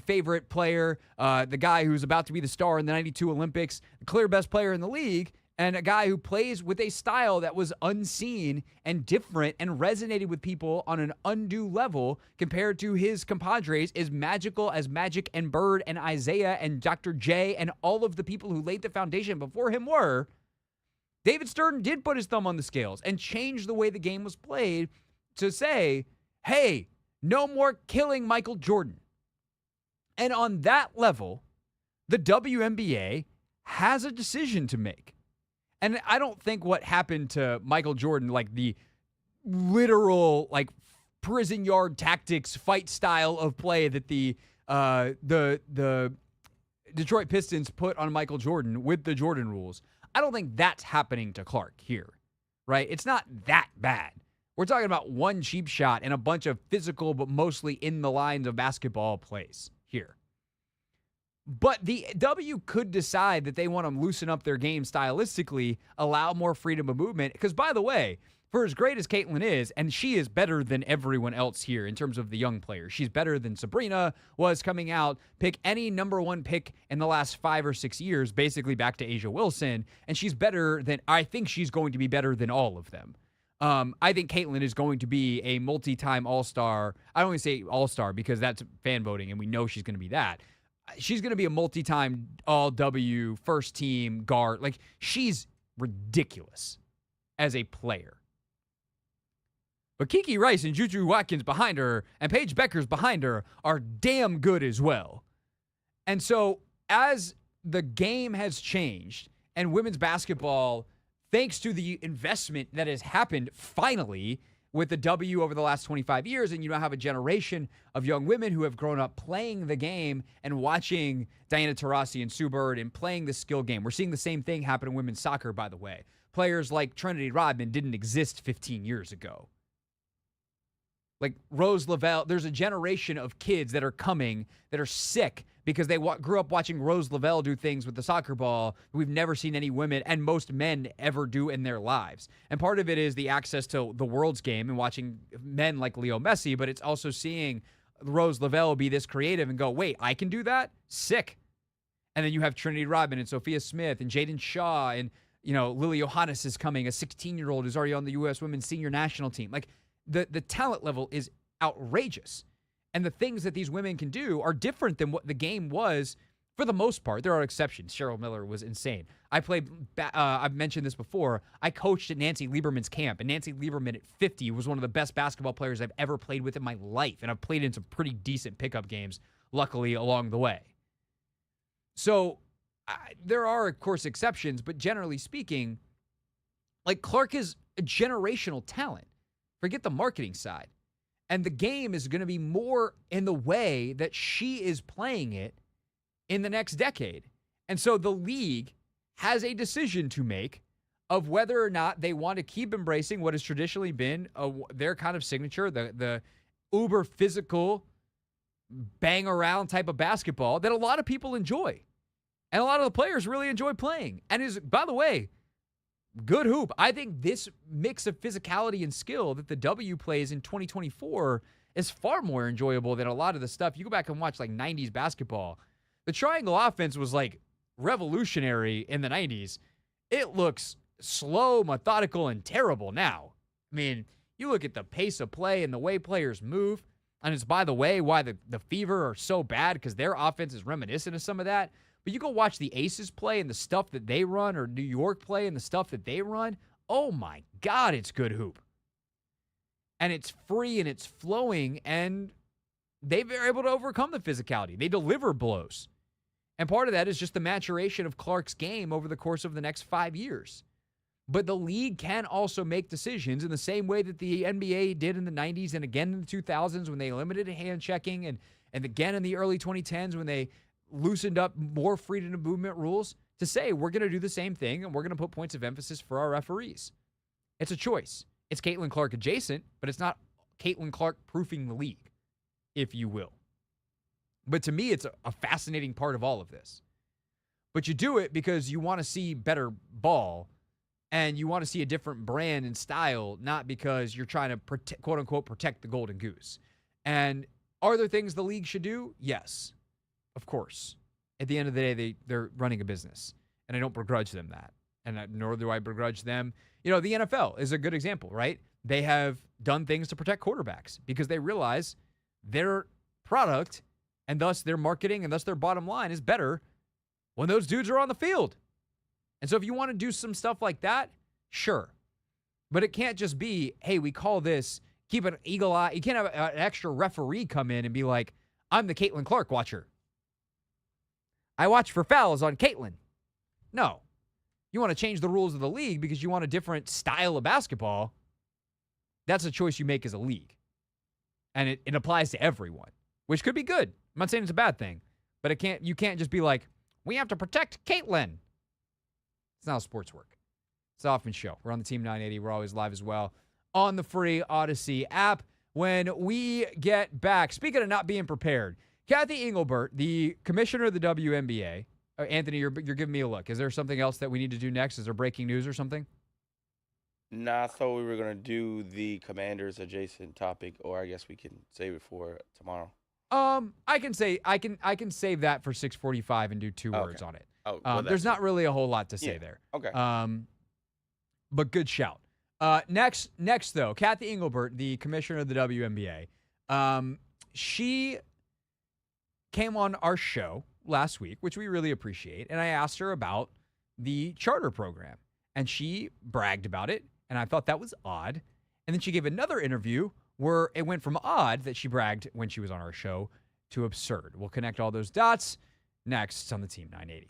favorite player, the guy who's about to be the star in the 92 Olympics, the clear best player in the league, and a guy who plays with a style that was unseen and different and resonated with people on an undue level compared to his compadres, as magical as Magic and Bird and Isaiah and Dr. J and all of the people who laid the foundation before him were. David Stern did put his thumb on the scales and change the way the game was played to say, hey, no more killing Michael Jordan. And on that level, the WNBA has a decision to make. And I don't think what happened to Michael Jordan, like the literal, like prison yard tactics, fight style of play that the Detroit Pistons put on Michael Jordan with the Jordan rules, I don't think that's happening to Clark here, right? It's not that bad. We're talking about one cheap shot and a bunch of physical, but mostly in the lines of basketball plays here. But the W could decide that they want to loosen up their game stylistically, allow more freedom of movement. Because, by the way, for as great as Caitlin is, and she is better than everyone else here in terms of the young players. She's better than Sabrina was coming out. Pick any number one pick in the last 5 or 6 years, basically back to Asia Wilson. And she's better than, I think she's going to be better than all of them. I think Caitlin is going to be a multi-time all-star. I don't even say all-star because that's fan voting, and we know she's going to be that. She's going to be a multi-time all-W, first-team guard. Like, she's ridiculous as a player. But Kiki Rice and Juju Watkins behind her and Paige Becker's behind her are damn good as well. And so as the game has changed and women's basketball, thanks to the investment that has happened finally with the W over the last 25 years, and you now have a generation of young women who have grown up playing the game and watching Diana Taurasi and Sue Bird and playing the skill game. We're seeing the same thing happen in women's soccer, by the way. Players like Chennedy Rodman didn't exist 15 years ago. Like Rose Lavelle, there's a generation of kids that are coming that are sick because they grew up watching Rose Lavelle do things with the soccer ball we've never seen any women and most men ever do in their lives. And part of it is the access to the world's game and watching men like Leo Messi, but it's also seeing Rose Lavelle be this creative and go, wait, I can do that? Sick. And then you have Trinity Rodman and Sophia Smith and Jaden Shaw and, you know, Lily Johannes is coming, a 16-year-old who's already on the U.S. women's senior national team. Like, the talent level is outrageous. And the things that these women can do are different than what the game was for the most part. There are exceptions. Cheryl Miller was insane. I've mentioned this before. I coached at Nancy Lieberman's camp, and Nancy Lieberman at 50 was one of the best basketball players I've ever played with in my life. And I've played in some pretty decent pickup games, luckily, along the way. So there are, of course, exceptions, but generally speaking, like Clark is a generational talent. Forget the marketing side. And the game is going to be more in the way that she is playing it in the next decade. And so the league has a decision to make of whether or not they want to keep embracing what has traditionally been their kind of signature, the uber physical, bang around type of basketball that a lot of people enjoy. And a lot of the players really enjoy playing. And is, by the way, good hoop. I think this mix of physicality and skill that the W plays in 2024 is far more enjoyable than a lot of the stuff. You go back and watch like 90s basketball. The triangle offense was like revolutionary in the 90s. It looks slow, methodical, and terrible now. I mean, you look at the pace of play and the way players move, and it's, by the way, why the Fever are so bad, because their offense is reminiscent of some of that. But you go watch the Aces play and the stuff that they run, or New York play and the stuff that they run. Oh my God, it's good hoop. And it's free and it's flowing, and they were able to overcome the physicality. They deliver blows. And part of that is just the maturation of Clark's game over the course of the next 5 years. But the league can also make decisions in the same way that the NBA did in the 90s and again in the 2000s when they limited hand checking, and again in the early 2010s when they loosened up more freedom of movement rules, to say we're going to do the same thing and we're going to put points of emphasis for our referees. It's a choice. It's Caitlin Clark adjacent, but it's not Caitlin Clark proofing the league, if you will. But to me, it's a fascinating part of all of this. But you do it because you want to see better ball and you want to see a different brand and style, not because you're trying to quote unquote protect the golden goose. And are there things the league should do? Yes. Of course. At the end of the day, they're running a business, and I don't begrudge them that, and nor do I begrudge them. You know, the NFL is a good example, right? They have done things to protect quarterbacks because they realize their product and thus their marketing and thus their bottom line is better when those dudes are on the field. And so if you want to do some stuff like that, sure. But it can't just be, hey, we call this, keep an eagle eye. You can't have an extra referee come in and be like, I'm the Caitlin Clark watcher. I watch for fouls on Caitlin. No. You want to change the rules of the league because you want a different style of basketball. That's a choice you make as a league. And it applies to everyone, which could be good. I'm not saying it's a bad thing. But you can't just be like, we have to protect Caitlin. It's not how sports work. It's the Hoffman Show. We're on the Team 980. We're always live as well on the free Odyssey app. When we get back, speaking of not being prepared, Kathy Engelbert, the commissioner of the WNBA, Anthony, you're giving me a look. Is there something else that we need to do next? Is there breaking news or something? Nah, I thought we were going to do the Commanders adjacent topic, or I guess we can save it for tomorrow. I can save that for 6:45 and do two words on it. Oh, well, there's not really a whole lot to say there. Okay. But good shout. Next though, Kathy Engelbert, the commissioner of the WNBA, she came on our show last week, which we really appreciate, and I asked her about the charter program, and she bragged about it, and I thought that was odd. And then she gave another interview where it went from odd that she bragged when she was on our show to absurd. We'll connect all those dots next on the Team 980.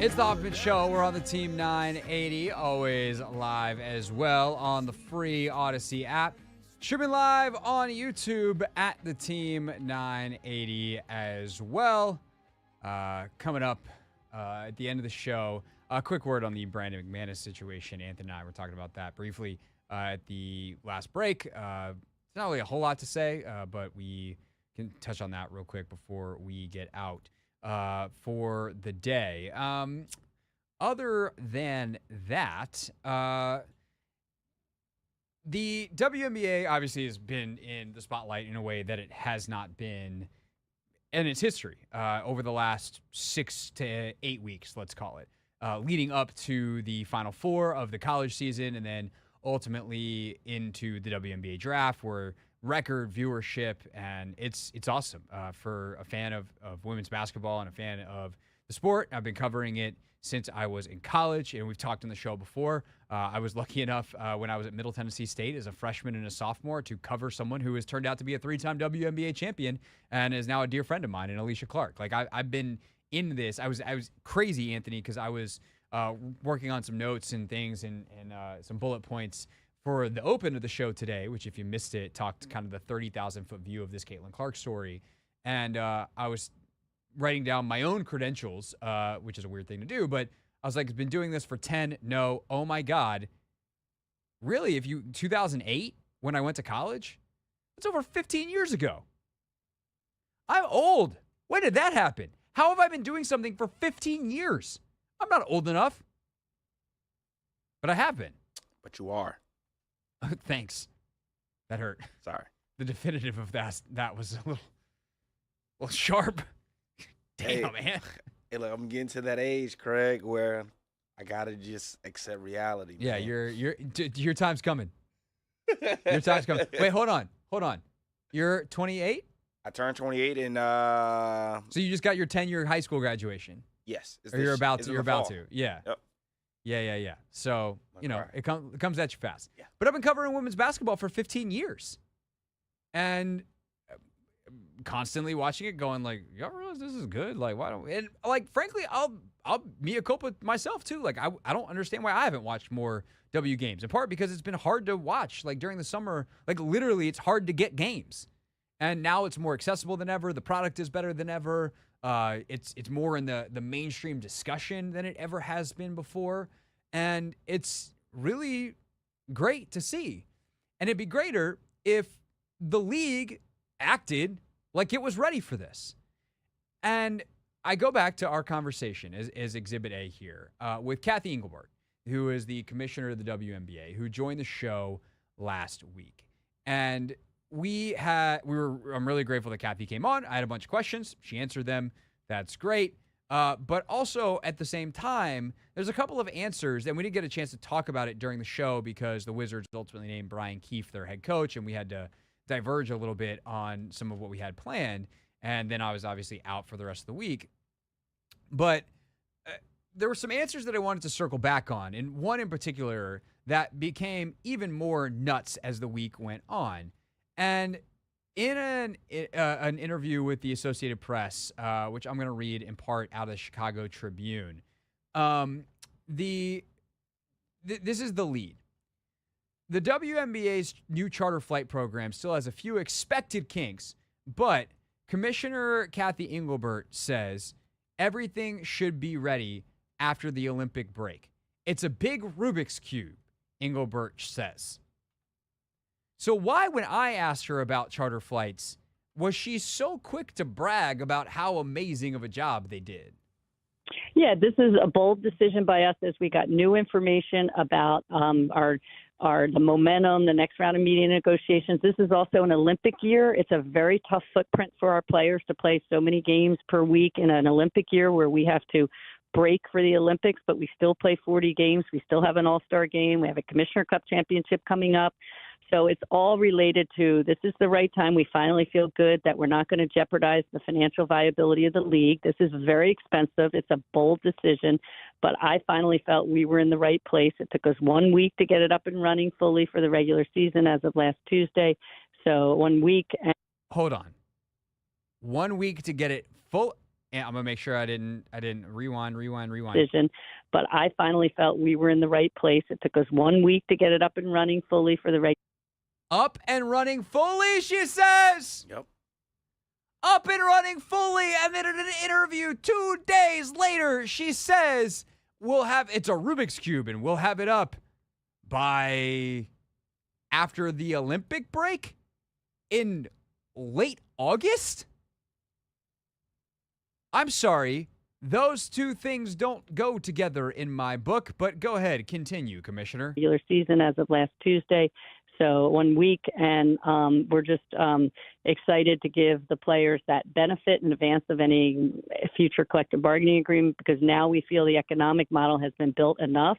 It's the Hoffman Show. We're on the Team 980, always live as well on the free Odyssey app. Streaming live on YouTube at the Team 980 as well. Coming up at the end of the show, a quick word on the Brandon McManus situation. Anthony and I were talking about that briefly at the last break. There's not really a whole lot to say, but we can touch on that real quick before we get out for the day. Other than that, the WNBA obviously has been in the spotlight in a way that it has not been in its history over the last 6 to 8 weeks, let's call it, leading up to the Final Four of the college season and then ultimately into the WNBA draft, where record viewership, and it's awesome for a fan of women's basketball and a fan of the sport. I've been covering it since I was in college, and we've talked on the show before. I was lucky enough when I was at Middle Tennessee State as a freshman and a sophomore to cover someone who has turned out to be a 3-time WNBA champion and is now a dear friend of mine, in Alicia Clark. Like I've been in this. I was crazy, Anthony, because I was working on some notes and things and some bullet points for the open of the show today, which, if you missed it, talked kind of the 30,000-foot view of this Caitlin Clark story. And I was writing down my own credentials, which is a weird thing to do, but I was like, I've been doing this for 10. No. Oh my God. Really? 2008, when I went to college? That's over 15 years ago. I'm old. When did that happen? How have I been doing something for 15 years? I'm not old enough. But I have been. But you are. Thanks. That hurt. Sorry. The definitive of that was a little sharp. Damn, man. Hey, look, I'm getting to that age, Craig, where I gotta just accept reality. Yeah, man. your time's coming. Your time's coming. Wait, hold on. You're 28? I turned 28 and So you just got your 10-year high school graduation. yes. Or you're about to. Yeah. Yep. Yeah. So, Right. it comes at you fast. Yeah. But I've been covering women's basketball for 15 years. And constantly watching it going like, y'all realize this is good? Like, why don't we? And like, frankly, I'll mea culpa myself too. Like, I don't understand why I haven't watched more W games. In part because it's been hard to watch. Like during the summer, like literally it's hard to get games. And now it's more accessible than ever. The product is better than ever. It's more in the mainstream discussion than it ever has been before. And it's really great to see. And it'd be greater if the league acted like it was ready for this. And I go back to our conversation as Exhibit A here with Kathy Engelbert, who is the commissioner of the WNBA, who joined the show last week. And I'm really grateful that Kathy came on. I had a bunch of questions. She answered them. That's great. But also at the same time, there's a couple of answers, and we didn't get a chance to talk about it during the show because the Wizards ultimately named Brian Keefe their head coach, and we had to diverge a little bit on some of what we had planned. And then I was obviously out for the rest of the week. But there were some answers that I wanted to circle back on, and one in particular that became even more nuts as the week went on. And in an interview with the Associated Press, which I'm going to read in part out of the Chicago Tribune, this is the lead. The WNBA's new charter flight program still has a few expected kinks, but Commissioner Kathy Engelbert says everything should be ready after the Olympic break. It's a big Rubik's Cube, Engelbert says. So why, when I asked her about charter flights, was she so quick to brag about how amazing of a job they did? Yeah, this is a bold decision by us as we got new information about the momentum, the next round of media negotiations. This is also an Olympic year. It's a very tough footprint for our players to play so many games per week in an Olympic year where we have to break for the Olympics, but we still play 40 games. We still have an All-Star game. We have a Commissioner Cup championship coming up. So it's all related to this is the right time. We finally feel good that we're not going to jeopardize the financial viability of the league. This is very expensive. It's a bold decision, but I finally felt we were in the right place. It took us 1 week to get it up and running fully for the regular season as of last Tuesday. So 1 week. Hold on. 1 week to get it full. And I'm gonna make sure I didn't rewind. Decision, but I finally felt we were in the right place. It took us 1 week to get it up and running fully for the regular. Up and running fully, she says. Yep. Up and running fully, and then in an interview 2 days later, she says it's a Rubik's Cube, and we'll have it up by after the Olympic break in late August. I'm sorry, those two things don't go together in my book, but go ahead, continue, Commissioner. Regular season as of last Tuesday. So 1 week, and we're just excited to give the players that benefit in advance of any future collective bargaining agreement, because now we feel the economic model has been built enough.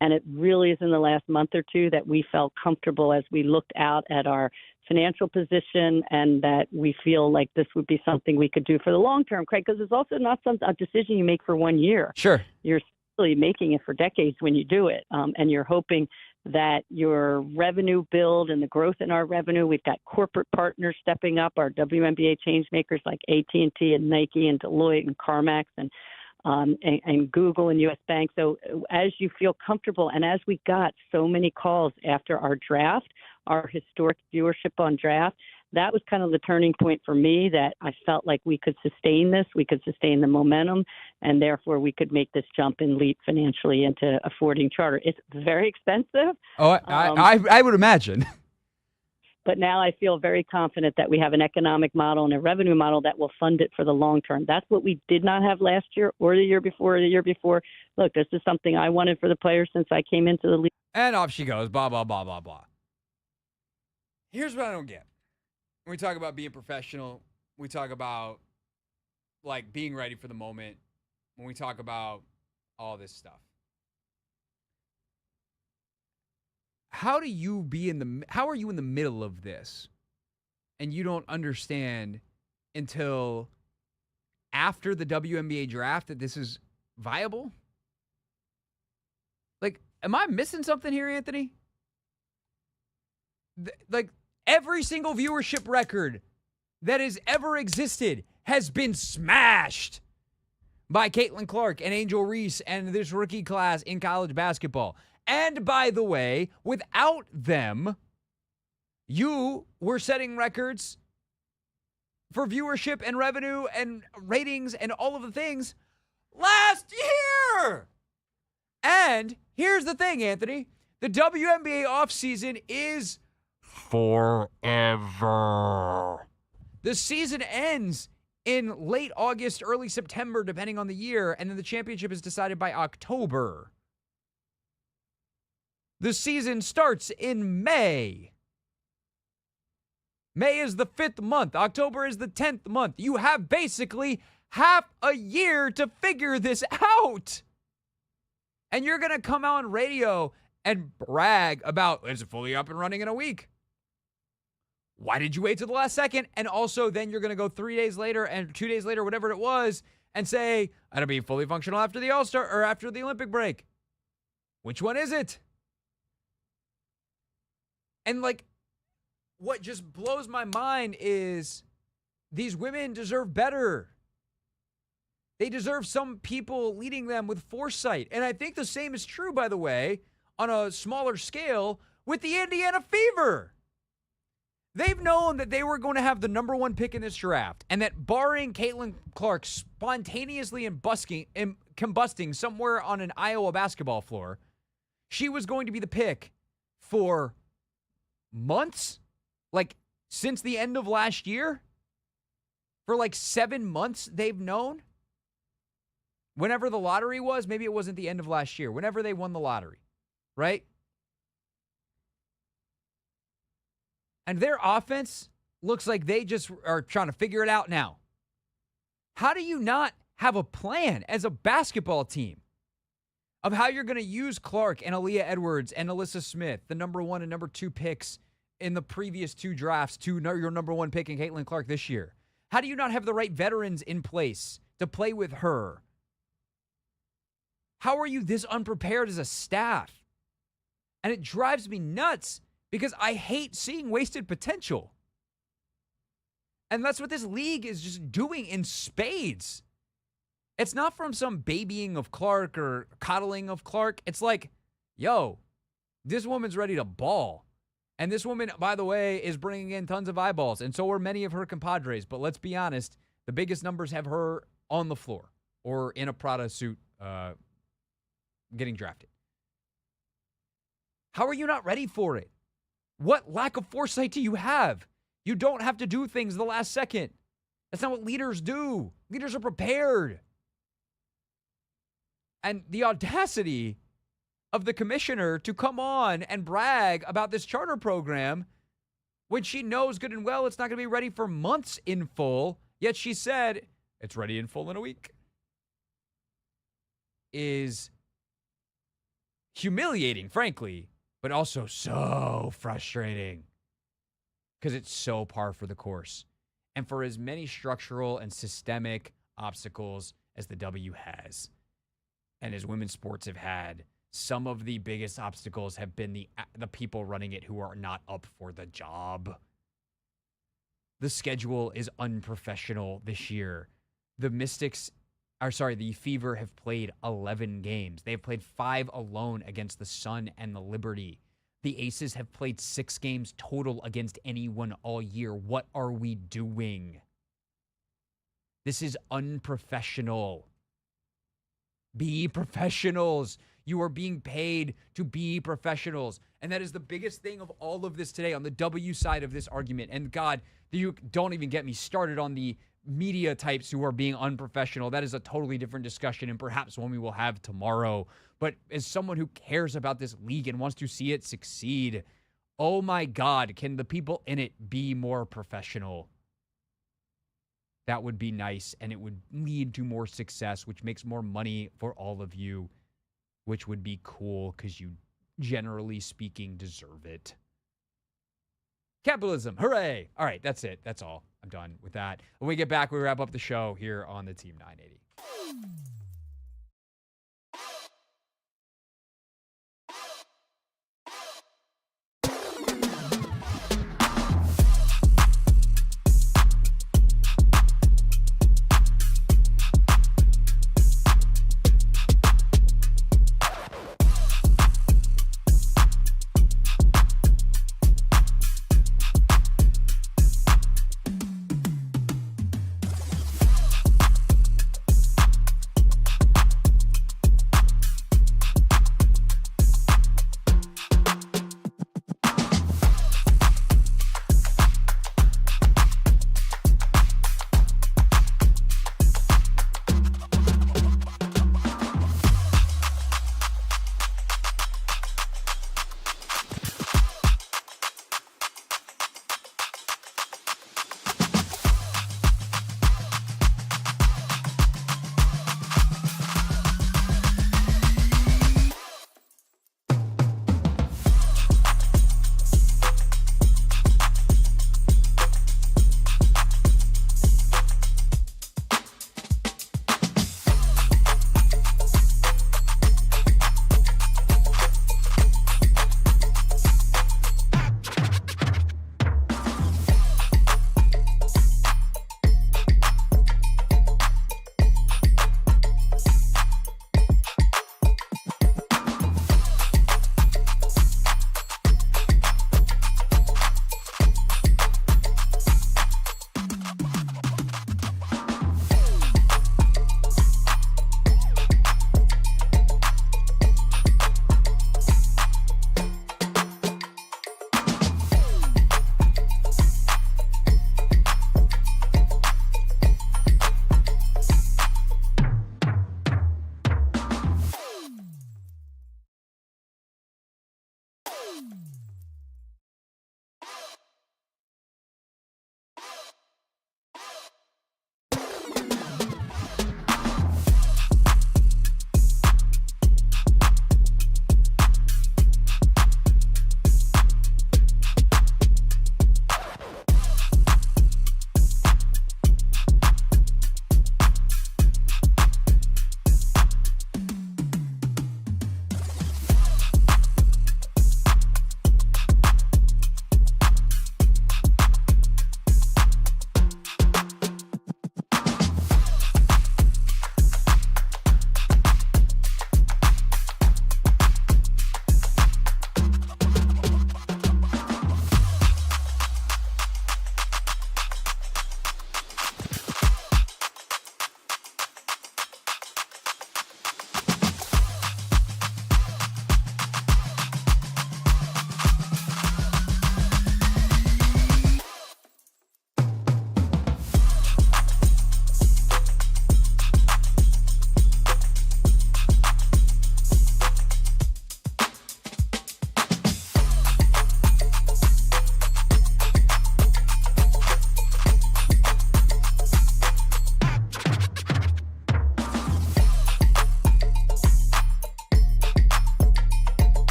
And it really is in the last month or two that we felt comfortable as we looked out at our financial position, and that we feel like this would be something we could do for the long term, Craig, because it's also not a decision you make for 1 year. Sure. You're really making it for decades when you do it. And you're hoping that your revenue build and the growth in our revenue, we've got corporate partners stepping up, our WNBA change makers like AT&T and Nike and Deloitte and CarMax and Google and U.S. Bank. So as you feel comfortable, and as we got so many calls after our draft, our historic viewership on draft, that was kind of the turning point for me, that I felt like we could sustain this, we could sustain the momentum, and therefore we could make this jump and leap financially into affording charter. It's very expensive. Oh, I would imagine. But now I feel very confident that we have an economic model and a revenue model that will fund it for the long term. That's what we did not have last year or the year before or the year before. Look, this is something I wanted for the players since I came into the league. And off she goes, blah, blah, blah, blah, blah. Here's what I don't get. When we talk about being professional, we talk about, like, being ready for the moment. When we talk about all this stuff. How are you in the middle of this and you don't understand until after the WNBA draft that this is viable? Like, am I missing something here, Anthony? Like, every single viewership record that has ever existed has been smashed by Caitlin Clark and Angel Reese and this rookie class in college basketball. And by the way, without them, you were setting records for viewership and revenue and ratings and all of the things last year. And here's the thing, Anthony. The WNBA offseason is forever. The season ends in late August, early September, depending on the year, and then the championship is decided by October. The season starts in May. May is the 5th month. October is the 10th month. You have basically half a year to figure this out. And you're going to come out on radio and brag about, it's fully up and running in a week. Why did you wait till the last second? And also then you're going to go 3 days later and 2 days later, whatever it was, and say, it'll be fully functional after the All-Star or after the Olympic break. Which one is it? And, like, what just blows my mind is these women deserve better. They deserve some people leading them with foresight. And I think the same is true, by the way, on a smaller scale with the Indiana Fever. They've known that they were going to have the number one pick in this draft, and that barring Caitlin Clark spontaneously combusting somewhere on an Iowa basketball floor, she was going to be the pick for months, like since the end of last year. For like 7 months, they've known. Whenever the lottery was, maybe it wasn't the end of last year, whenever they won the lottery, right? And their offense looks like they just are trying to figure it out now. How do you not have a plan as a basketball team of how you're going to use Clark and Aaliyah Edwards and Alyssa Smith, the number 1 and number 2 picks in the previous 2 drafts, to your number 1 pick in Caitlin Clark this year? How do you not have the right veterans in place to play with her? How are you this unprepared as a staff? And it drives me nuts because I hate seeing wasted potential. And that's what this league is just doing in spades. It's not from some babying of Clark or coddling of Clark. It's like, yo, this woman's ready to ball. And this woman, by the way, is bringing in tons of eyeballs. And so are many of her compadres. But let's be honest, the biggest numbers have her on the floor or in a Prada suit getting drafted. How are you not ready for it? What lack of foresight do you have? You don't have to do things the last second. That's not what leaders do. Leaders are prepared. And the audacity of the commissioner to come on and brag about this charter program when she knows good and well it's not going to be ready for months in full, yet she said it's ready in full in a week, is humiliating, frankly, but also so frustrating because it's so par for the course. And for as many structural and systemic obstacles as the W has, and as women's sports have had, some of the biggest obstacles have been the people running it who are not up for the job. The schedule is unprofessional this year. The Fever have played 11 games. They have played 5 alone against the Sun and the Liberty. The Aces have played 6 games total against anyone all year. What are we doing? This is unprofessional. Be professionals. You are being paid to be professionals. And that is the biggest thing of all of this today on the W side of this argument. And God, you don't even get me started on the media types who are being unprofessional. That is a totally different discussion and perhaps one we will have tomorrow. But as someone who cares about this league and wants to see it succeed, oh my God, can the people in it be more professional? That would be nice, and it would lead to more success, which makes more money for all of you, which would be cool because you, generally speaking, deserve it. Capitalism, hooray! All right, that's it. That's all. I'm done with that. When we get back, we wrap up the show here on the Team 980.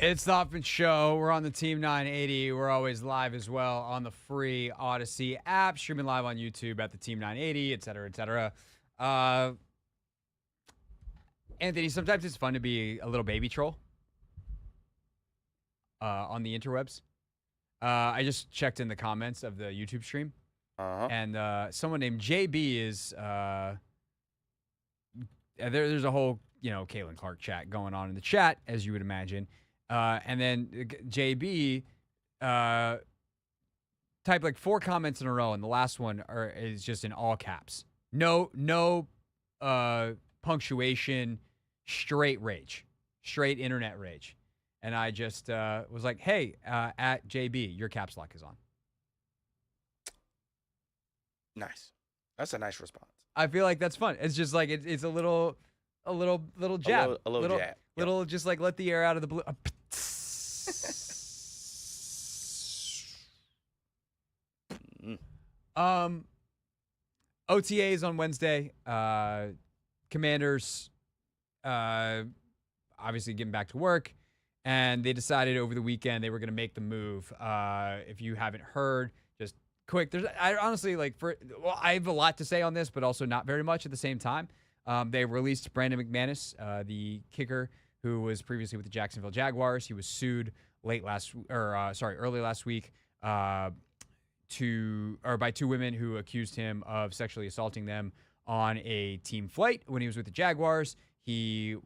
It's the Hoffman Show. We're on the Team 980. We're always live as well on the free Odyssey app, streaming live on YouTube at the Team 980, et cetera, et cetera. Anthony, sometimes it's fun to be a little baby troll on the interwebs. I just checked in the comments of the YouTube stream, and someone named JB is there's a whole Caitlin Clark chat going on in the chat, as you would imagine. And then JB typed like 4 comments in a row, and the last one is just in all caps. No punctuation, straight rage, straight internet rage. And I just was like, hey, at JB, your caps lock is on. Nice. That's a nice response. I feel like that's fun. It's just like it's a little jab. A little jab. Little just like let the air out of the blue. OTAs on Wednesday. Commanders obviously getting back to work, and they decided over the weekend they were going to make the move. If you haven't heard, just quick. I honestly I have a lot to say on this, but also not very much at the same time. They released Brandon McManus, the kicker who was previously with the Jacksonville Jaguars. He was sued early last week by 2 women who accused him of sexually assaulting them on a team flight when he was with the Jaguars. He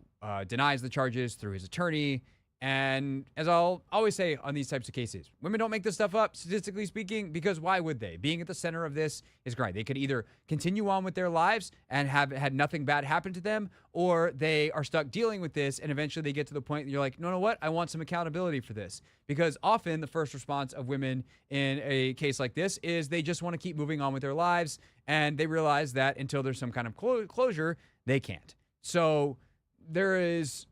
denies the charges through his attorney. And as I'll always say on these types of cases, women don't make this stuff up, statistically speaking, because why would they? Being at the center of this is great. They could either continue on with their lives and have had nothing bad happen to them, or they are stuck dealing with this, and eventually they get to the point that you're like, no, what? I want some accountability for this. Because often the first response of women in a case like this is they just want to keep moving on with their lives, and they realize that until there's some kind of closure, they can't. So there is,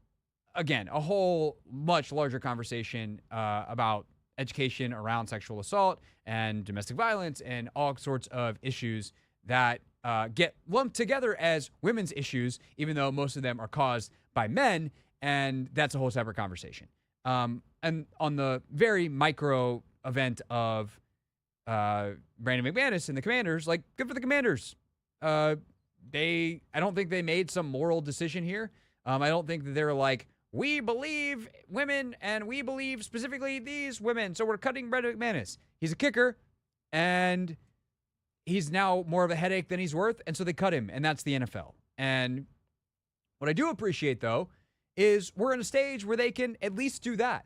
again, a whole much larger conversation about education around sexual assault and domestic violence and all sorts of issues that get lumped together as women's issues, even though most of them are caused by men, and that's a whole separate conversation. And on the very micro event of Brandon McManus and the Commanders, like, good for the Commanders. I don't think they made some moral decision here. I don't think that they're like, we believe women, and we believe specifically these women, so we're cutting Brandon McManus. He's a kicker, and he's now more of a headache than he's worth, and so they cut him, and that's the NFL. And what I do appreciate, though, is we're in a stage where they can at least do that,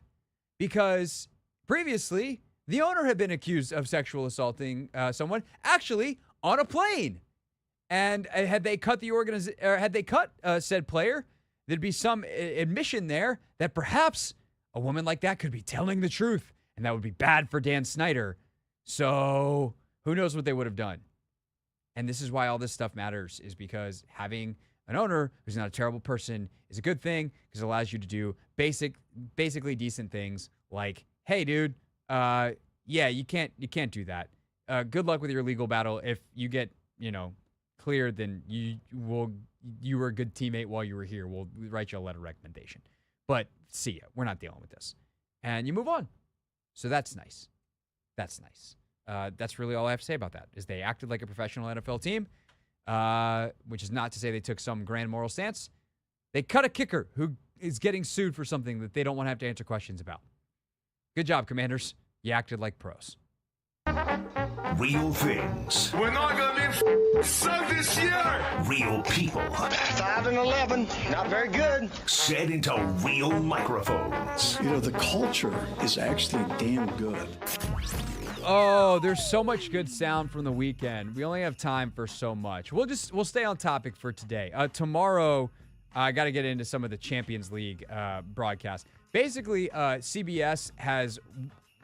because previously, the owner had been accused of sexual assaulting someone, actually, on a plane. And had they cut said player, there'd be some admission there that perhaps a woman like that could be telling the truth, and that would be bad for Dan Snyder. So who knows what they would have done. And this is why all this stuff matters, is because having an owner who's not a terrible person is a good thing, because it allows you to do basically decent things like, hey, dude, you can't do that. Good luck with your legal battle. If you get, cleared, then you were a good teammate while you were here. We'll write you a letter of recommendation. But see ya. We're not dealing with this. And you move on. So that's nice. That's nice. That's really all I have to say about that, is they acted like a professional NFL team, which is not to say they took some grand moral stance. They cut a kicker who is getting sued for something that they don't want to have to answer questions about. Good job, Commanders. You acted like pros. Real things. We're not going to be so this year. Real people. 5 and 11, not very good. Said into real microphones. The culture is actually damn good. Oh, there's so much good sound from the weekend. We only have time for so much. We'll stay on topic for today. Tomorrow, I got to get into some of the Champions League broadcasts. Basically, CBS has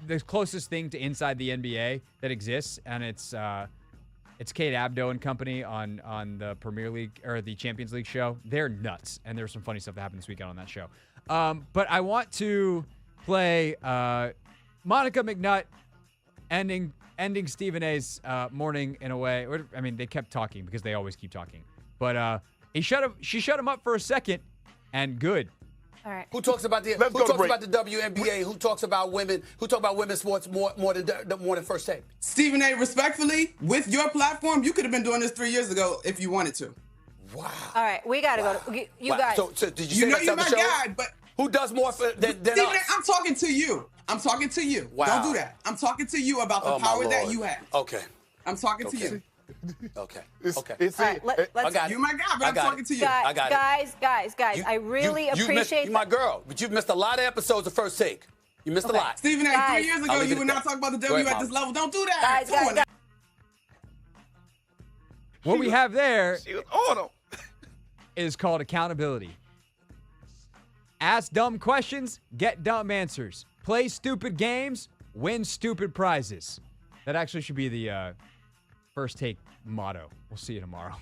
the closest thing to Inside the NBA that exists, and it's Kate Abdo and company on the Premier League or the Champions League show. They're nuts, and there's some funny stuff that happened this weekend on that show. But I want to play Monica McNutt ending Stephen A's morning in a way. I mean, they kept talking because they always keep talking, but she shut him up for a second, and good. All right. Who talks about the WNBA? Who talks about women? Who talk about women's sports more than First Take? Stephen A., respectfully, with your platform, you could have been doing this 3 years ago if you wanted to. Wow. All right, we got to go. You guys. So did you say that you're my shows? guy, but who does more than Stephen us? A., I'm talking to you. I'm talking to you. Wow. Don't do that. I'm talking to you about the power that you have. Okay. I'm talking to you. Okay. All right, let's. You're my guy, but I'm talking to you. I got it. Guys, I really appreciate you're my girl, but you've missed a lot of episodes of First Take. You missed a lot. Stephen A., 3 years ago, you would not talk about the W at this level. Don't do that. Guys. What we have there She was on him. is called accountability. Ask dumb questions, get dumb answers. Play stupid games, win stupid prizes. That actually should be the First Take motto. We'll see you tomorrow.